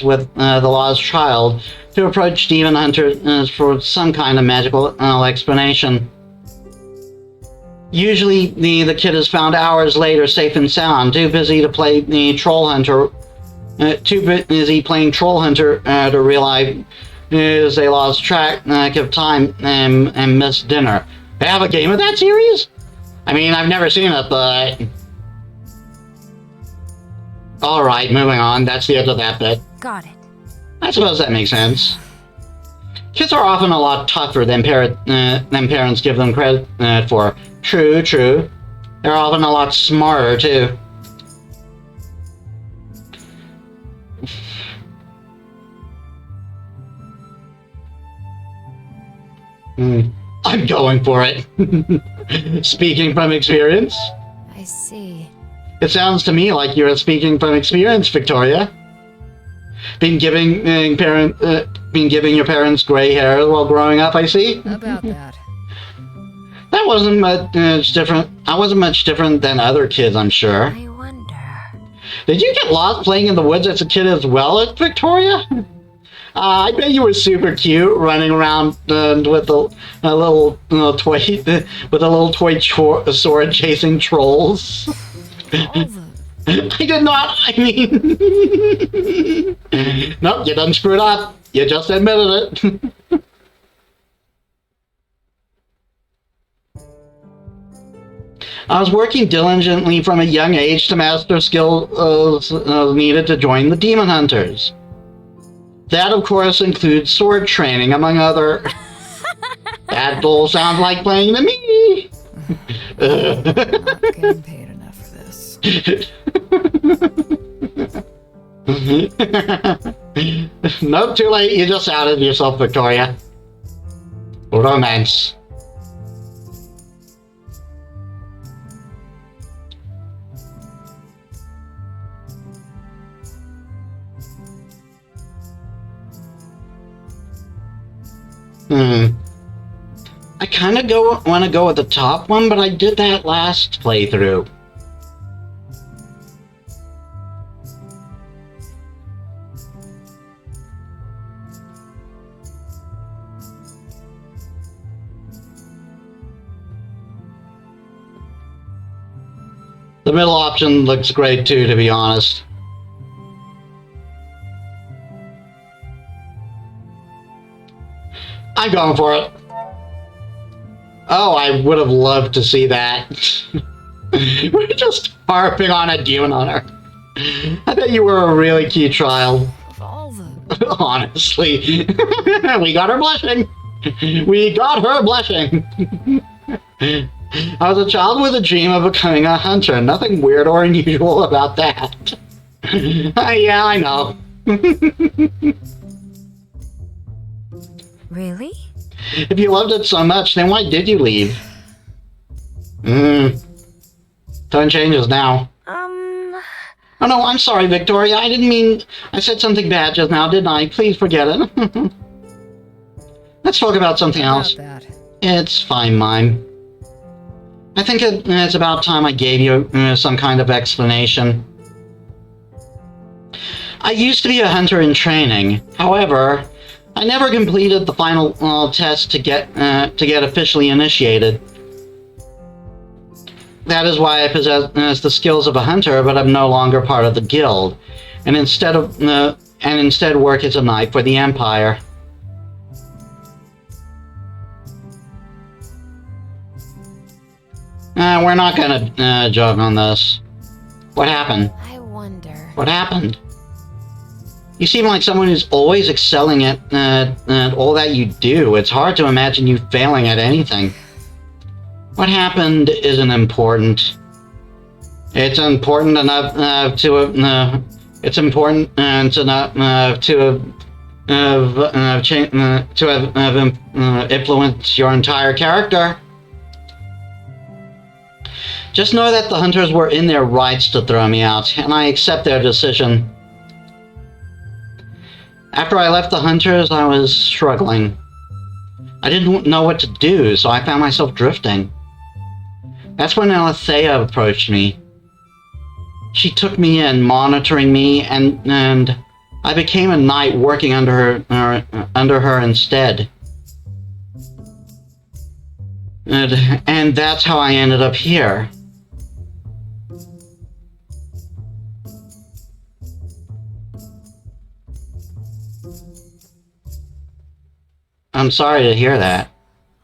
with the lost child to approach demon hunters for some kind of magical explanation. Usually, the kid is found hours later, safe and sound, too busy to play the troll hunter. Too busy playing troll hunter to realize they lost track of time and missed dinner. They have a game of that series? I mean, I've never seen it, but... Alright, moving on. That's the end of that bit. Got it. I suppose that makes sense. Kids are often a lot tougher than parents give them credit for. True, true. They're often a lot smarter, too. I'm going for it. Speaking from experience. I see. It sounds to me like you're speaking from experience, Victoria. Been giving your parents gray hair while growing up, I see. About that. That wasn't much different. I wasn't much different than other kids, I'm sure. I wonder. Did you get lost playing in the woods as a kid as well, Victoria? I bet you were super cute, running around with a little toy sword chasing trolls. I did not. I mean, nope, you done screwed up. You just admitted it. I was working diligently from a young age to master skills needed to join the demon hunters. That, of course, includes sword training, among other... That all sounds like playing to me! Not getting paid enough for this. Nope, too late. You just outed yourself, Victoria. Romance. I kind of want to go with the top one, but I did that last playthrough. The middle option looks great too, to be honest. I'm going for it. Oh, I would have loved to see that. We're just harping on a demon hunter. I bet you were a really cute child. Of all the... Honestly. We got her blushing. We got her blushing. I was a child with a dream of becoming a hunter. Nothing weird or unusual about that. Yeah, I know. Really? If you loved it so much, then why did you leave? Tone changes now. Oh no, I'm sorry, Victoria. I didn't mean... I said something bad just now, didn't I? Please forget it. Let's talk about something else. About that. It's fine, Mime. I think it's about time I gave you some kind of explanation. I used to be a hunter in training. However, I never completed the final test to get officially initiated. That is why I possess the skills of a hunter, but I'm no longer part of the guild, and instead work as a knight for the Empire. We're not gonna joke on this. What happened? I wonder. What happened? You seem like someone who's always excelling at all that you do. It's hard to imagine you failing at anything. What happened isn't important. It's important enough to it's important enough to have influenced your entire character. Just know that the hunters were in their rights to throw me out, and I accept their decision. After I left the hunters, I was struggling. I didn't know what to do, so I found myself drifting. That's when Alethea approached me. She took me in, monitoring me, and I became a knight working under her instead. And that's how I ended up here. I'm sorry to hear that.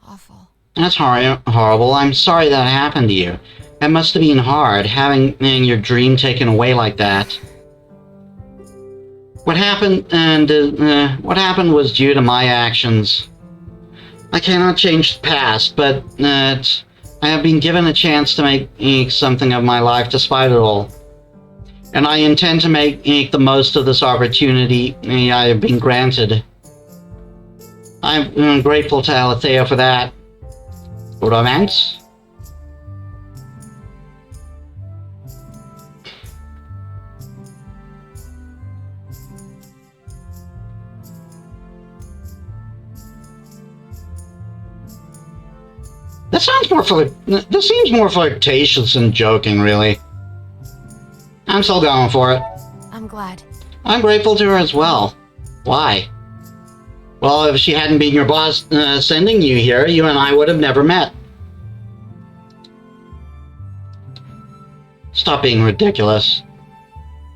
Awful. That's horrible. I'm sorry that happened to you. That must have been hard, having your dream taken away like that. What happened was due to my actions. I cannot change the past, but I have been given a chance to make something of my life despite it all. And I intend to make the most of this opportunity I have been granted. I'm grateful to Alethea for that. Romance? This seems more flirtatious than joking, really. I'm still going for it. I'm glad. I'm grateful to her as well. Why? Well, if she hadn't been your boss sending you here, you and I would have never met. Stop being ridiculous.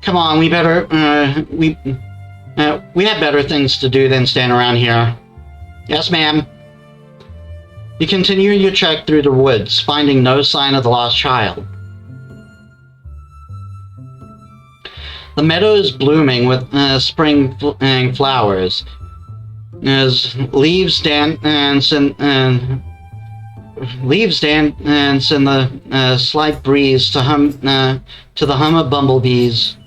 Come on, we better, we have better things to do than stand around here. Yes, ma'am. You continue your trek through the woods, finding no sign of the lost child. The meadow is blooming with spring flowers. As leaves dance in the slight breeze to the hum of bumblebees.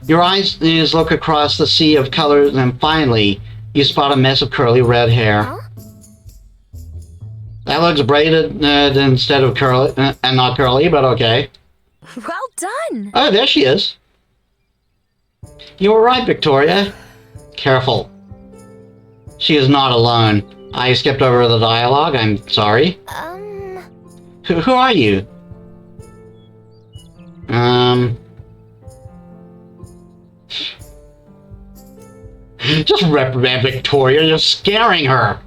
Your eyes look across the sea of colors, and finally, you spot a mess of curly red hair. Huh? That looks braided instead of curly, and not curly, but okay. Well done! Oh, there she is. You were right, Victoria. Careful. She is not alone. I skipped over the dialogue, I'm sorry. Who are you? Just reprimand Victoria, you're scaring her.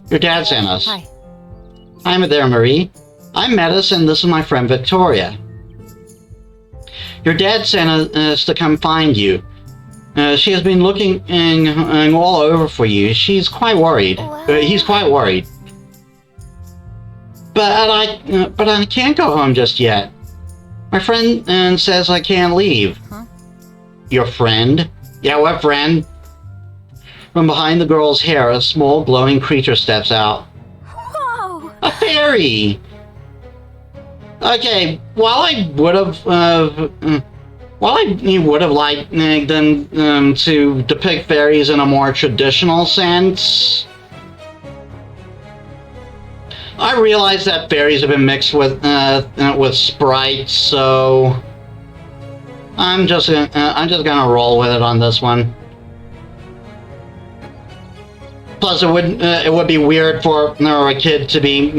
Your dad sent us. Hi. I'm there, Marie. I'm Metis, and this is my friend Victoria. Your dad sent us to come find you. She has been looking all over for you. She's quite worried. He's quite worried. But I can't go home just yet. My friend says I can't leave. Huh? Your friend? Yeah, what friend? From behind the girl's hair, a small glowing creature steps out. Whoa! A fairy! Okay, while I would have liked them to depict fairies in a more traditional sense, I realize that fairies have been mixed with sprites, so I'm just gonna roll with it on this one. Plus, it would be weird for a kid to be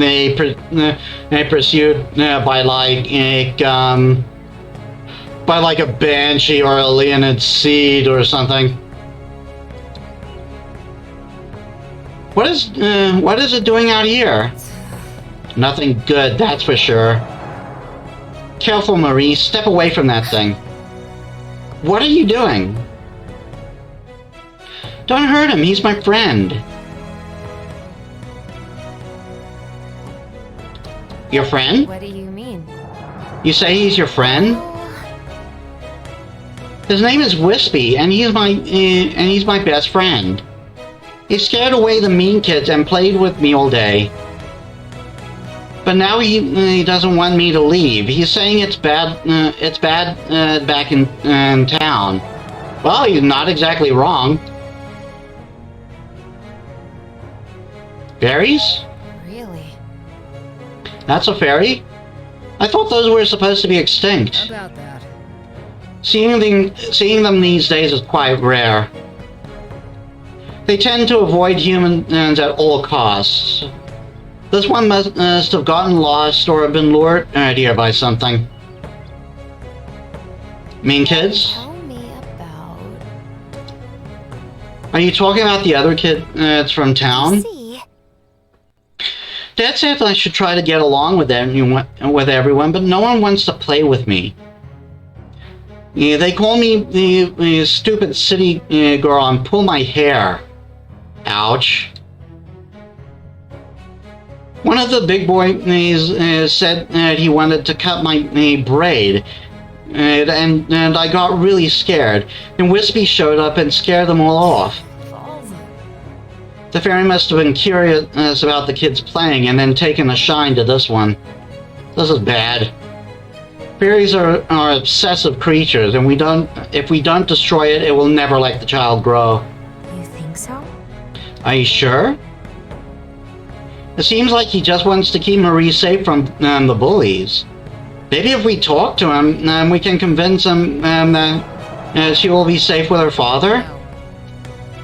pursued by like a banshee or a Leonid seed or something. What is it doing out here? Nothing good, that's for sure. Careful, Marie. Step away from that thing. What are you doing? Don't hurt him. He's my friend. Your friend? What do you mean? You say he's your friend? His name is Wispy, and he's my best friend. He scared away the mean kids and played with me all day. But now he doesn't want me to leave. He's saying it's bad back in town. Well, he's not exactly wrong. Fairies? Really? That's a fairy? I thought those were supposed to be extinct. About that. Seeing them these days is quite rare. They tend to avoid humans at all costs. This one must have gotten lost or have been lured here by something. Mean kids? Tell me about... Are you talking about the other kid that's from town? See? Dad said I should try to get along with everyone, but no one wants to play with me. Yeah, they call me the stupid city girl and pull my hair. Ouch. One of the big boys said that he wanted to cut my braid, and I got really scared, and Wispy showed up and scared them all off. The fairy must have been curious about the kids playing and then taken a shine to this one. This is bad. Fairies are obsessive creatures, and if we don't destroy it, it will never let the child grow. You think so? Are you sure? It seems like he just wants to keep Marie safe from the bullies. Maybe if we talk to him, we can convince him that she will be safe with her father?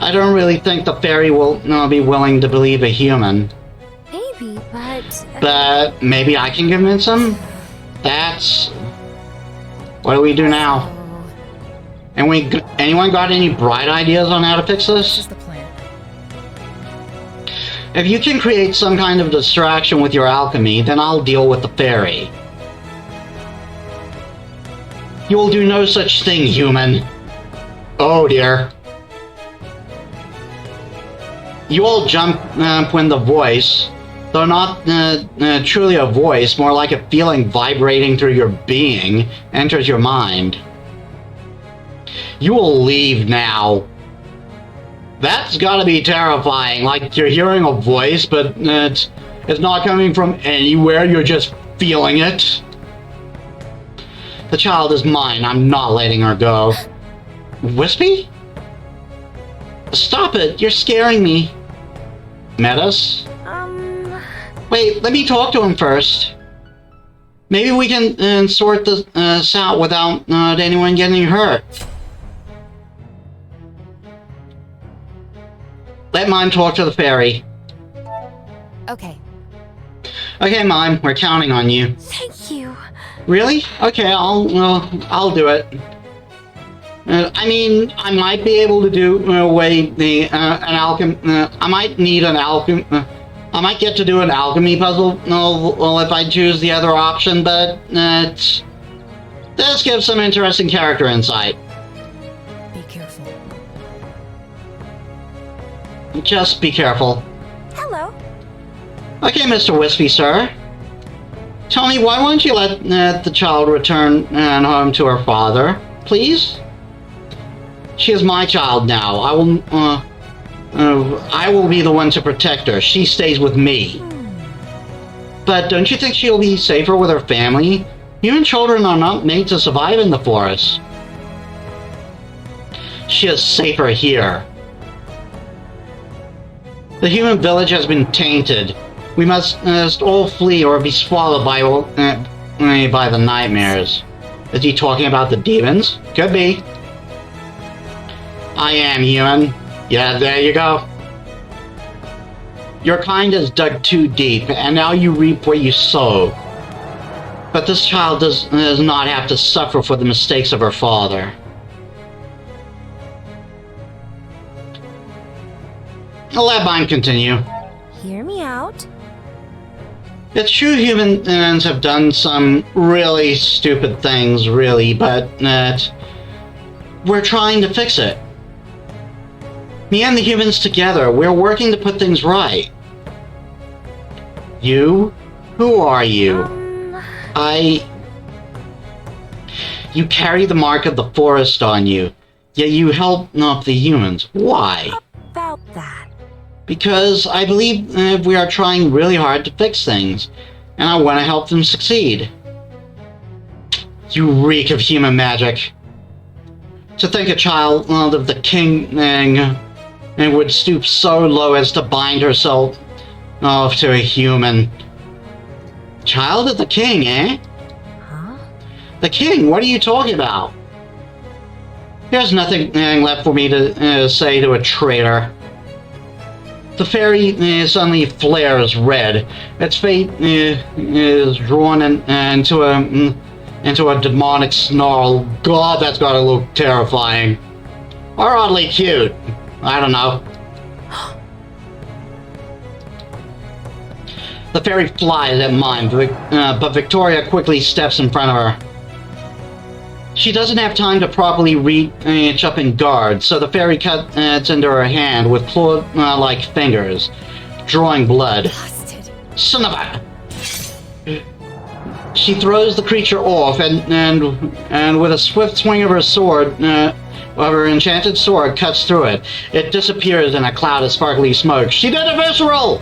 I don't really think the fairy will be willing to believe a human. Maybe, but... But maybe I can convince him? That's... What do we do now? And anyone got any bright ideas on how to fix This is this? the plan. If you can create some kind of distraction with your alchemy, then I'll deal with the fairy. You will do no such thing, human. Oh dear. You all jump when the voice, though not truly a voice, more like a feeling vibrating through your being, enters your mind. You will leave now. That's gotta be terrifying, like you're hearing a voice, but it's not coming from anywhere, you're just feeling it. The child is mine, I'm not letting her go. Wispy? Stop it, you're scaring me. Metis? Wait, let me talk to him first. Maybe we can sort this out without anyone getting hurt. Let Mime talk to the fairy. Okay. Okay, Mime, we're counting on you. Thank you. Really? Okay, I'll do it. I mean, I might be able to do away the an alchemy. I might need an alchemy. I might get to do an alchemy puzzle. Well, if I choose the other option, but this gives some interesting character insight. Be careful. Just be careful. Hello. Okay, Mr. Wispy, sir. Tell me, why won't you let the child return home to her father, please? She is my child now. I will be the one to protect her. She stays with me. But don't you think she'll be safer with her family? Human children are not made to survive in the forest. She is safer here. The human village has been tainted. We must all flee or be swallowed by the nightmares. Is he talking about the demons? Could be. I am human. Yeah, there you go. Your kind has dug too deep, and now you reap what you sow. But this child does not have to suffer for the mistakes of her father. Let mine continue. Hear me out. It's true humans have done some really stupid things, really, but we're trying to fix it. Me and the humans together, we're working to put things right. You? Who are you? You carry the mark of the forest on you, yet you help not the humans. Why? About that. Because I believe we are trying really hard to fix things, and I want to help them succeed. You reek of human magic. To think a child of the king and would stoop so low as to bind herself to a human. Child of the king, eh? Huh? The king? What are you talking about? There's nothing left for me to say to a traitor. The fairy suddenly flares red. Its face is drawn into a demonic snarl. God, that's gotta look terrifying. Or oddly cute. I don't know. The fairy flies at mine, but Victoria quickly steps in front of her. She doesn't have time to properly reach up and guard, so the fairy cuts into her hand with claw-like fingers, drawing blood. Busted. Son of a... She throws the creature off, and with a swift swing of her sword, of her enchanted sword, cuts through it. It disappears in a cloud of sparkly smoke. She did a visceral!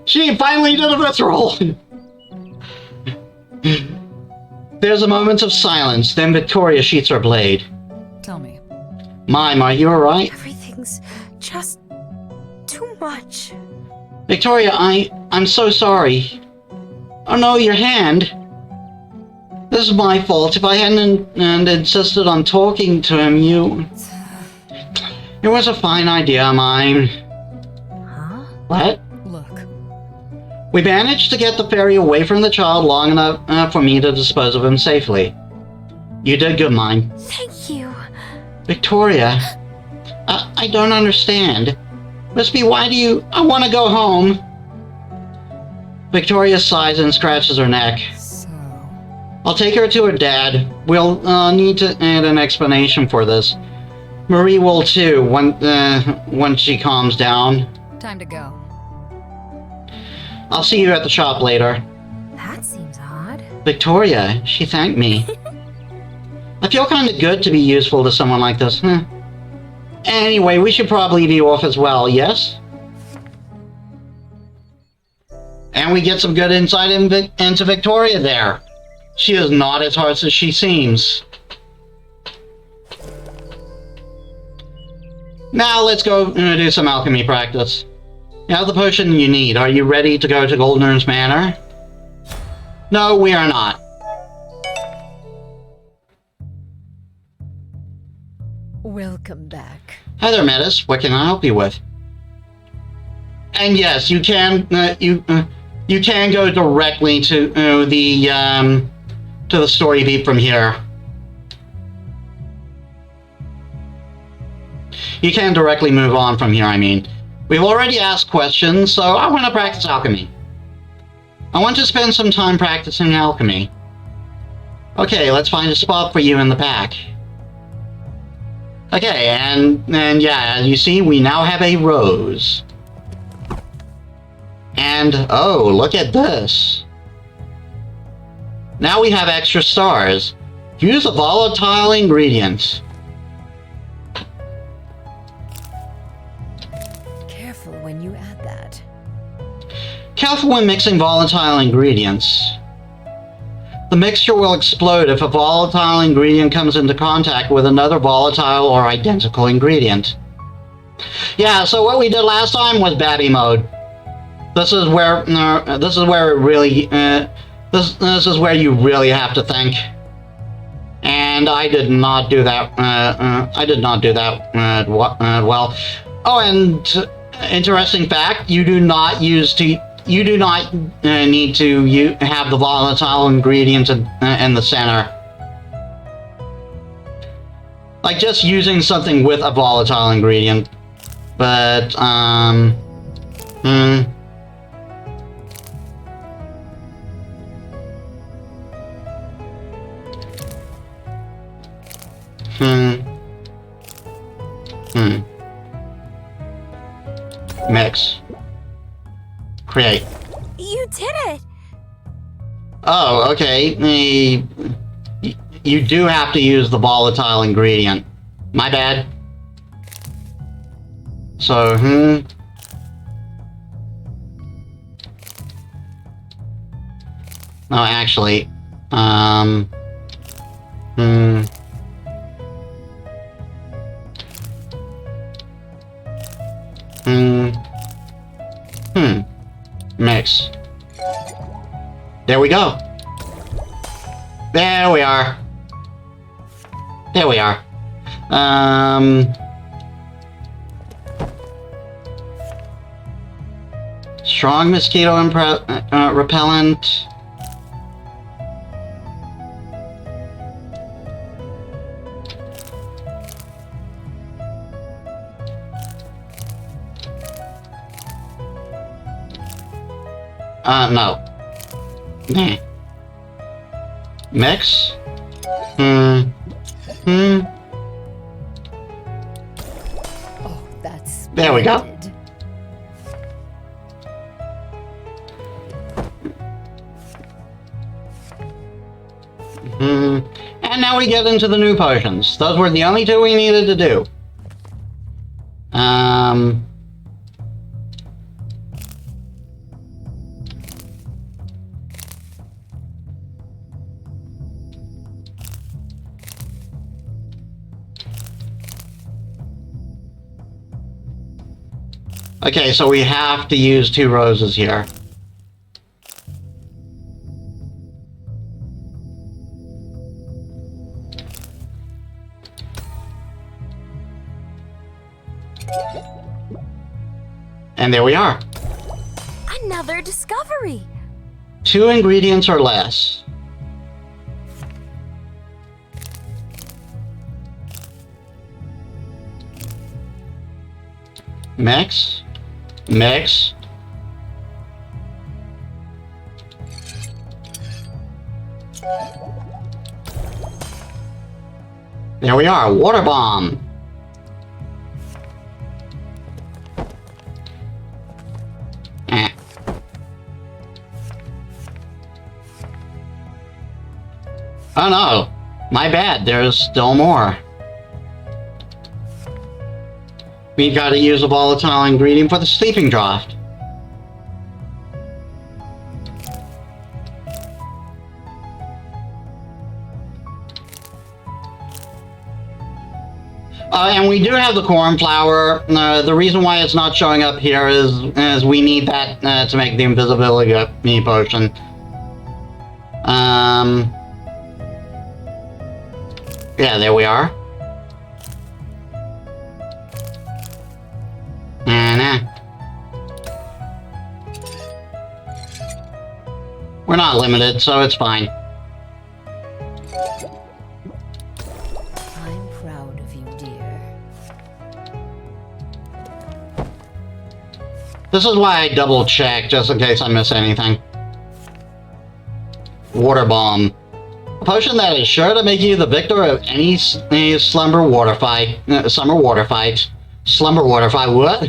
She finally did a visceral! There's a moment of silence, then Victoria sheaths her blade. Tell me. Mime, are you alright? Everything's just too much. Victoria, I'm so sorry. Oh no, your hand. This is my fault. If I hadn't insisted on talking to him, It was a fine idea, Mime. Huh? What? Look. We managed to get the fairy away from the child long enough for me to dispose of him safely. You did good, Mime. Thank you. Victoria, I don't understand. Wispy, why do you... I want to go home. Victoria sighs and scratches her neck. So... I'll take her to her dad. We'll need to add an explanation for this. Marie will too, once she calms down. Time to go. I'll see you at the shop later. That seems odd. Victoria, she thanked me. I feel kind of good to be useful to someone like this. Anyway, we should probably be off as well, yes? And we get some good insight into Victoria there. She is not as harsh as she seems. Now let's go do some alchemy practice. You have the potion you need. Are you ready to go to Goldner's Manor? No, we are not. Welcome back. Hi there, Metis. What can I help you with? And yes, you can you can go directly to the story beat from here. You can directly move on from here, I mean. We've already asked questions, so I want to practice alchemy. I want to spend some time practicing alchemy. Okay, let's find a spot for you in the pack. Okay, and yeah, as you see, we now have a rose. And, oh, look at this. Now we have extra stars. Use a volatile ingredient. Careful when you add that. Careful when mixing volatile ingredients. The mixture will explode if a volatile ingredient comes into contact with another volatile or identical ingredient. Yeah, so what we did last time was Babby mode. This is where it really this is where you really have to think. And I did not do that. I did not do that well. Oh, and interesting fact: you do not need to have the volatile ingredient in the center. Like just using something with a volatile ingredient, but Mix. Create. You did it! Oh, okay. You do have to use the volatile ingredient. My bad. So, No, actually, Mix. There we go. There we are. There we are. Strong mosquito repellent. No. Nah. Mix. Oh, that's There we go. splendid. And now we get into the new potions. Those were the only two we needed to do. Okay, so we have to use 2 roses here. And there we are. Another discovery! 2 ingredients or less. Mix. Mix. There we are, water bomb. Oh no, my bad, there's still more. We've got to use a volatile ingredient for the sleeping draft. And we do have the cornflower. The reason why it's not showing up here is we need that to make the invisibility potion. Yeah, there we are. We're not limited, so it's fine. I'm proud of you, dear. This is why I double check, just in case I miss anything. Water Bomb. A potion that is sure to make you the victor of any slumber water fight. Slumber water fight, what?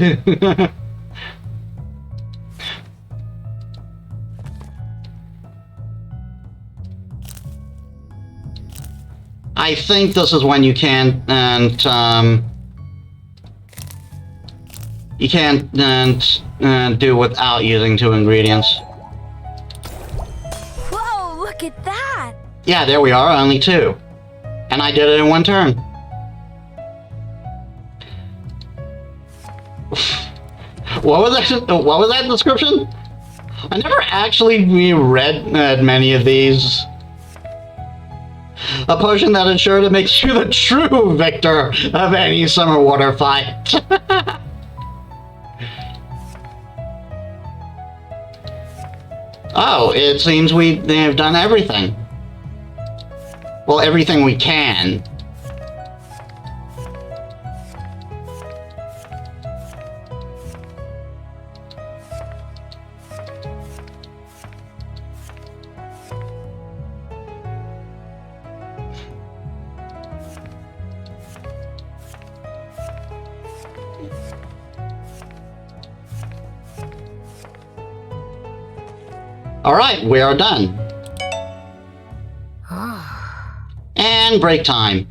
I think this is when you can't, you can't do without using 2 ingredients. Whoa, look at that! Yeah, there we are, only 2. And I did it in 1 turn. What was that description? I never actually reread many of these. A potion that is sure to make you the true victor of any summer water fight. Oh, it seems they have done everything. Well, everything we can. Alright, we are done. And break time.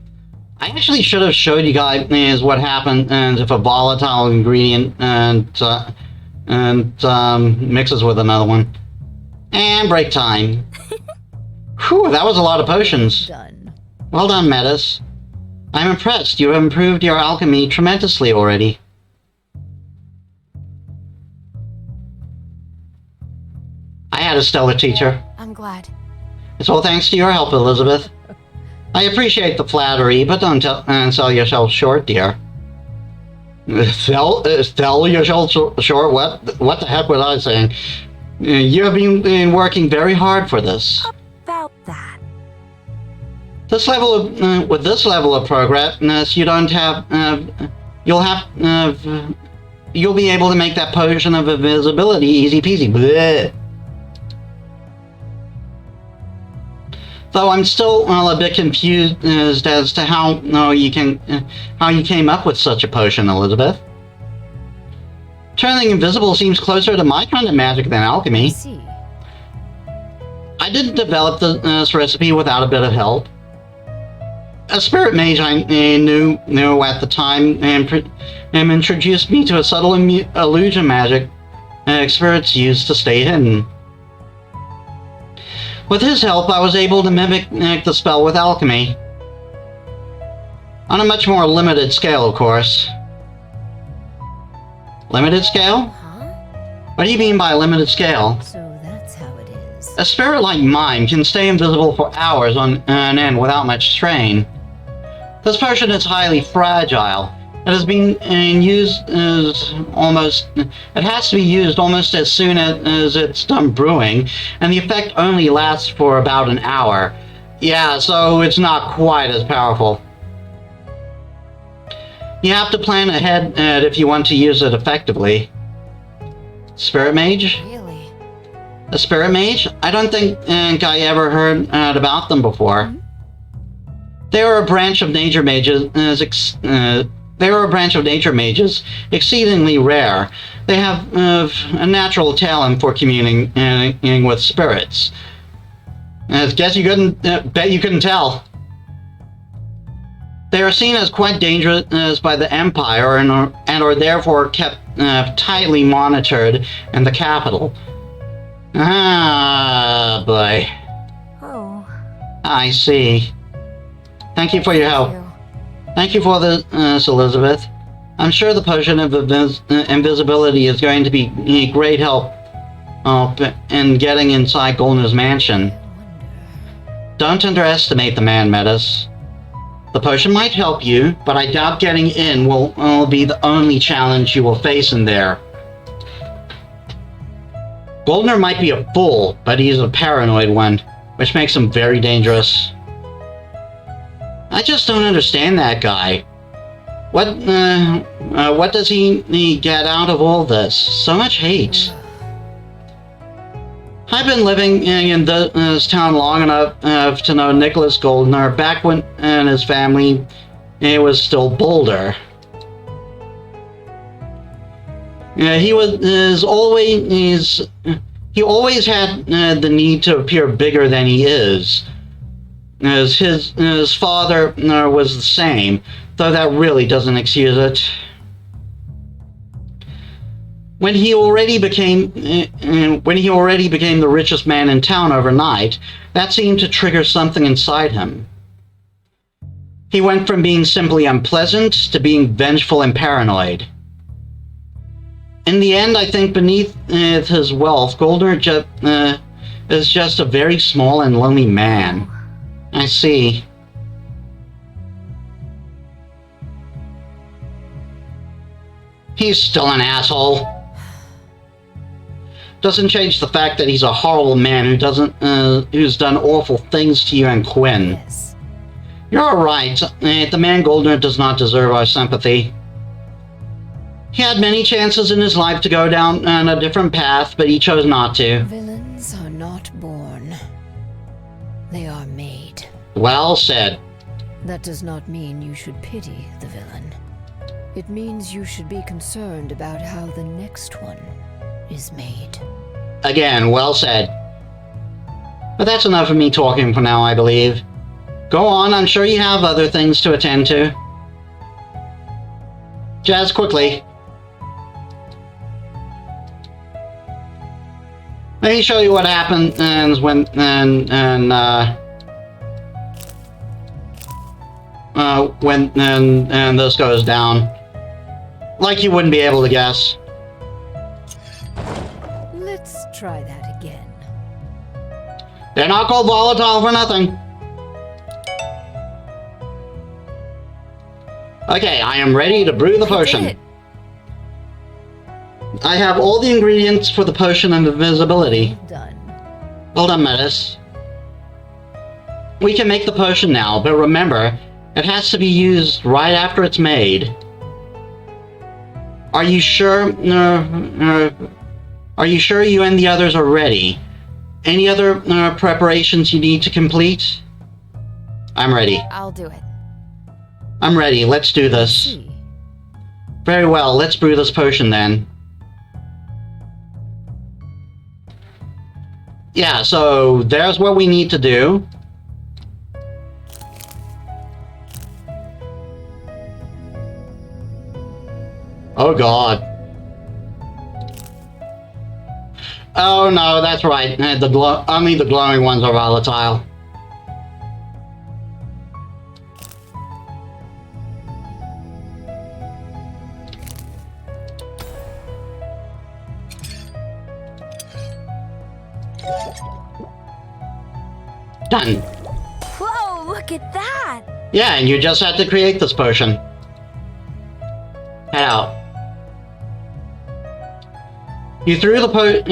I actually should have showed you guys what happens if a volatile ingredient mixes with another one. And break time. Whew, that was a lot of potions. Done. Well done, Metis. I'm impressed. You have improved your alchemy tremendously already. I had a stellar teacher. I'm glad. It's all thanks to your help, Elizabeth. I appreciate the flattery, but don't sell yourself short, dear. Sell yourself short? What the heck was I saying? You have been working very hard for this. About that. This level of with this level of progress, you don't have. You'll be able to make that potion of invisibility easy peasy. Blech. Though I'm still a bit confused as to how you came up with such a potion, Elizabeth. Turning invisible seems closer to my kind of magic than alchemy. I see. I didn't develop this recipe without a bit of help. A spirit mage I knew at the time and introduced me to a subtle illusion magic spirits used to stay hidden. With his help, I was able to mimic the spell with alchemy. On a much more limited scale, of course. Limited scale? Huh? What do you mean by limited scale? So that's how it is. A spirit like mine can stay invisible for hours on end without much strain. This potion is highly fragile. It has been used it has to be used almost as soon as it's done brewing, and the effect only lasts for about an hour. Yeah, so it's not quite as powerful. You have to plan ahead if you want to use it effectively. Spirit mage? Really? A spirit mage? I don't think I ever heard about them before. Mm-hmm. They are a branch of nature mages. They are a branch of nature mages, exceedingly rare. They have a natural talent for communicating with spirits. I guess you couldn't. Bet you couldn't tell. They are seen as quite dangerous by the Empire and are therefore kept tightly monitored in the capital. Ah, boy. Oh. I see. Thank you for your help. You. Thank you for this, Elizabeth. I'm sure the potion of invisibility is going to be a great help in getting inside Goldner's mansion. Don't underestimate the man, Metis. The potion might help you, but I doubt getting in will be the only challenge you will face in there. Goldner might be a fool, but he's a paranoid one, which makes him very dangerous. I just don't understand that guy. What does he get out of all this? So much hate. I've been living in this town long enough to know Nicholas Goldner back when his family was still Boulder. He always had the need to appear bigger than he is. As his father was the same, though that really doesn't excuse it. When he already became the richest man in town overnight, that seemed to trigger something inside him. He went from being simply unpleasant to being vengeful and paranoid. In the end, I think beneath his wealth, Goldner is just a very small and lonely man. I see. He's still an asshole. Doesn't change the fact that he's a horrible man who's done awful things to you and Quinn. Yes. You're right. The man Goldner does not deserve our sympathy. He had many chances in his life to go down a different path, but he chose not to. Villains are not born. They are made. Well said. That does not mean you should pity the villain. It means you should be concerned about how the next one is made. Again, well said. But that's enough of me talking for now, I believe. Go on, I'm sure you have other things to attend to. Jazz, quickly. Let me show you what happens when this goes down. Like you wouldn't be able to guess. Let's try that again. They're not called volatile for nothing. Okay, I am ready to brew the potion. I have all the ingredients for the potion of invisibility. Done. Well done, Metis. We can make the potion now, but remember, it has to be used right after it's made. Are you sure? Are you sure you and the others are ready? Any other preparations you need to complete? I'm ready. I'll do it. I'm ready. Let's do this. See. Very well. Let's brew this potion then. Yeah, so there's what we need to do. Oh god. Oh no, that's right. Only the glowing ones are volatile. Done. Whoa, look at that! Yeah, and you just had to create this potion. Head out. You threw the potion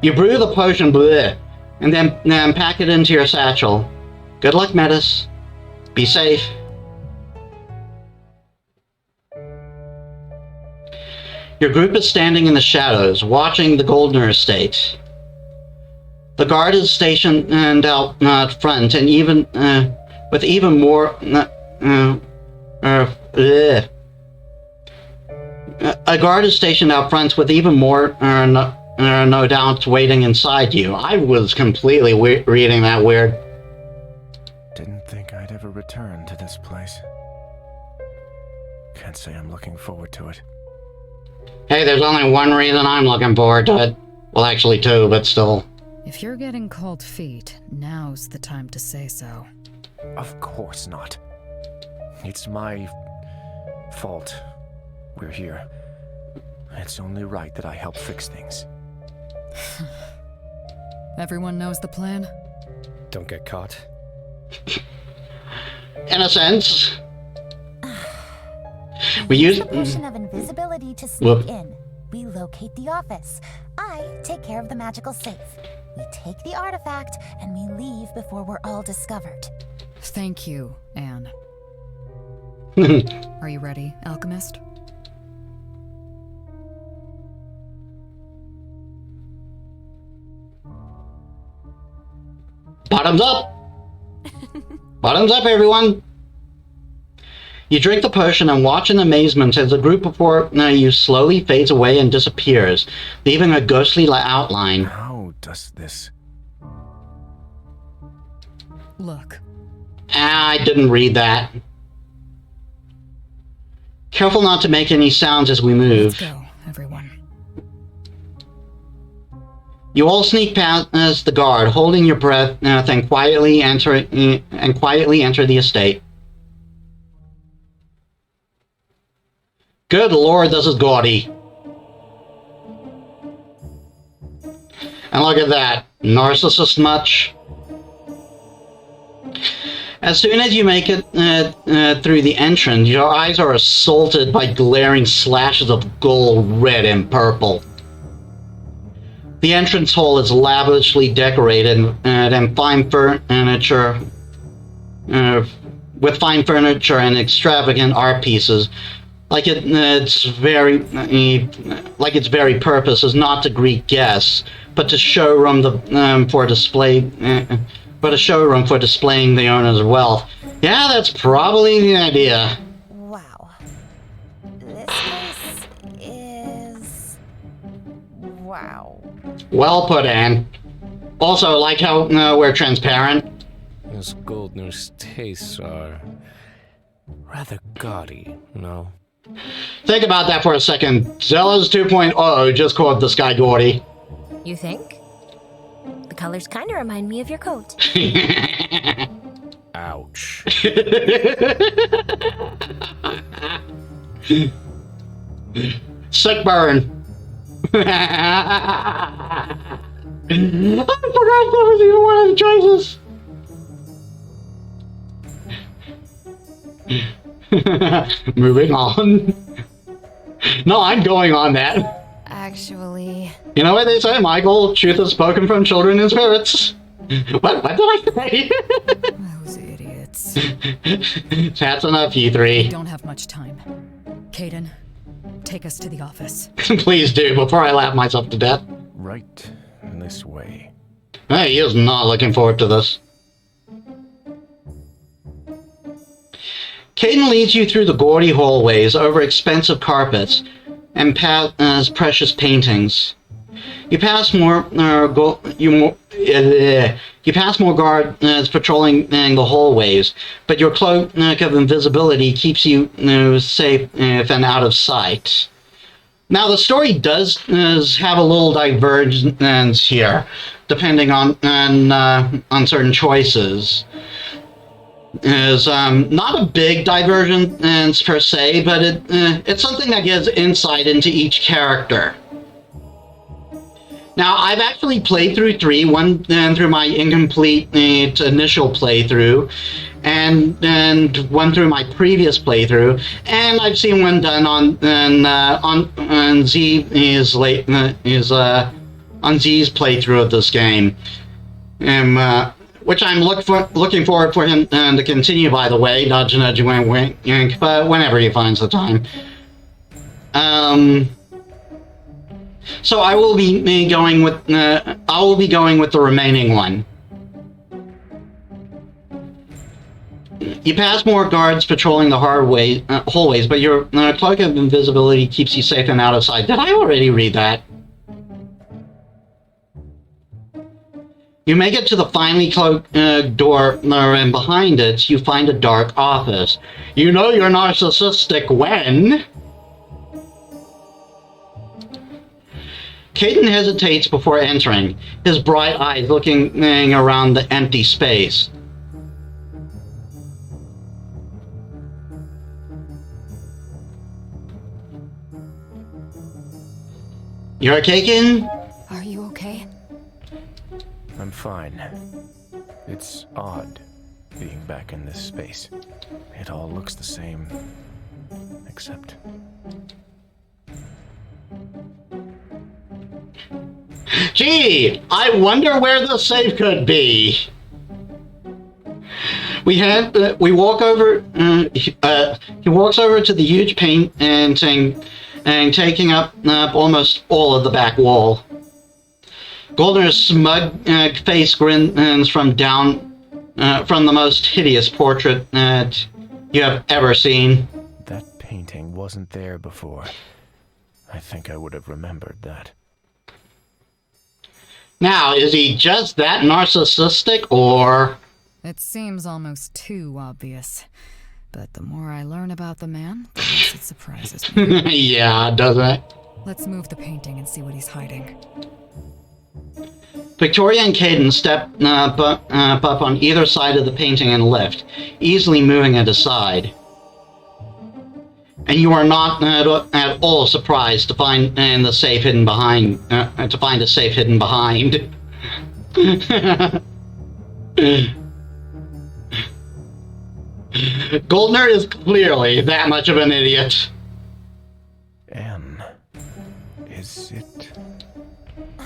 you brew the potion, bleh, and then pack it into your satchel. Good luck, Metis. Be safe. Your group is standing in the shadows, watching the Goldner estate. The guard is stationed out front, and even with even more. A guard is stationed out front with even more, no doubt, waiting inside you. I was completely reading that weird. Didn't think I'd ever return to this place. Can't say I'm looking forward to it. Hey, there's only one reason I'm looking forward to it. Well, actually two, but still. If you're getting cold feet, now's the time to say so. Of course not. It's my fault we're here. It's only right that I help fix things. Everyone knows the plan? Don't get caught. In a sense. We use use the potion of invisibility to Whoop. sneak in. We locate the office. I take care of the magical safe. We take the artifact, and we leave before we're all discovered. Thank you, Anne. Are you ready, alchemist? Bottoms up! Bottoms up, everyone! You drink the potion and watch in amazement as the group before you slowly fades away and disappears, leaving a ghostly outline. How does this... Look. I didn't read that. Careful not to make any sounds as we move. Let's go, everyone. You all sneak past the guard, holding your breath, then quietly enter the estate. Good lord, this is gaudy. And look at that. Narcissist much? As soon as you make it through the entrance, your eyes are assaulted by glaring slashes of gold, red, and purple. The entrance hall is lavishly decorated and fine furniture, with fine furniture and extravagant art pieces. Its very purpose is not to greet guests, but to showroom for displaying the owner's wealth. Yeah, that's probably the idea. Wow. This place is... wow. Well put, Anne. Also, like how we're transparent. Miss Goldner's tastes are rather gaudy, no? Think about that for a second. Zella's 2.0 just called the sky gaudy. You think? The colors kind of remind me of your coat. Ouch. Sick burn. I forgot that was even one of the choices. Moving on. No, I'm going on that. Actually... You know what they say, Michael? Truth is spoken from children and spirits. What did I say? Those idiots. That's enough, you We three. don't have much time. Caden, take us to the office. Please do, before I laugh myself to death. Right this way. Hey, he is not looking forward to this. Caden leads you through the gaudy hallways, over expensive carpets, and past precious paintings. You pass more guards patrolling the hallways, but your cloak of invisibility keeps you safe and out of sight. Now, the story does have a little divergence here, depending on certain choices. Is not a big divergence per se, but it's something that gives insight into each character. Now, I've actually played through 3, one through my incomplete initial playthrough, and one through my previous playthrough, and I've seen one done on Z's playthrough of this game, which I'm looking forward for him to continue. By the way, nudge, nudge, wink, wink, but whenever he finds the time. So I will be going with the remaining one. You pass more guards patrolling the hallways, but your cloak of invisibility keeps you safe and out of sight. Did I already read that? You make it to the finely cloaked door, and behind it, you find a dark office. You know you're narcissistic when... Caden hesitates before entering, his bright eyes looking around the empty space. You're okay, kid? Are you okay? I'm fine. It's odd being back in this space. It all looks the same, except... Gee, I wonder where the safe could be. We walk over. He walks over to the huge painting and taking up almost all of the back wall. Goldner's smug face grins from the most hideous portrait that you have ever seen. That painting wasn't there before. I think I would have remembered that. Now, is he just that narcissistic, or... It seems almost too obvious. But the more I learn about the man, the less it surprises me. Yeah, doesn't it? Let's move the painting and see what he's hiding. Victoria and Caden step up on either side of the painting and lift, easily moving it aside. And you are not at all surprised to find a safe hidden behind. Goldner is clearly that much of an idiot. Anne, is it?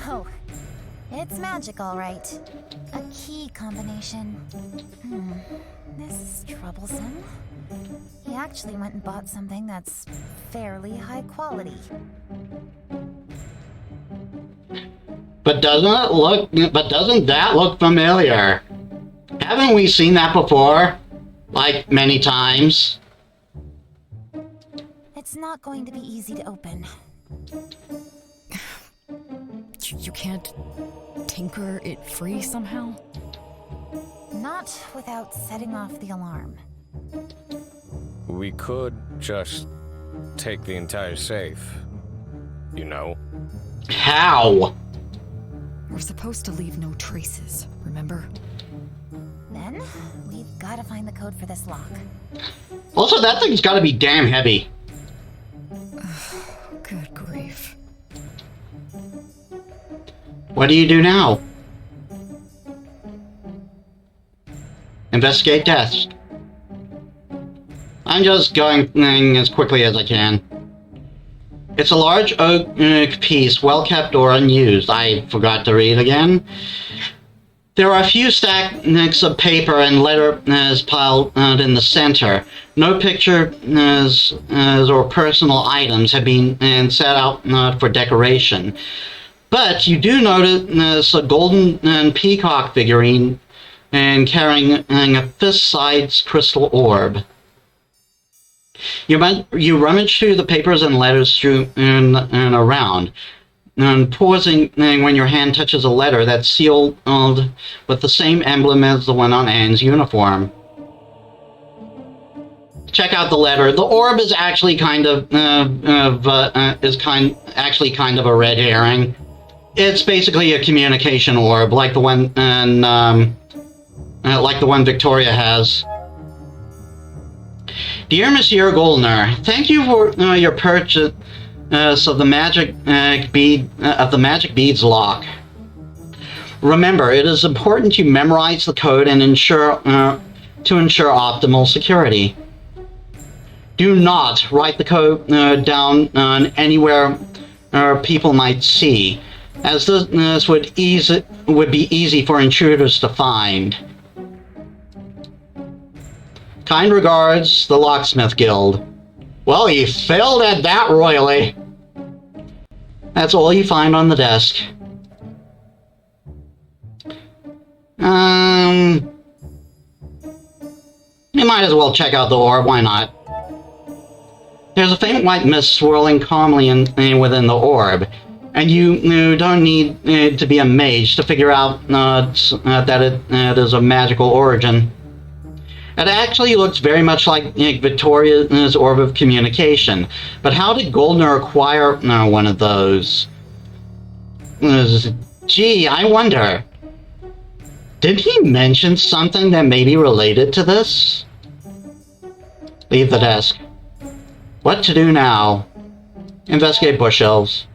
Oh, it's magic, all right. A key combination. This is troublesome. He actually went and bought something that's fairly high quality. But doesn't that look familiar? Haven't we seen that before? Like, many times? It's not going to be easy to open. You can't tinker it free somehow? Not without setting off the alarm. We could just take the entire safe. You know? How? We're supposed to leave no traces, remember? Then, we've got to find the code for this lock. Also, that thing's gotta be damn heavy. Good grief. What do you do now? Investigate desk. I'm just going as quickly as I can. It's a large oak piece, well kept or unused. I forgot to read again. There are a few stacks of paper and letters piled in the center. No pictures or personal items have been set out for decoration. But you do notice a golden peacock figurine and carrying a fist-sized crystal orb. You rummage through the papers and letters through and around, and pausing when your hand touches a letter that's sealed with the same emblem as the one on Anne's uniform. Check out the letter. The orb is actually kind of a red herring. It's basically a communication orb, like the one Victoria has. Dear Monsieur Goldner, thank you for your purchase of the magic beads lock. Remember, it is important you memorize the code and ensure optimal security. Do not write the code down anywhere people might see, as this would be easy for intruders to find. Kind regards, the Locksmith Guild. Well, he failed at that royally. That's all you find on the desk. You might as well check out the orb, why not? There's a faint white mist swirling calmly within the orb, and you don't need to be a mage to figure out that it is of magical origin. It actually looks very much like Victoria's orb of communication, but how did Goldner acquire one of those? Gee, I wonder. Did he mention something that may be related to this? Leave the desk. What to do now? Investigate bookshelves.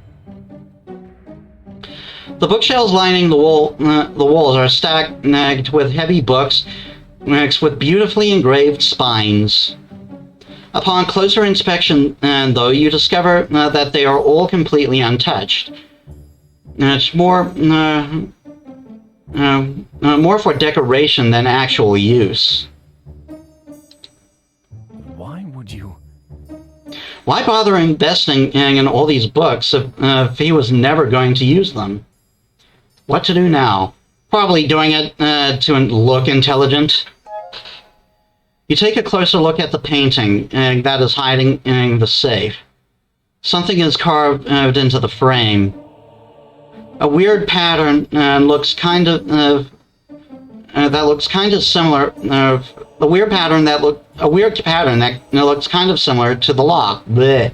The bookshelves lining the walls are stacked with heavy books mixed with beautifully engraved spines. Upon closer inspection, though, you discover that they are all completely untouched. It's more for decoration than actual use. Why would you? Why bother investing in all these books if he was never going to use them? What to do now? Probably doing it to look intelligent. You take a closer look at the painting that is hiding in the safe. Something is carved into the frame. A weird pattern looks kind of similar. A weird pattern that looks kind of similar to the lock. Blech.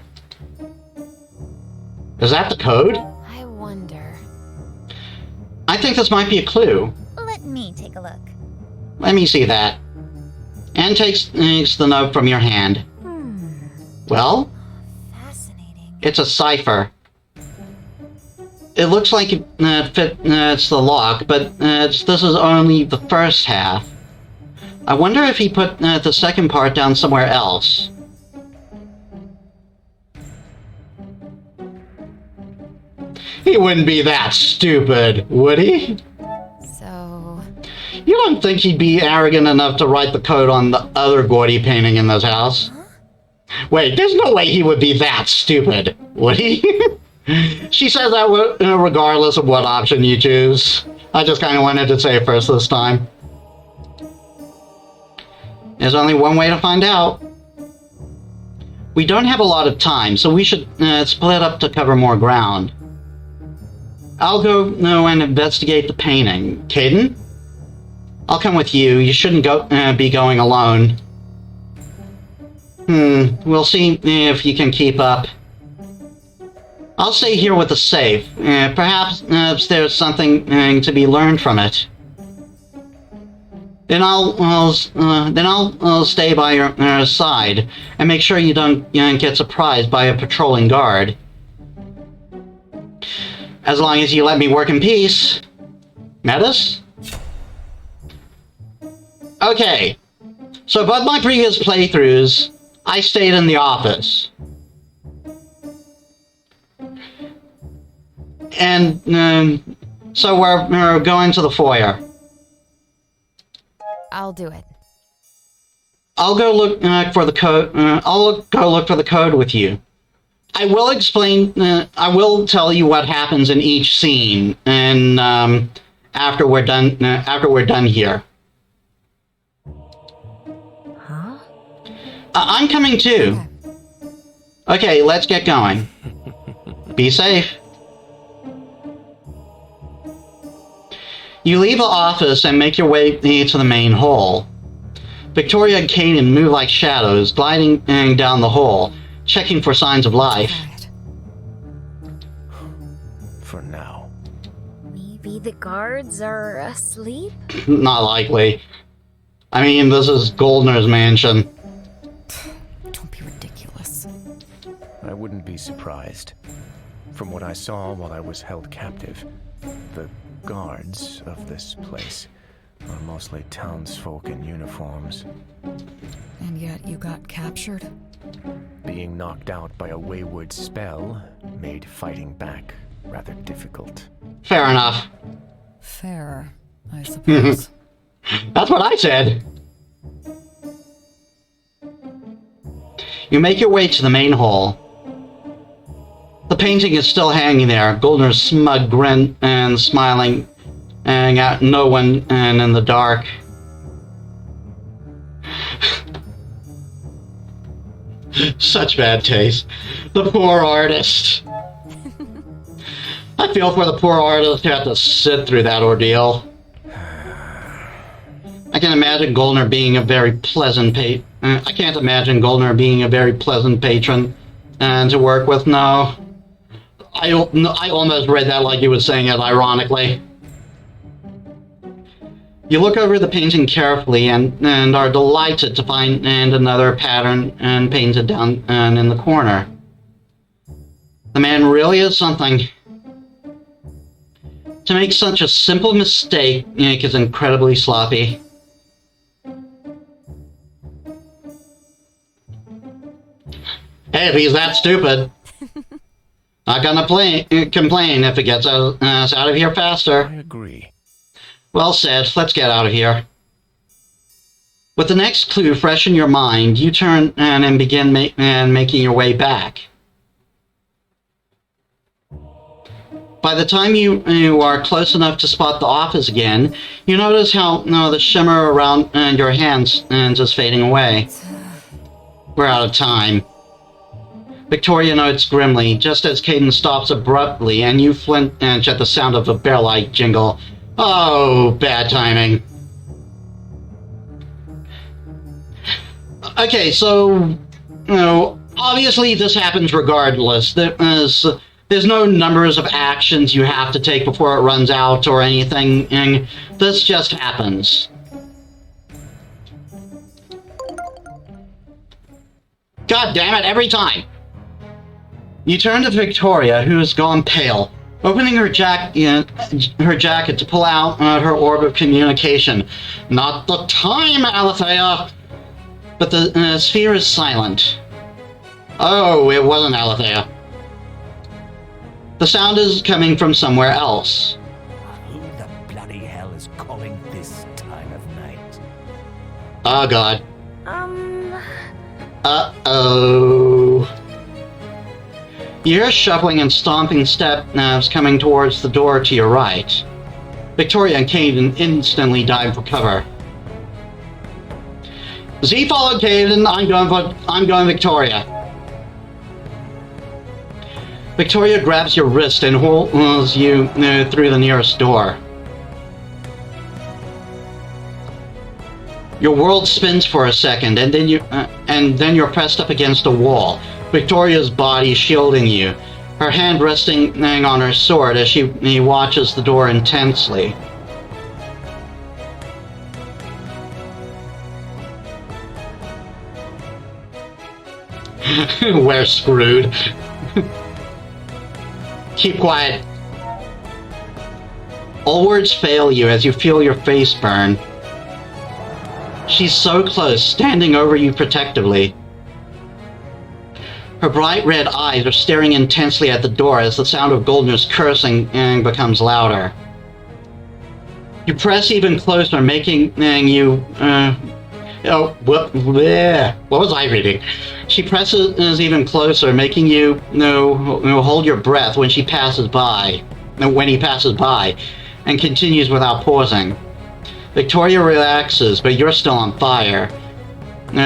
Is that the code? I wonder. I think this might be a clue. Let me take a look. Let me see that. Anne takes the note from your hand. Well? Fascinating. It's a cipher. It looks like it's the lock, but this is only the first half. I wonder if he put the second part down somewhere else. He wouldn't be that stupid, would he? So... You don't think he'd be arrogant enough to write the code on the other Gordy painting in this house? Wait, there's no way he would be that stupid, would he? She says that regardless of what option you choose. I just kind of wanted to say it first this time. There's only one way to find out. We don't have a lot of time, so we should split up to cover more ground. I'll go and investigate the painting. Caden? I'll come with you. You shouldn't be going alone. We'll see if you can keep up. I'll stay here with the safe. Perhaps there's something to be learned from it. Then I'll stay by your side and make sure you don't get surprised by a patrolling guard. As long as you let me work in peace. Metis? Okay. So both my previous playthroughs, I stayed in the office. And so we're going to the foyer. I'll do it. I'll go look for the code. I'll go look for the code with you. I will explain. I will tell you what happens in each scene, and after we're done. After we're done here. Huh? I'm coming too. Okay, let's get going. Be safe. You leave the office and make your way to the main hall. Victoria and Caden move like shadows, gliding down the hall, checking for signs of life. For now. Maybe the guards are asleep? Not likely. I mean, this is Goldner's mansion. Don't be ridiculous. I wouldn't be surprised. From what I saw while I was held captive, the guards of this place are mostly townsfolk in uniforms. And yet you got captured? Being knocked out by a wayward spell made fighting back rather difficult. Fair enough. Fair, I suppose. That's what I said. You make your way to the main hall. The painting is still hanging there, Goldner's smug grin and smiling at no one and in the dark. Such bad taste. The poor artist. I feel for the poor artist who had to sit through that ordeal. I can imagine Goldner being a very pleasant I can't imagine Goldner being a very pleasant patron and to work with. No. I almost read that like he was saying it ironically. You look over the painting carefully and are delighted to find another pattern painted down in the corner. The man really is something. To make such a simple mistake is incredibly sloppy. Hey, if he's that stupid, not gonna complain if it gets us out of here faster. I agree. Well said. Let's get out of here. With the next clue fresh in your mind, you turn and begin making your way back. By the time you are close enough to spot the office again, you notice how the shimmer around your hands is fading away. We're out of time. Victoria notes grimly, just as Caden stops abruptly and you flinch at the sound of a bear light jingle. Oh, bad timing. Okay, so, obviously this happens regardless. There's no numbers of actions you have to take before it runs out or anything, and this just happens. God damn it, every time! You turn to Victoria, who has gone pale, opening her jacket to pull out her orb of communication. Not the time, Alethea! But the sphere is silent. Oh, it wasn't Alethea. The sound is coming from somewhere else. Who the bloody hell is calling this time of night? Oh, God. Uh-oh. You hear shuffling and stomping steps coming towards the door to your right. Victoria and Caden instantly dive for cover. Z followed Caden. I'm going Victoria. Victoria grabs your wrist and holds you through the nearest door. Your world spins for a second, and then you're pressed up against a wall. Victoria's body shielding you, her hand resting on her sword as she watches the door intensely. We're screwed. Keep quiet. All words fail you as you feel your face burn. She's so close, standing over you protectively. Her bright red eyes are staring intensely at the door as the sound of Goldner's cursing becomes louder. You press even closer, making you... what was I reading? She presses even closer, making you hold your breath when he passes by, and continues without pausing. Victoria relaxes, but you're still on fire.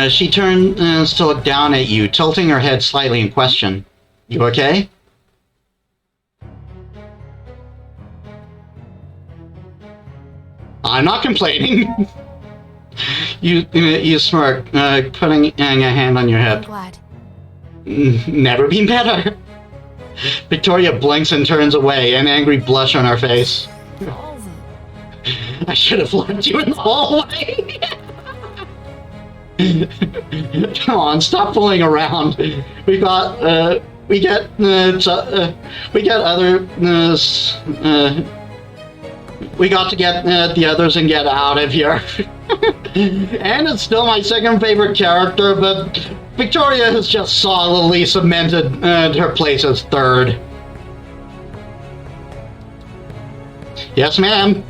She turns to look down at you, tilting her head slightly in question. You okay? I'm not complaining. You smirk, putting a hand on your hip. I'm glad. Never been better. Victoria blinks and turns away, an angry blush on her face. I should have left you in the hallway. Come on, stop fooling around. We get to get the others and get out of here. And it's still my second favorite character, but Victoria has just solidly cemented her place as third. Yes, ma'am.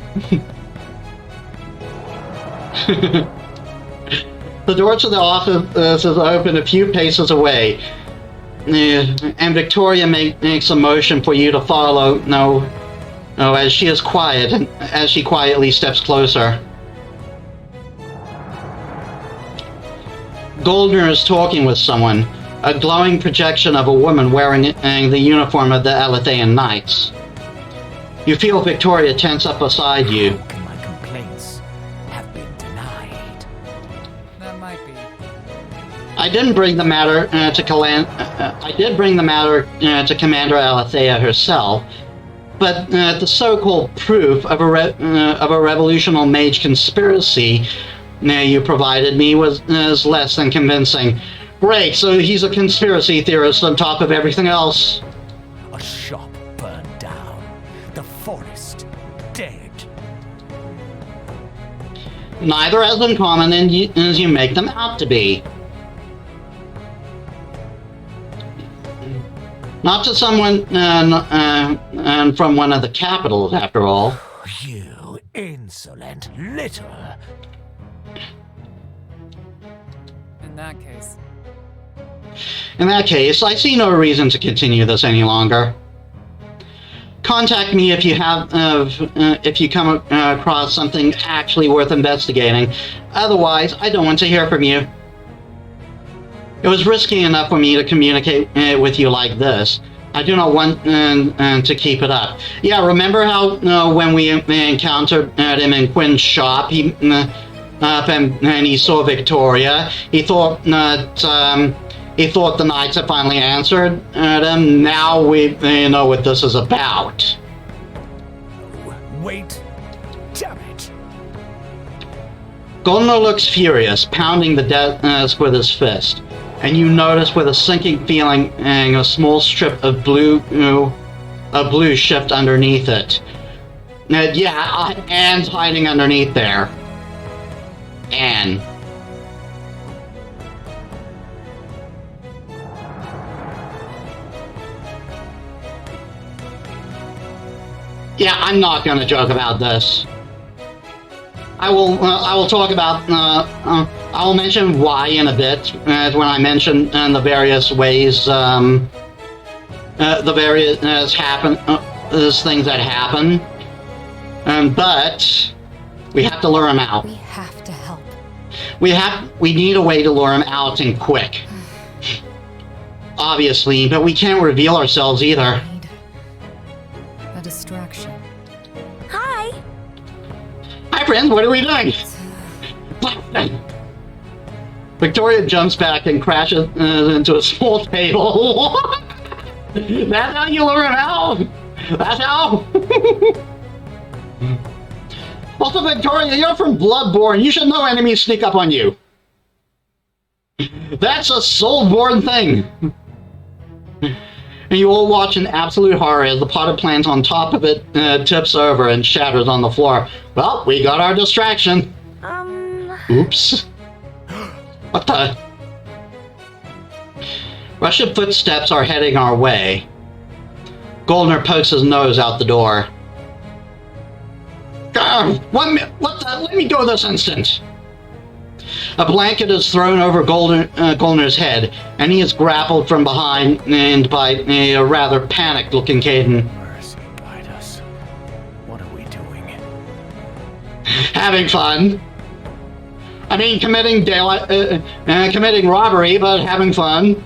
The door to the office is open a few paces away, and Victoria makes a motion for you to follow. As she is quiet, and as she quietly steps closer. Goldner is talking with someone, a glowing projection of a woman wearing the uniform of the Alethean Knights. You feel Victoria tense up beside you. My complaints have been denied. That might be. I did bring the matter to Commander Alethea herself, but the so-called proof of a revolutionary mage conspiracy you provided me was less than convincing. Great, so he's a conspiracy theorist on top of everything else. A shop burned down. The forest neither as uncommon as you make them out to be. Not to someone from one of the capitals, after all. You insolent little... In that case, I see no reason to continue this any longer. Contact me if you if you come across something actually worth investigating. Otherwise, I don't want to hear from you. It was risky enough for me to communicate with you like this. I do not want to keep it up. Yeah, remember how when we encountered him in Quinn's shop, and he saw Victoria, he thought that he thought the knights had finally answered him. Now we know what this is about. Wait. Damn it. Goldner looks furious, pounding the desk with his fist. And you notice with a sinking feeling a small strip of blue shift underneath it. Yeah, Anne's hiding underneath there. Anne. Yeah, I'm not going to joke about this. I will talk about. I will mention why in a bit when I mention the various ways, the various things that happen. But we have to lure him out. We have to help. We need a way to lure him out and quick. Obviously, but we can't reveal ourselves either. A distraction. Hi! Hi, friends. What are we doing? Victoria jumps back and crashes into a small table. That's how you lure him out. That's how. Also, Victoria, you're from Bloodborne. You should know enemies sneak up on you. That's a Soulborn thing. And you all watch in absolute horror as the potted plant on top of it tips over and shatters on the floor. Well, we got our distraction. Oops. What the? Russian footsteps are heading our way. Goldner pokes his nose out the door. What the? Let me go this instant. A blanket is thrown over Goldner's head, and he is grappled from behind and by a rather panicked-looking Caden. Mercy, guide us. What are we doing? Having fun. I mean, committing robbery, but having fun.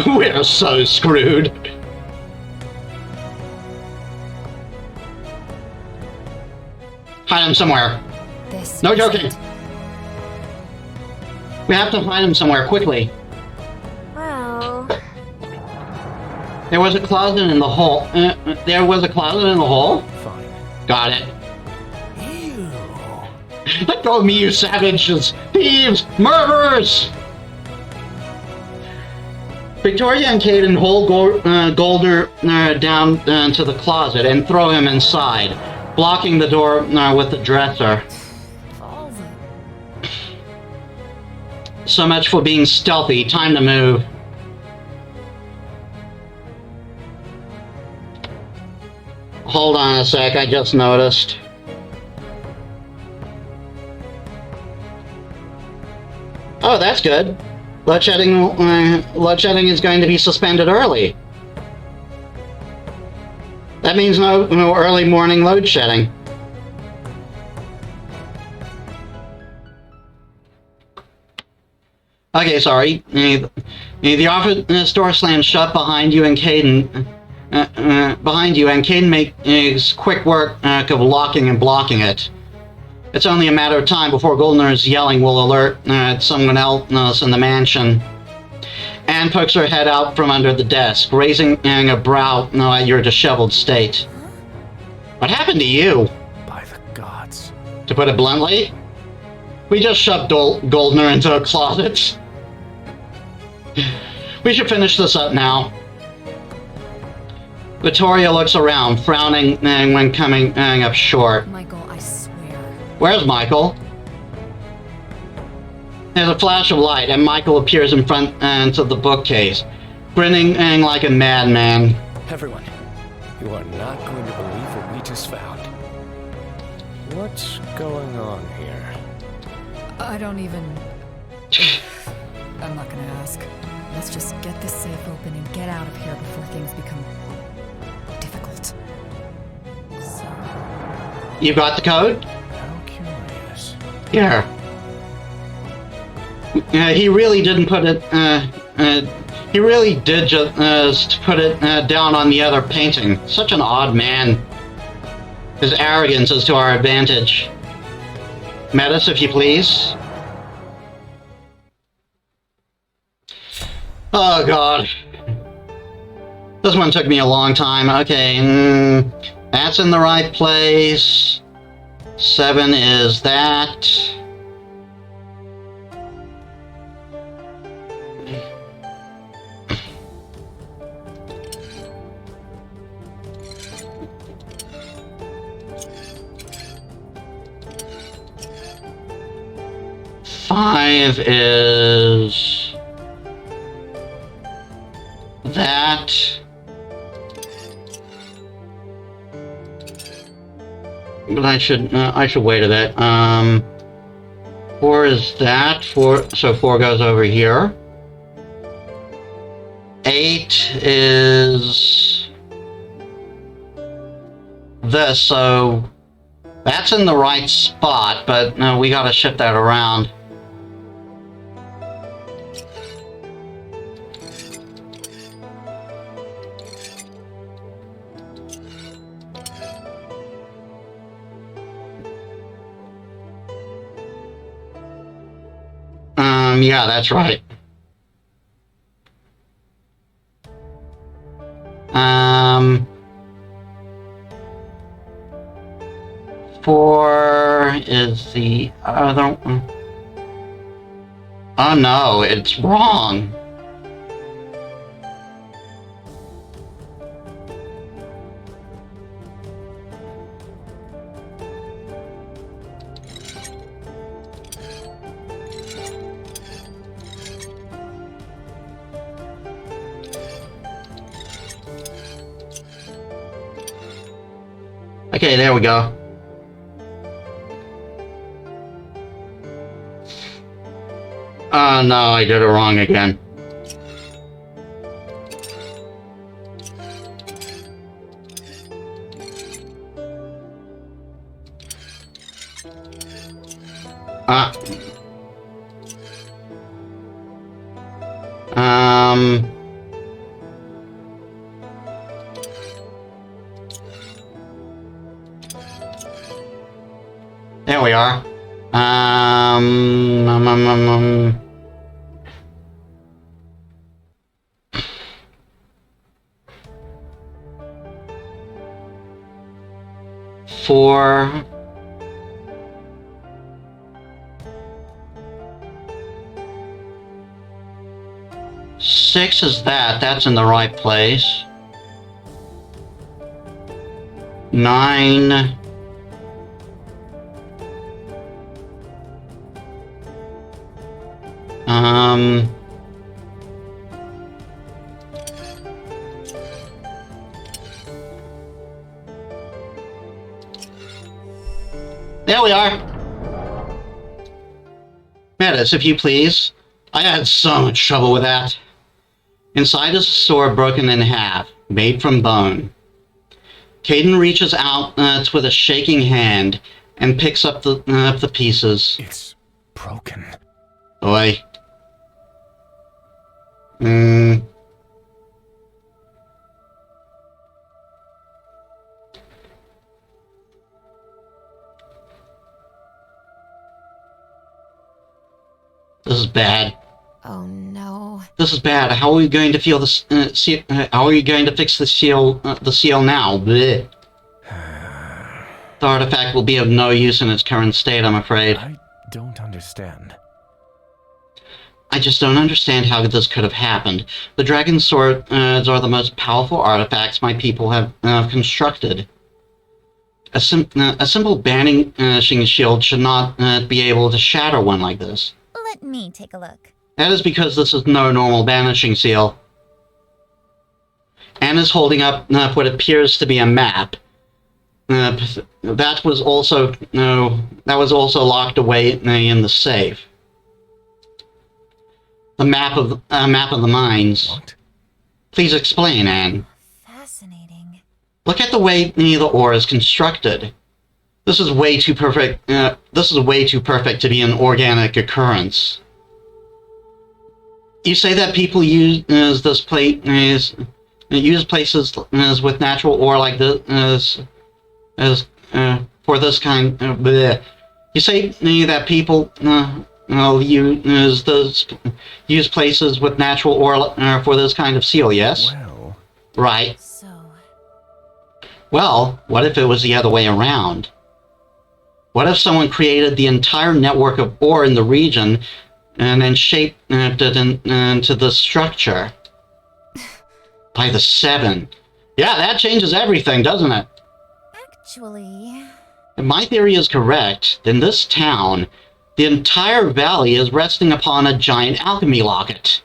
We're so screwed. Hide him somewhere. No joking. We have to hide him somewhere quickly. Well... There was a closet in the hall. There was a closet in the hall? Fine. Got it. Ew. Let go of me, you savages! Thieves! Murderers! Victoria and Caden hold Goldner down to the closet and throw him inside, blocking the door with the dresser. So much for being stealthy. Time to move. Hold on a sec, I just noticed. Oh, that's good. Load shedding is going to be suspended early. That means no early morning load shedding. Okay, sorry. The office door slams shut behind you and Caden. Caden makes quick work of locking and blocking it. It's only a matter of time before Goldner's yelling will alert someone else in the mansion. Anne pokes her head out from under the desk, raising a brow at your disheveled state. What happened to you? By the gods. To put it bluntly, we just shoved Goldner into a closet. We should finish this up now. Vittoria looks around, frowning when coming up short. Michael, I swear. Where's Michael? There's a flash of light, and Michael appears in front of the bookcase, grinning like a madman. Everyone, you are not going to believe what we just found. What's going on here? I don't even... I'm not gonna ask. Let's just get this safe open and get out of here before things become difficult. So... You got the code? How curious. Here. He really didn't put it, he really did just put it down on the other painting. Such an odd man. His arrogance is to our advantage. Metis, if you please. Oh god. This one took me a long time. Okay, that's in the right place. 7 is that. Five is that. But I should wait a bit. 4 is that. 4, so 4 goes over here. 8 is this, so that's in the right spot, but no, we gotta shift that around. Yeah, that's right. 4 is the other one. Oh no, it's wrong. Okay, there we go. Oh no, I did it wrong again. There we are. Four. Six is that. That's in the right place. 9. There we are. Metis, if you please. I had so much trouble with that. Inside is a sword broken in half, made from bone. Caden reaches out with a shaking hand and picks up the pieces. It's broken. Oi. This is bad. Oh no. This is bad. How are we going to feel this? How are we going to fix the seal? The seal now? Blech. The artifact will be of no use in its current state, I'm afraid. I don't understand. I just don't understand how this could have happened. The dragon swords are the most powerful artifacts my people have constructed. A simple banishing shield should not be able to shatter one like this. Let me take a look. That is because this is no normal banishing seal. Anne is holding up what appears to be a map. That was also locked away in the safe. The map of the mines. What? Please explain, Anne. Fascinating. Look at the way the ore is constructed. This is way too perfect. This is way too perfect to be an organic occurrence. You say that people use places with natural ore like this for this kind. Bleh. You say that people use places with natural ore for this kind of seal. Yes. Well, right. So, Well, what if it was the other way around? What if someone created the entire network of ore in the region and then shaped it into the structure? By the 7. Yeah, that changes everything, doesn't it? actually, If my theory is correct, then this town, the entire valley is resting upon a giant alchemy locket.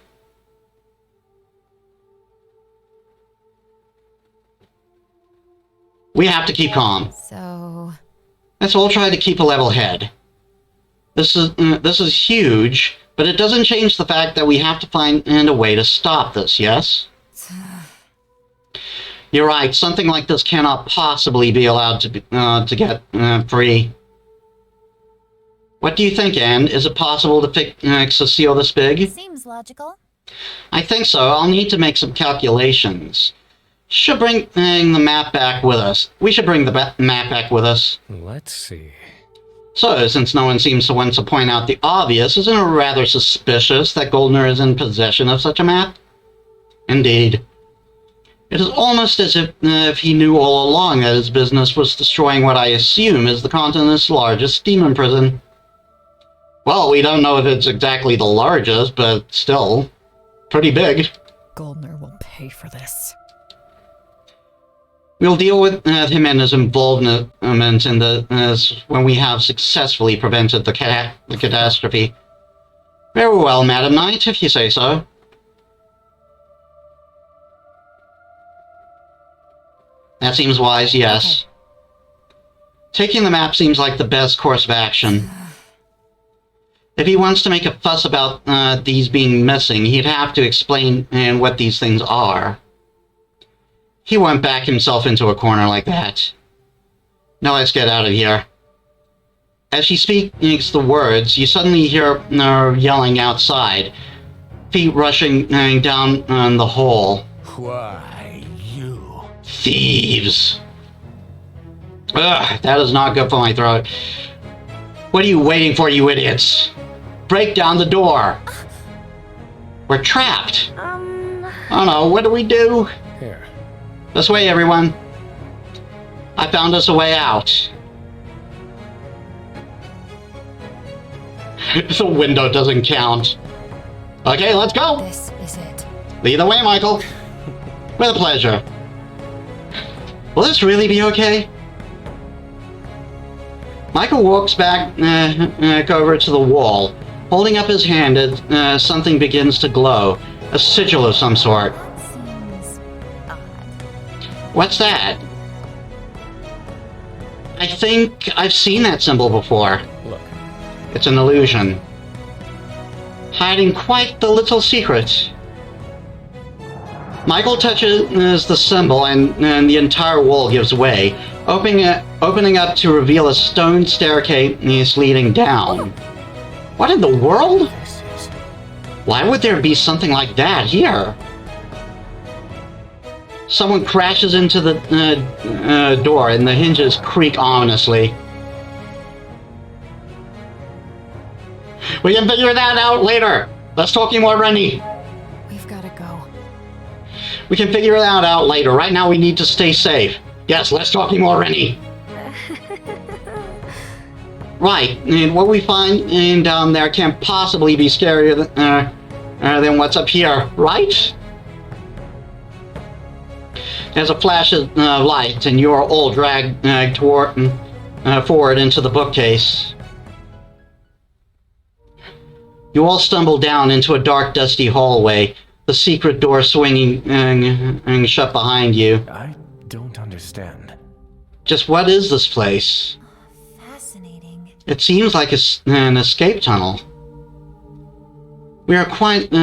We have to keep calm. so Let's all try to keep a level head. This is huge, but it doesn't change the fact that we have to find a way to stop this, yes? You're right, something like this cannot possibly be allowed to get free. What do you think, Anne? Is it possible to fix a seal this big? seems logical. I think so. I'll need to make some calculations. Should bring the map back with us. We should bring the map back with us. Let's see. So, since no one seems to want to point out the obvious, isn't it rather suspicious that Goldner is in possession of such a map? Indeed. It is almost as if he knew all along that his business was destroying what I assume is the continent's largest demon prison. Well, we don't know if it's exactly the largest, but still, pretty big. Goldner will pay for this. We'll deal with him and his involvement in when we have successfully prevented the catastrophe. Very well, Madam Knight, if you say so. That seems wise, yes. Okay. Taking the map seems like the best course of action. If he wants to make a fuss about these being missing, he'd have to explain what these things are. He won't back himself into a corner like that. Now let's get out of here. As she speaks the words, you suddenly hear yelling outside. Feet rushing down the hole. why, you? Thieves! Ugh, that is not good for my throat. What are you waiting for, you idiots? Break down the door! We're trapped! Oh no, what do we do? Here. This way, everyone. I found us a way out. The window doesn't count. Okay, let's go! This is it. Lead the way, Michael. With pleasure. Will this really be okay? Michael walks back over to the wall. Holding up his hand as something begins to glow. A sigil of some sort. That seems odd. What's that? I think I've seen that symbol before. Look. It's an illusion. Hiding quite the little secret. Michael touches the symbol and the entire wall gives way, opening up to reveal a stone staircase leading down. What in the world? Why would there be something like that here? Someone crashes into the door and the hinges creak ominously. We can figure that out later. Let's talk more, Rennie. We've got to go. We can figure that out later. Right now we need to stay safe. Yes, let's talk more, Rennie. Right, and what we find down there can't possibly be scarier than what's up here, right? There's a flash of light, and you're all dragged forward into the bookcase. You all stumble down into a dark, dusty hallway, the secret door swinging shut behind you. I don't understand. Just what is this place? Fascinating. It seems like an escape tunnel. They are quite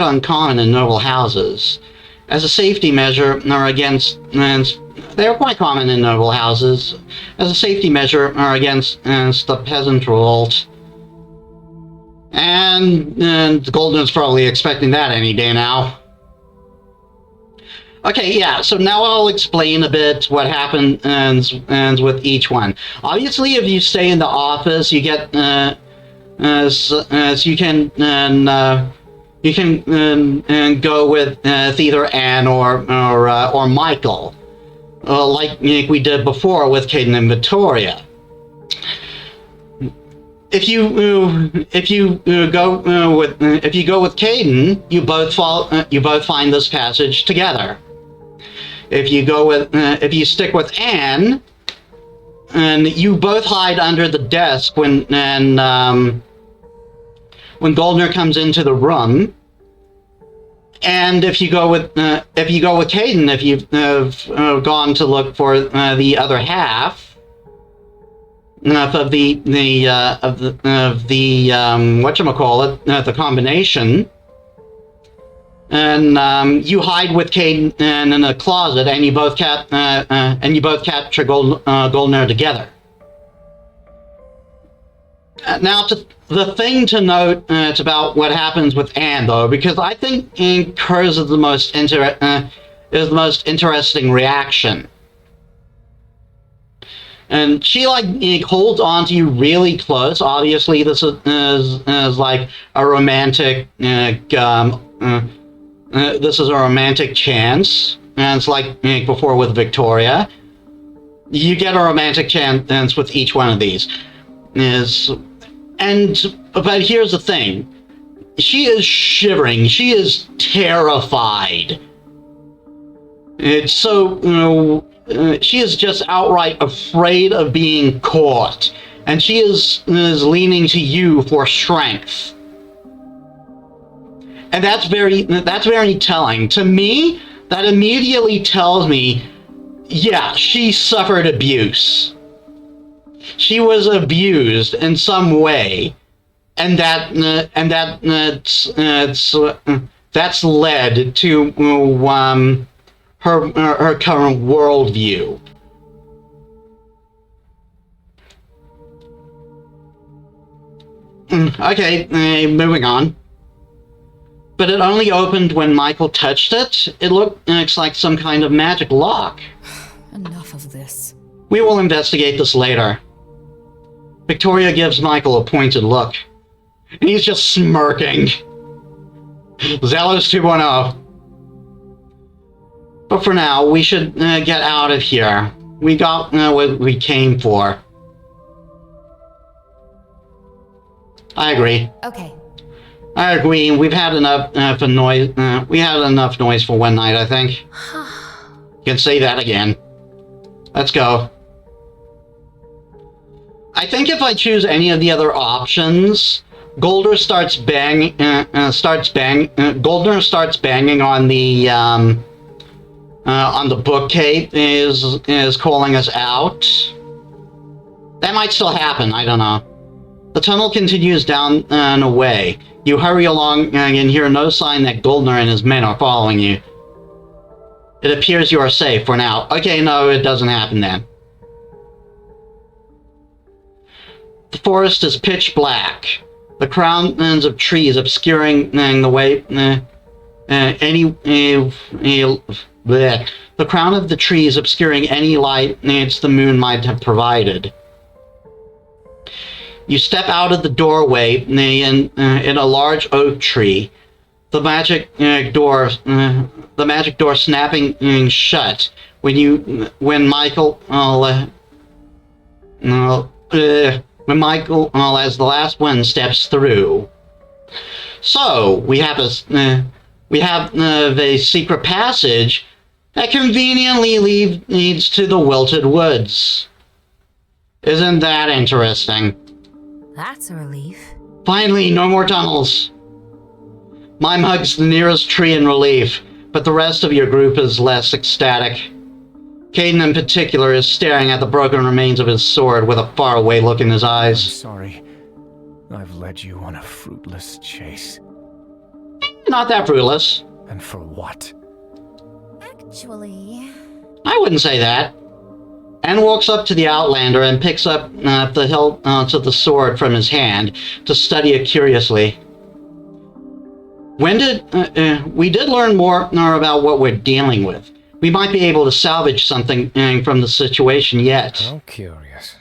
uncommon in noble houses. As a safety measure, they are quite common in noble houses. As a safety measure, are against the peasant revolt. And Golden's probably expecting that any day now. Okay, yeah, so now I'll explain a bit what happens with each one. Obviously, if you stay in the office, you get you can go with either Anne or Michael, like we did before with Caden and Victoria. If you go with Caden, you both find this passage together. If you stick with Anne, and you both hide under the desk when Goldner comes into the room. And if you go with Caden, if you've gone to look for the other half of the whatchamacallit, the combination, and you hide with Caden in a closet, and you both capture Goldner together. Now, the thing to note it's about what happens with Anne, though, because I think hers is the most interesting reaction. And she holds on to you really close. Obviously, this is like a romantic. This is a romantic chance, and it's like before with Victoria. You get a romantic chance with each one of these. But here's the thing. She is shivering. She is terrified. It's so, she is just outright afraid of being caught. And she is leaning to you for strength. And that's very telling. To me, that immediately tells me, yeah, she suffered abuse. She was abused in some way, and that's led to her current worldview. Okay, moving on. But it only opened when Michael touched it. It looks like some kind of magic lock. Enough of this. We will investigate this later. Victoria gives Michael a pointed look. And he's just smirking. Zealous 2.0. But for now, we should get out of here. We got what we came for. I agree. Okay. I agree. We've had enough noise. We had enough noise for one night, I think. You can say that again. Let's go. I think if I choose any of the other options, Goldner starts banging on the bookcase, is calling us out. That might still happen. I don't know. The tunnel continues down and away. You hurry along and hear no sign that Goldner and his men are following you. It appears you are safe for now. Okay, no, it doesn't happen then. The forest is pitch black. The crowns of trees obscuring the way the crown of the trees obscuring any light the moon might have provided. You step out of the doorway in a large oak tree. The magic door snapping shut when Michael when Michael, as the last one, steps through. So we have a secret passage that conveniently leads to the Wilted Woods. Isn't that interesting? That's a relief. Finally, no more tunnels. Mime hugs the nearest tree in relief, but the rest of your group is less ecstatic. Caden in particular is staring at the broken remains of his sword with a faraway look in his I'm eyes. sorry. I've led you on a fruitless chase. Not that fruitless. And for what? Actually, I wouldn't say that. Anne walks up to the Outlander and picks up the hilt of the sword from his hand to study it curiously. We did learn more about what we're dealing with. We might be able to salvage something from the situation yet. How curious.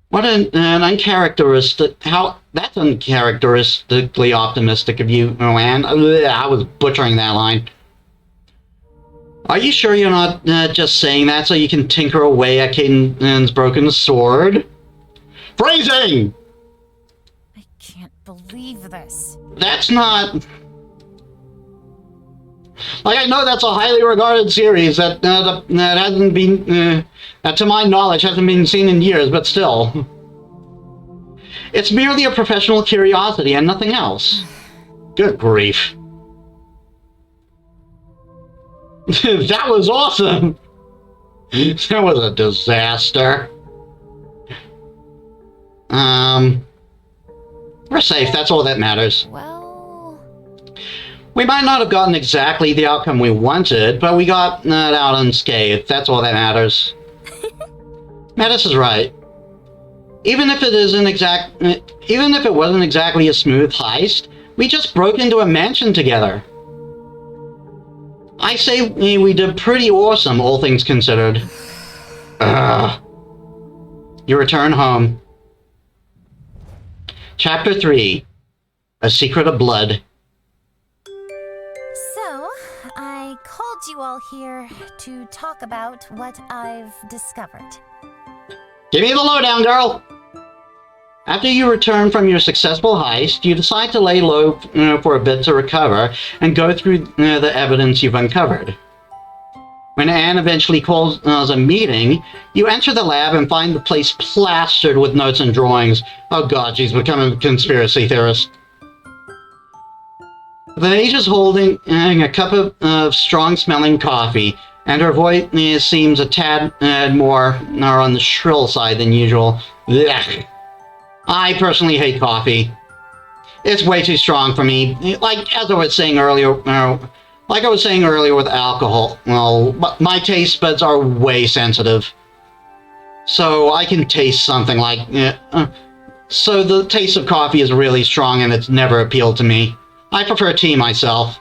What an uncharacteristic... That's uncharacteristically optimistic of you, Anne. I was butchering that line. Are you sure you're not just saying that so you can tinker away at Caden's broken sword? Phrasing! I can't believe this. That's not... Like, I know that's a highly regarded series that hasn't been... that to my knowledge hasn't been seen in years, but still. It's merely a professional curiosity and nothing else. Good grief. That was awesome! That was a disaster. We're safe, that's all that matters. Well, We might not have gotten exactly the outcome we wanted, but we got out unscathed, that's all that matters. Metis is right. Even if it wasn't exactly a smooth heist, we just broke into a mansion together. I say we did pretty awesome, all things considered. You return home. Chapter 3. A Secret of Blood. so I called you all here to talk about what I've discovered. Give me the lowdown, girl! After you return from your successful heist, you decide to lay low for a bit to recover and go through the evidence you've uncovered. When Anne eventually calls a meeting, you enter the lab and find the place plastered with notes and drawings. Oh god, she's becoming a conspiracy theorist. The mage is holding a cup of strong-smelling coffee, and her voice seems a tad more on the shrill side than usual. Blech. I personally hate coffee. It's way too strong for me. Like I was saying earlier with alcohol, well, my taste buds are way sensitive. So I can taste something like... so the taste of coffee is really strong and it's never appealed to me. I prefer tea myself.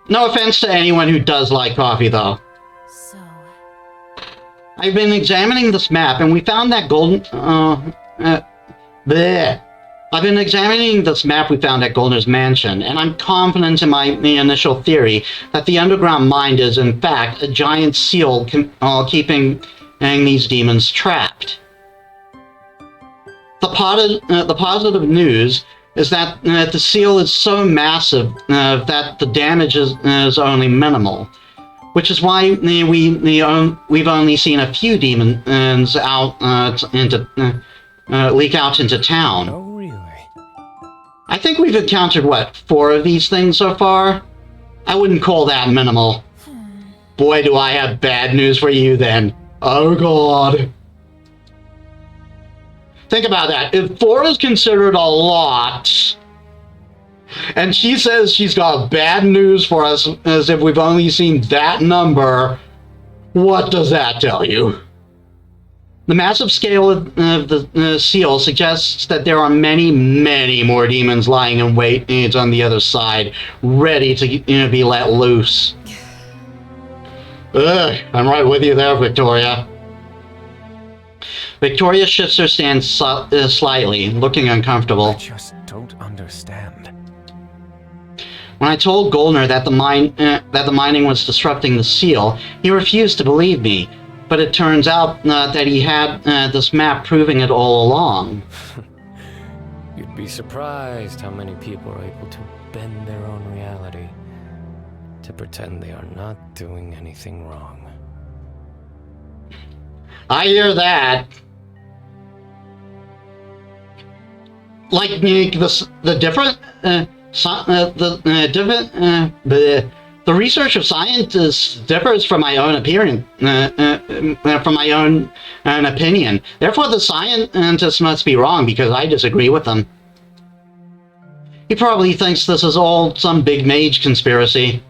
No offense to anyone who does like coffee, though. So, I've been examining this map, and we found that I've been examining this map we found at Goldner's mansion, and I'm confident in my initial theory that the underground mine is, in fact, a giant seal keeping these demons trapped. The positive news is that the seal is so massive that the damage is only minimal. Which is why we've only seen a few demons leak out into town. Oh, really? I think we've encountered, what, 4 of these things so far? I wouldn't call that minimal. Boy, do I have bad news for you then. Oh god. Think about that. If 4 is considered a lot... and she says she's got bad news for us, as if we've only seen that number. What does that tell you? The massive scale of the seal suggests that there are many, many more demons lying in wait on the other side, ready to be let loose. Ugh, I'm right with you there, Victoria. Victoria shifts her stance slightly, looking uncomfortable. I just don't understand. When I told Goldner that the mining was disrupting the seal, he refused to believe me. but it turns out that he had this map proving it all along. You'd be surprised how many people are able to bend their own reality to pretend they are not doing anything wrong. I hear that. Like the research of scientists differs from my own opinion. Therefore, the scientists must be wrong because I disagree with them. He probably thinks this is all some big mage conspiracy.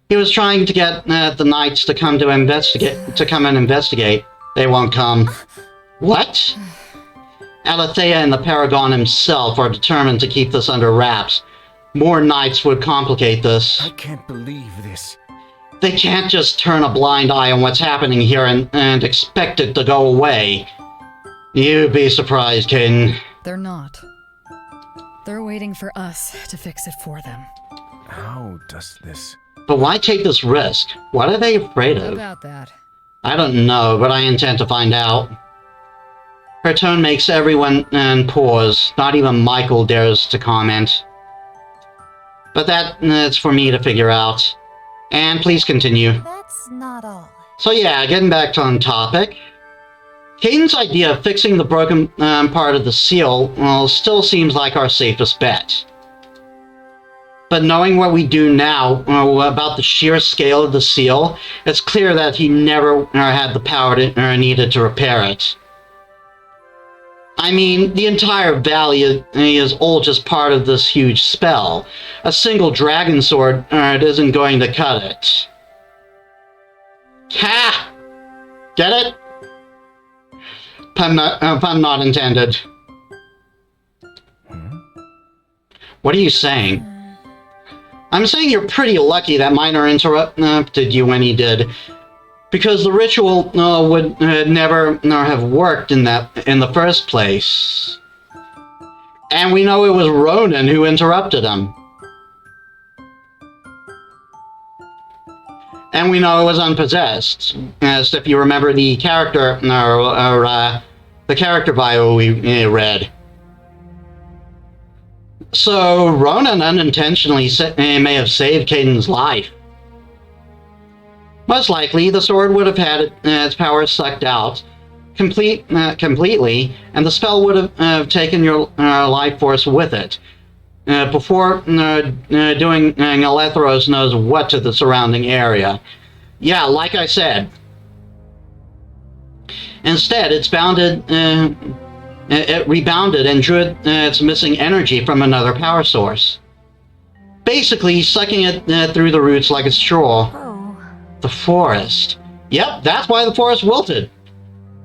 He was trying to get the knights to come and investigate. They won't come. What? Alethea and the Paragon himself are determined to keep this under wraps. More knights would complicate this. I can't believe this. They can't just turn a blind eye on what's happening here and expect it to go away. You'd be surprised, Caden. They're not. They're waiting for us to fix it for them. How does this... But why take this risk? What are they afraid of? About that. I don't know, but I intend to find out. Her tone makes everyone pause. Not even Michael dares to comment. But that's for me to figure out. And please continue. That's not all. So yeah, getting back on topic. Caden's idea of fixing the broken part of the seal, well, still seems like our safest bet. But knowing what we do now about the sheer scale of the seal, it's clear that he never had the power needed to repair it. I mean, the entire valley is all just part of this huge spell. A single dragon sword isn't going to cut it. Ha! Get it? Pun not intended. What are you saying? I'm saying you're pretty lucky that Minor interrupted you when he did. Because the ritual would never have worked in the first place. And we know it was Ronan who interrupted him. And we know it was unpossessed, as if you remember the character the character bio we read. So Ronan unintentionally may have saved Caden's life. Most likely, the sword would have had its power sucked out completely, and the spell would have taken your life force with it, before doing Alethros knows what to the surrounding area. Yeah, like I said. Instead, it rebounded and drew its missing energy from another power source. Basically, sucking it through the roots like a straw. The forest. Yep, that's why the forest wilted.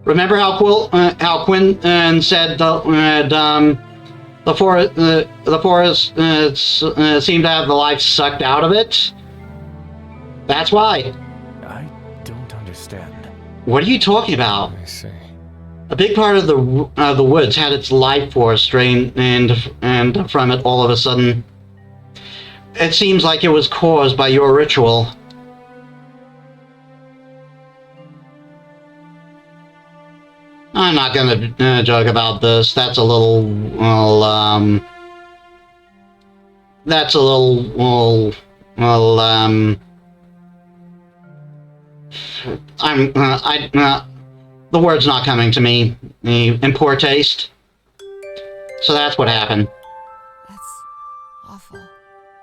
Remember how Quinn said the forest seemed to have the life sucked out of it? That's why. I don't understand. What are you talking about? I see. A big part of the woods had its life force drained and from it all of a sudden. It seems like it was caused by your ritual. I'm not gonna joke about this. That's a little, the word's not coming to me. In poor taste. So that's what happened. That's awful.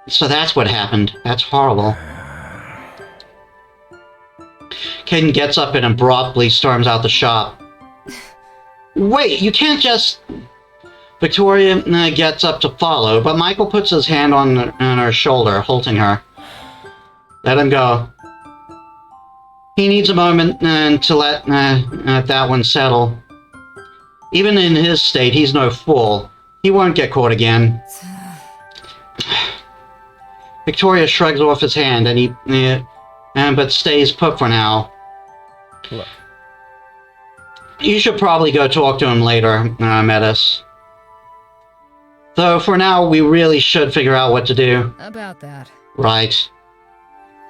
So that's what happened. That's horrible. Caden gets up and abruptly storms out the shop. Wait, you can't just... Victoria gets up to follow, but Michael puts his hand on her shoulder, halting her. Let him go. He needs a moment to let that one settle. Even in his state, he's no fool. He won't get caught again. Victoria shrugs off his hand, but stays put for now. Look. You should probably go talk to him later, Metis. Though for now, we really should figure out what to do. About that. Right.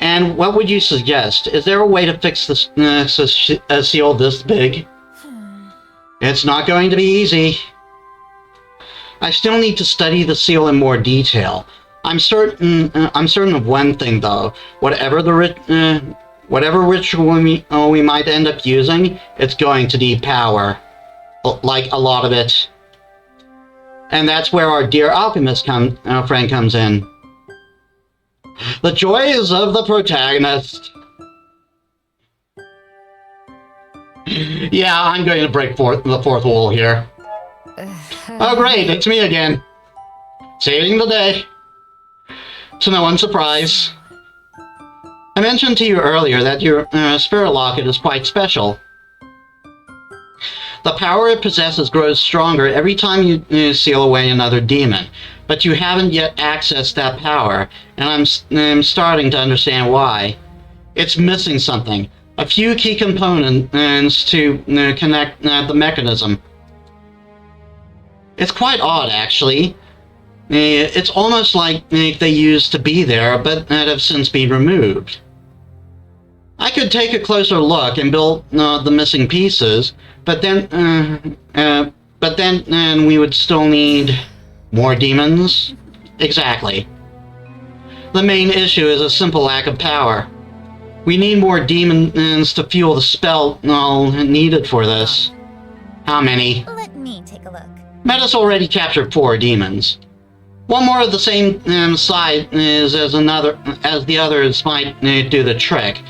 And what would you suggest? Is there a way to fix this a seal this big? It's not going to be easy. I still need to study the seal in more detail. I'm certain of one thing though. Whatever ritual we might end up using, it's going to need power. Like a lot of it. And that's where our dear alchemist friend comes in. The joys of the protagonist. Yeah, I'm going to break the fourth wall here. Oh great, it's me again. Saving the day. To no one's surprise. I mentioned to you earlier that your spirit locket is quite special. The power it possesses grows stronger every time you seal away another demon, but you haven't yet accessed that power, and I'm starting to understand why. It's missing something. A few key components to connect the mechanism. It's quite odd, actually. It's almost like they used to be there, but have since been removed. I could take a closer look and build the missing pieces, but then we would still need more demons. Exactly. The main issue is a simple lack of power. We need more demons to fuel the spell needed for this. How many? Let me take a look. Metis already captured 4 demons. One more of the same size as the others might do the trick.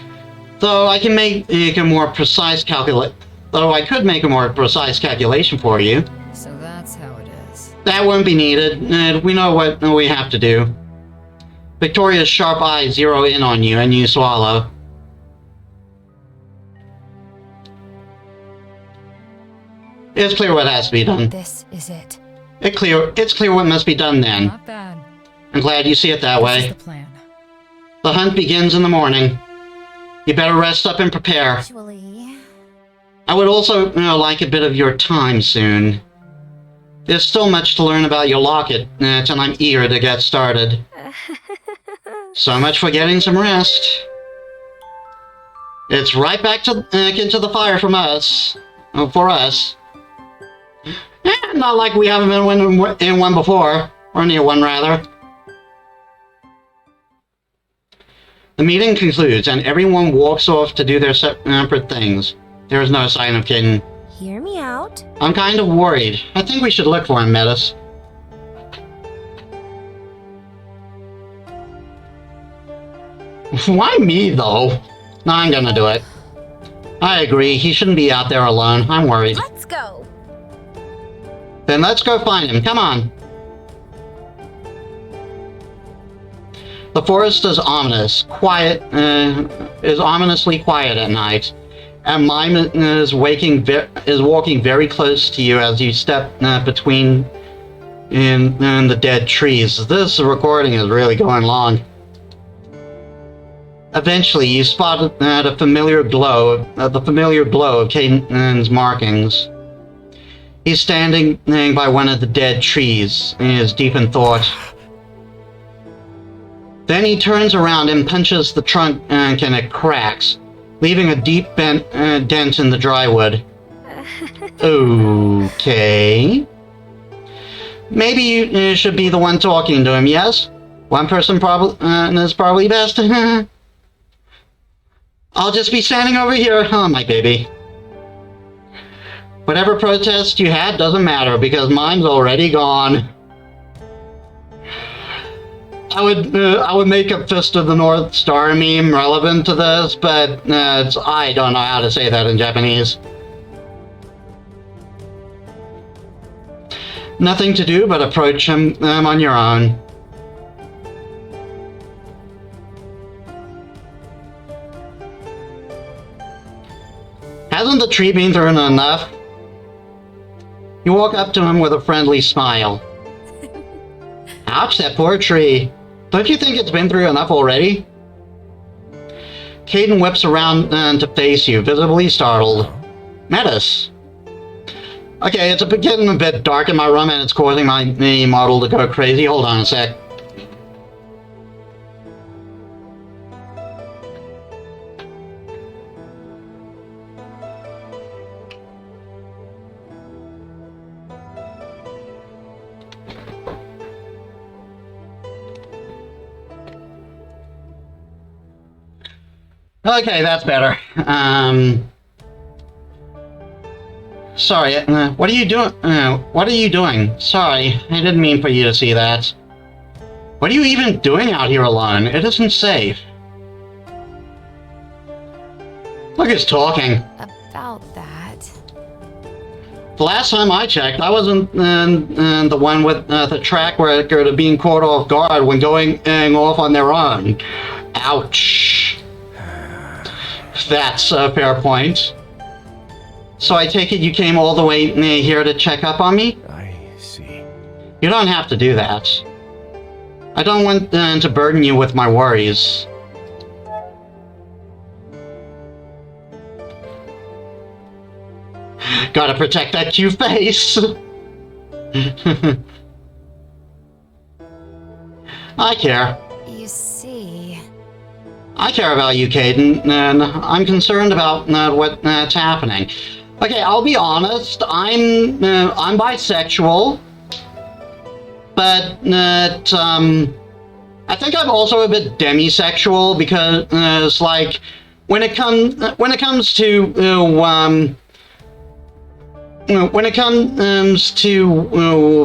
Though I can make a more precise make a more precise calculation for you. So that's how it is. That won't be needed. We know what we have to do. Victoria's sharp eyes zero in on you, and you swallow. It's clear what has to be done. This is it. It's clear what must be done then. Not bad. I'm glad you see it that This way. is the plan. The hunt begins in the morning. You better rest up and prepare. Actually, I would also like a bit of your time soon. There's still much to learn about your locket, and I'm eager to get started. So much for getting some rest. It's right back into the fire from us. For us. Not like we haven't been in one before. Or near one, rather. The meeting concludes, and everyone walks off to do their separate things. There is no sign of Caden. Hear me out. I'm kind of worried. I think we should look for him, Metis. Why me, though? No, I'm gonna do it. I agree. He shouldn't be out there alone. I'm worried. Let's go. Then let's go find him. Come on. The forest is ominous. Is ominously quiet at night. And Mime is walking very close to you as you step between in the dead trees. This recording is really going long. Eventually, you spot the familiar glow of Caden's markings. He's standing by one of the dead trees. He is deep in thought. Then he turns around and punches the trunk and it cracks, leaving a deep dent in the dry wood. Okay. Maybe you should be the one talking to him, yes? One person is probably best. I'll just be standing over here. Oh, my baby. Whatever protest you had doesn't matter, because mine's already gone. I would make a Fist of the North Star meme relevant to this, but I don't know how to say that in Japanese. Nothing to do but approach him on your own. Hasn't the tree been through enough? You walk up to him with a friendly smile. Ouch, that poor tree. Don't you think it's been through enough already? Caden whips around to face you, visibly startled. Metis. Okay, it's getting a bit dark in my room and it's causing my model to go crazy. Hold on a sec. Okay, that's better. Sorry, what are you doing? What are you doing? Sorry, I didn't mean for you to see that. What are you even doing out here alone? It isn't safe. Look, it's talking. About that. The last time I checked, I wasn't the one with the track record of being caught off guard when going off on their own. Ouch. That's a fair point. So I take it you came all the way here to check up on me? I see. You don't have to do that. I don't want to burden you with my worries. Gotta protect that cute face. I care. You see... I care about you, Caden, and I'm concerned about what's happening. Okay, I'll be honest. I'm bisexual, but I think I'm also a bit demisexual because, like, when it comes to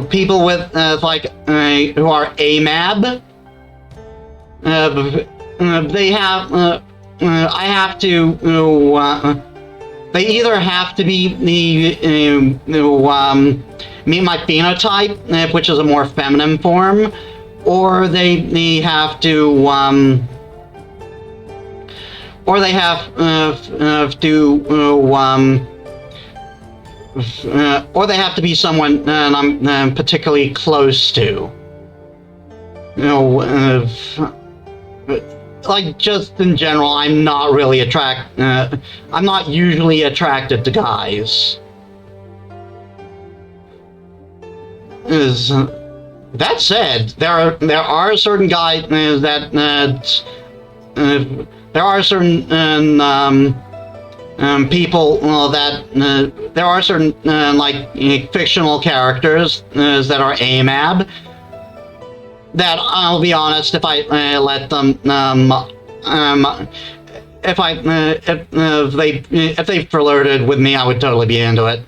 people with who are AMAB, they either have to be meet my phenotype, which is a more feminine form, or they have to be someone I'm particularly close to. Like, just in general, I'm not really I'm not usually attracted to guys. That said, there are certain guys there are certain people there are certain fictional characters that are AMAB. That, I'll be honest, if I let them, if they flirted with me, I would totally be into it.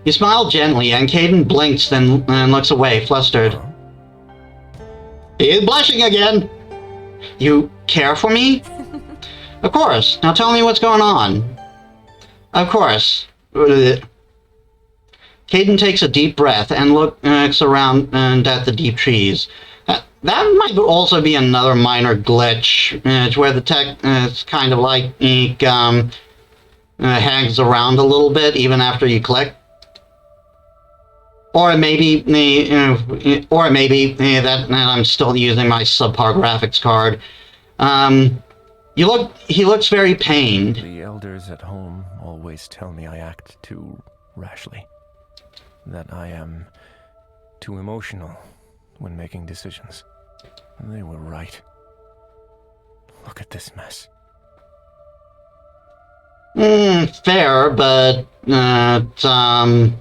You smile gently, and Caden blinks, then looks away, flustered. He is blushing again. You care for me? Of course. Now tell me what's going on. Of course. Caden takes a deep breath and looks around at the deep trees. That might also be another minor glitch, where the tech is kind of hangs around a little bit even after you click. Or it may be that I'm still using my subpar graphics card. He looks very pained. The elders at home always tell me I act too rashly. That I am too emotional when making decisions. They were right. Look at this mess. Fair, but, The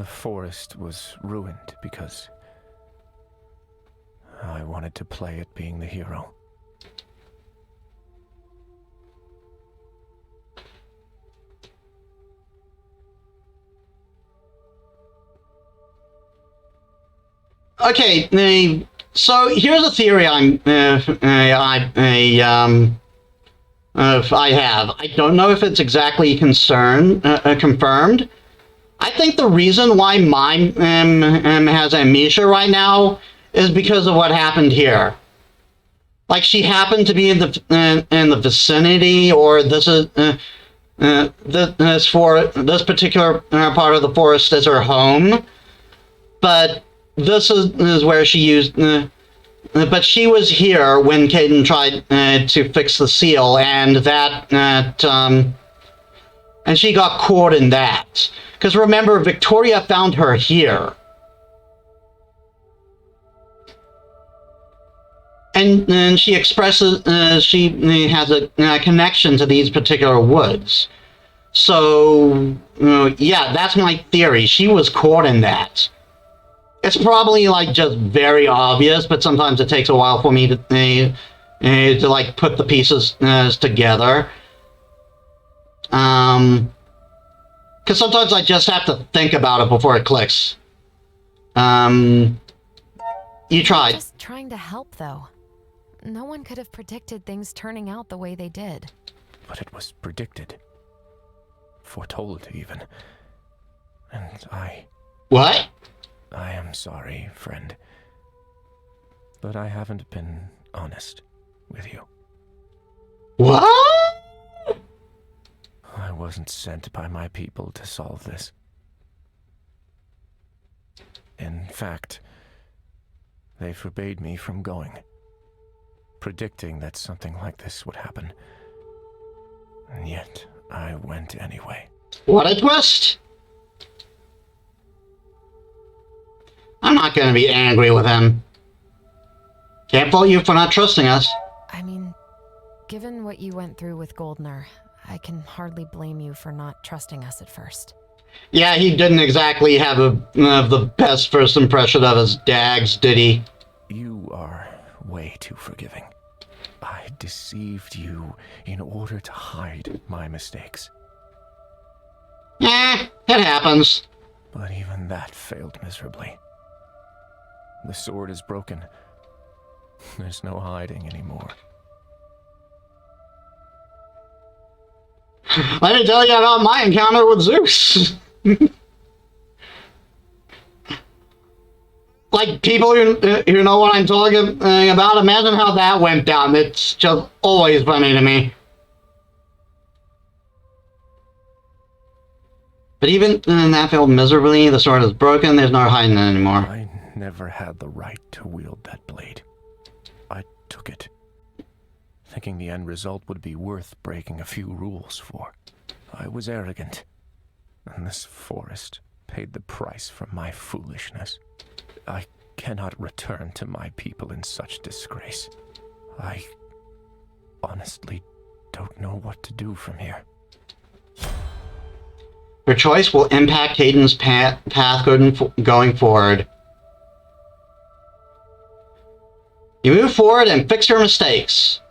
forest was ruined because I wanted to play at being the hero. Okay, so here's a theory I have. I don't know if it's exactly confirmed. I think the reason why Mime has amnesia right now is because of what happened here. Like, she happened to be in the vicinity, or this particular part of the forest as her home, but this is where she used. But she was here when Caden tried to fix the seal, and and she got caught in that. Because remember, Victoria found her here. And she expresses she has a connection to these particular woods. So, yeah, that's my theory. She was caught in that. It's probably like just very obvious, but sometimes it takes a while for me to like put the pieces together. Because sometimes I just have to think about it before it clicks. You tried. Just trying to help, though. No one could have predicted things turning out the way they did. But it was predicted. Foretold, even. And What? I am sorry, friend. But I haven't been honest with you. What? I wasn't sent by my people to solve this. In fact, they forbade me from going, predicting that something like this would happen. And yet, I went anyway. What a twist! I'm not gonna be angry with him. Can't fault you for not trusting us. I mean, given what you went through with Goldner, I can hardly blame you for not trusting us at first. Yeah, he didn't exactly have the best first impression of his dags, did he? You are way too forgiving. I deceived you in order to hide my mistakes. Eh, it happens. But even that failed miserably. The sword is broken. There's no hiding anymore. Let me tell you about my encounter with Zeus. Like, people who know what I'm talking about, imagine how that went down. It's just always funny to me. But even that failed miserably, the sword is broken, there's no hiding it anymore. I never had the right to wield that blade. I took it, thinking the end result would be worth breaking a few rules for. I was arrogant, and this forest paid the price for my foolishness. I cannot return to my people in such disgrace. I honestly don't know what to do from here. Your choice will impact Hayden's path going forward. You move forward and fix your mistakes.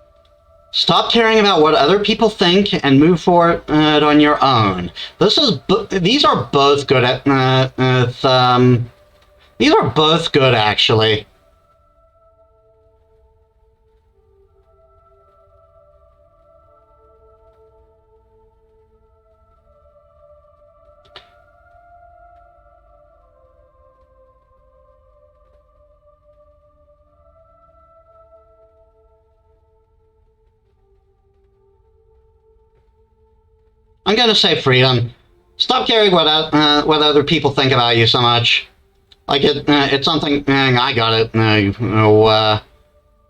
Stop caring about what other people think and move forward on your own. These are both good these are both good, actually. I'm gonna say freedom. Stop caring what other people think about you so much. Like it's something I gotta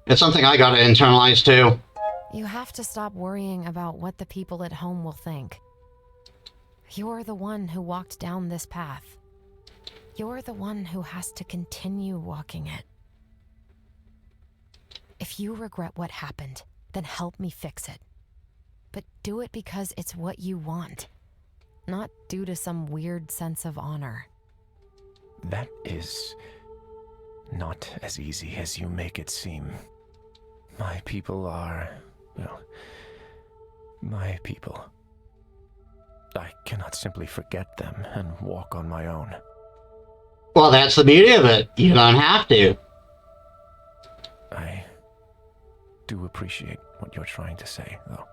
it's something I gotta internalize too. You have to stop worrying about what the people at home will think. You're the one who walked down this path. You're the one who has to continue walking it. If you regret what happened, then help me fix it. But do it because it's what you want, not due to some weird sense of honor. That is not as easy as you make it seem. My people are, well, my people. I cannot simply forget them and walk on my own. Well, that's the beauty of it. You don't have to. I do appreciate what you're trying to say, though.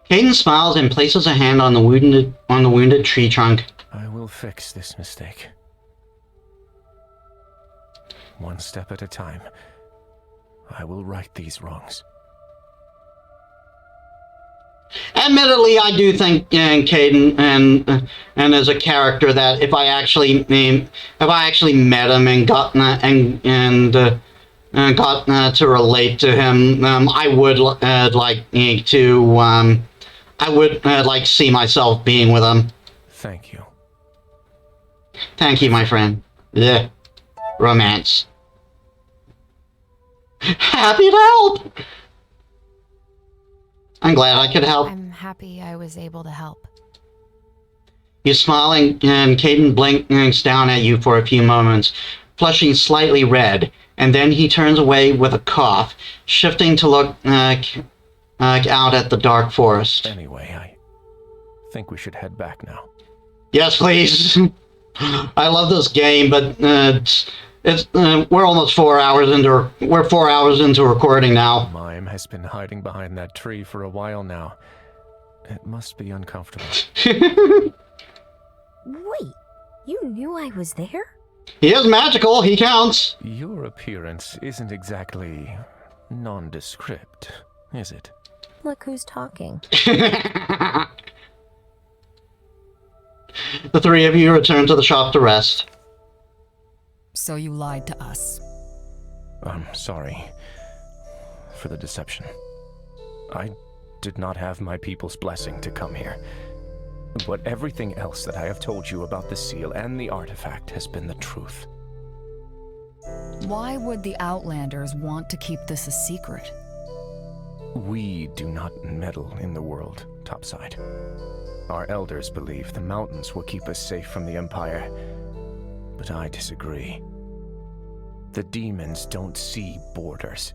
Caden smiles and places a hand on the wounded tree trunk. I will fix this mistake. One step at a time. I will right these wrongs. Admittedly, I do think Caden and as a character that if I actually met him and got to relate to him, I would like see myself being with him. Thank you. Thank you, my friend. Yeah, romance. Happy to help. I'm glad I could help. I'm happy I was able to help. You smile and Caden blinks down at you for a few moments, flushing slightly red, and then he turns away with a cough, shifting to look out at the dark forest. Anyway, I think we should head back now. Yes, please. I love this game, but we're almost 4 hours into recording now. Mime has been hiding behind that tree for a while now. It must be uncomfortable. Wait, you knew I was there? He is magical, he counts. Your appearance isn't exactly nondescript, is it? Look who's talking. The three of you return to the shop to rest. So you lied to us. I'm sorry for the deception. I did not have my people's blessing to come here. But everything else that I have told you about the seal and the artifact has been the truth. Why would the Outlanders want to keep this a secret? We do not meddle in the world, topside. Our elders believe the mountains will keep us safe from the Empire, but I disagree. The demons don't see borders.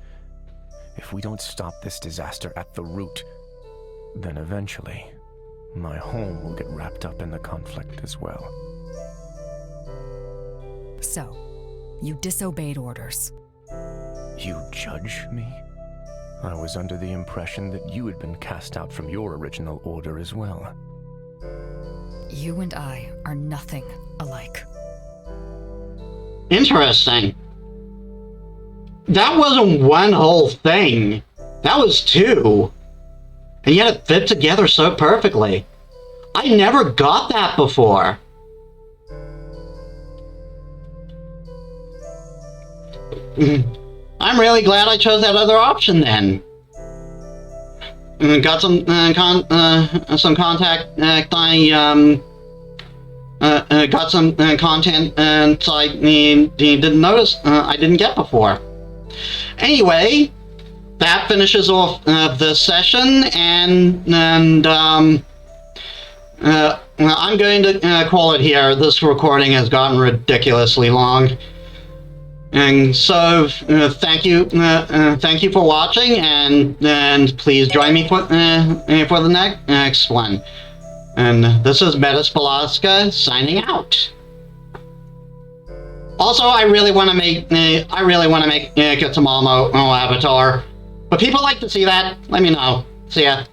If we don't stop this disaster at the root, then eventually, my home will get wrapped up in the conflict as well. So, you disobeyed orders. You judge me? I was under the impression that you had been cast out from your original order as well. You and I are nothing alike. Interesting. That wasn't one whole thing. That was two. And yet it fit together so perfectly. I never got that before. I'm really glad I chose that other option then. Got some contact. Got some content I didn't notice. I didn't get before. Anyway, that finishes off this session, and I'm going to call it here. This recording has gotten ridiculously long. And so, thank you for watching, and please join me for the next one. And this is Metis Balaska signing out. Also, I really want to make Kitsamamo avatar. But people like to see that. Let me know. See ya.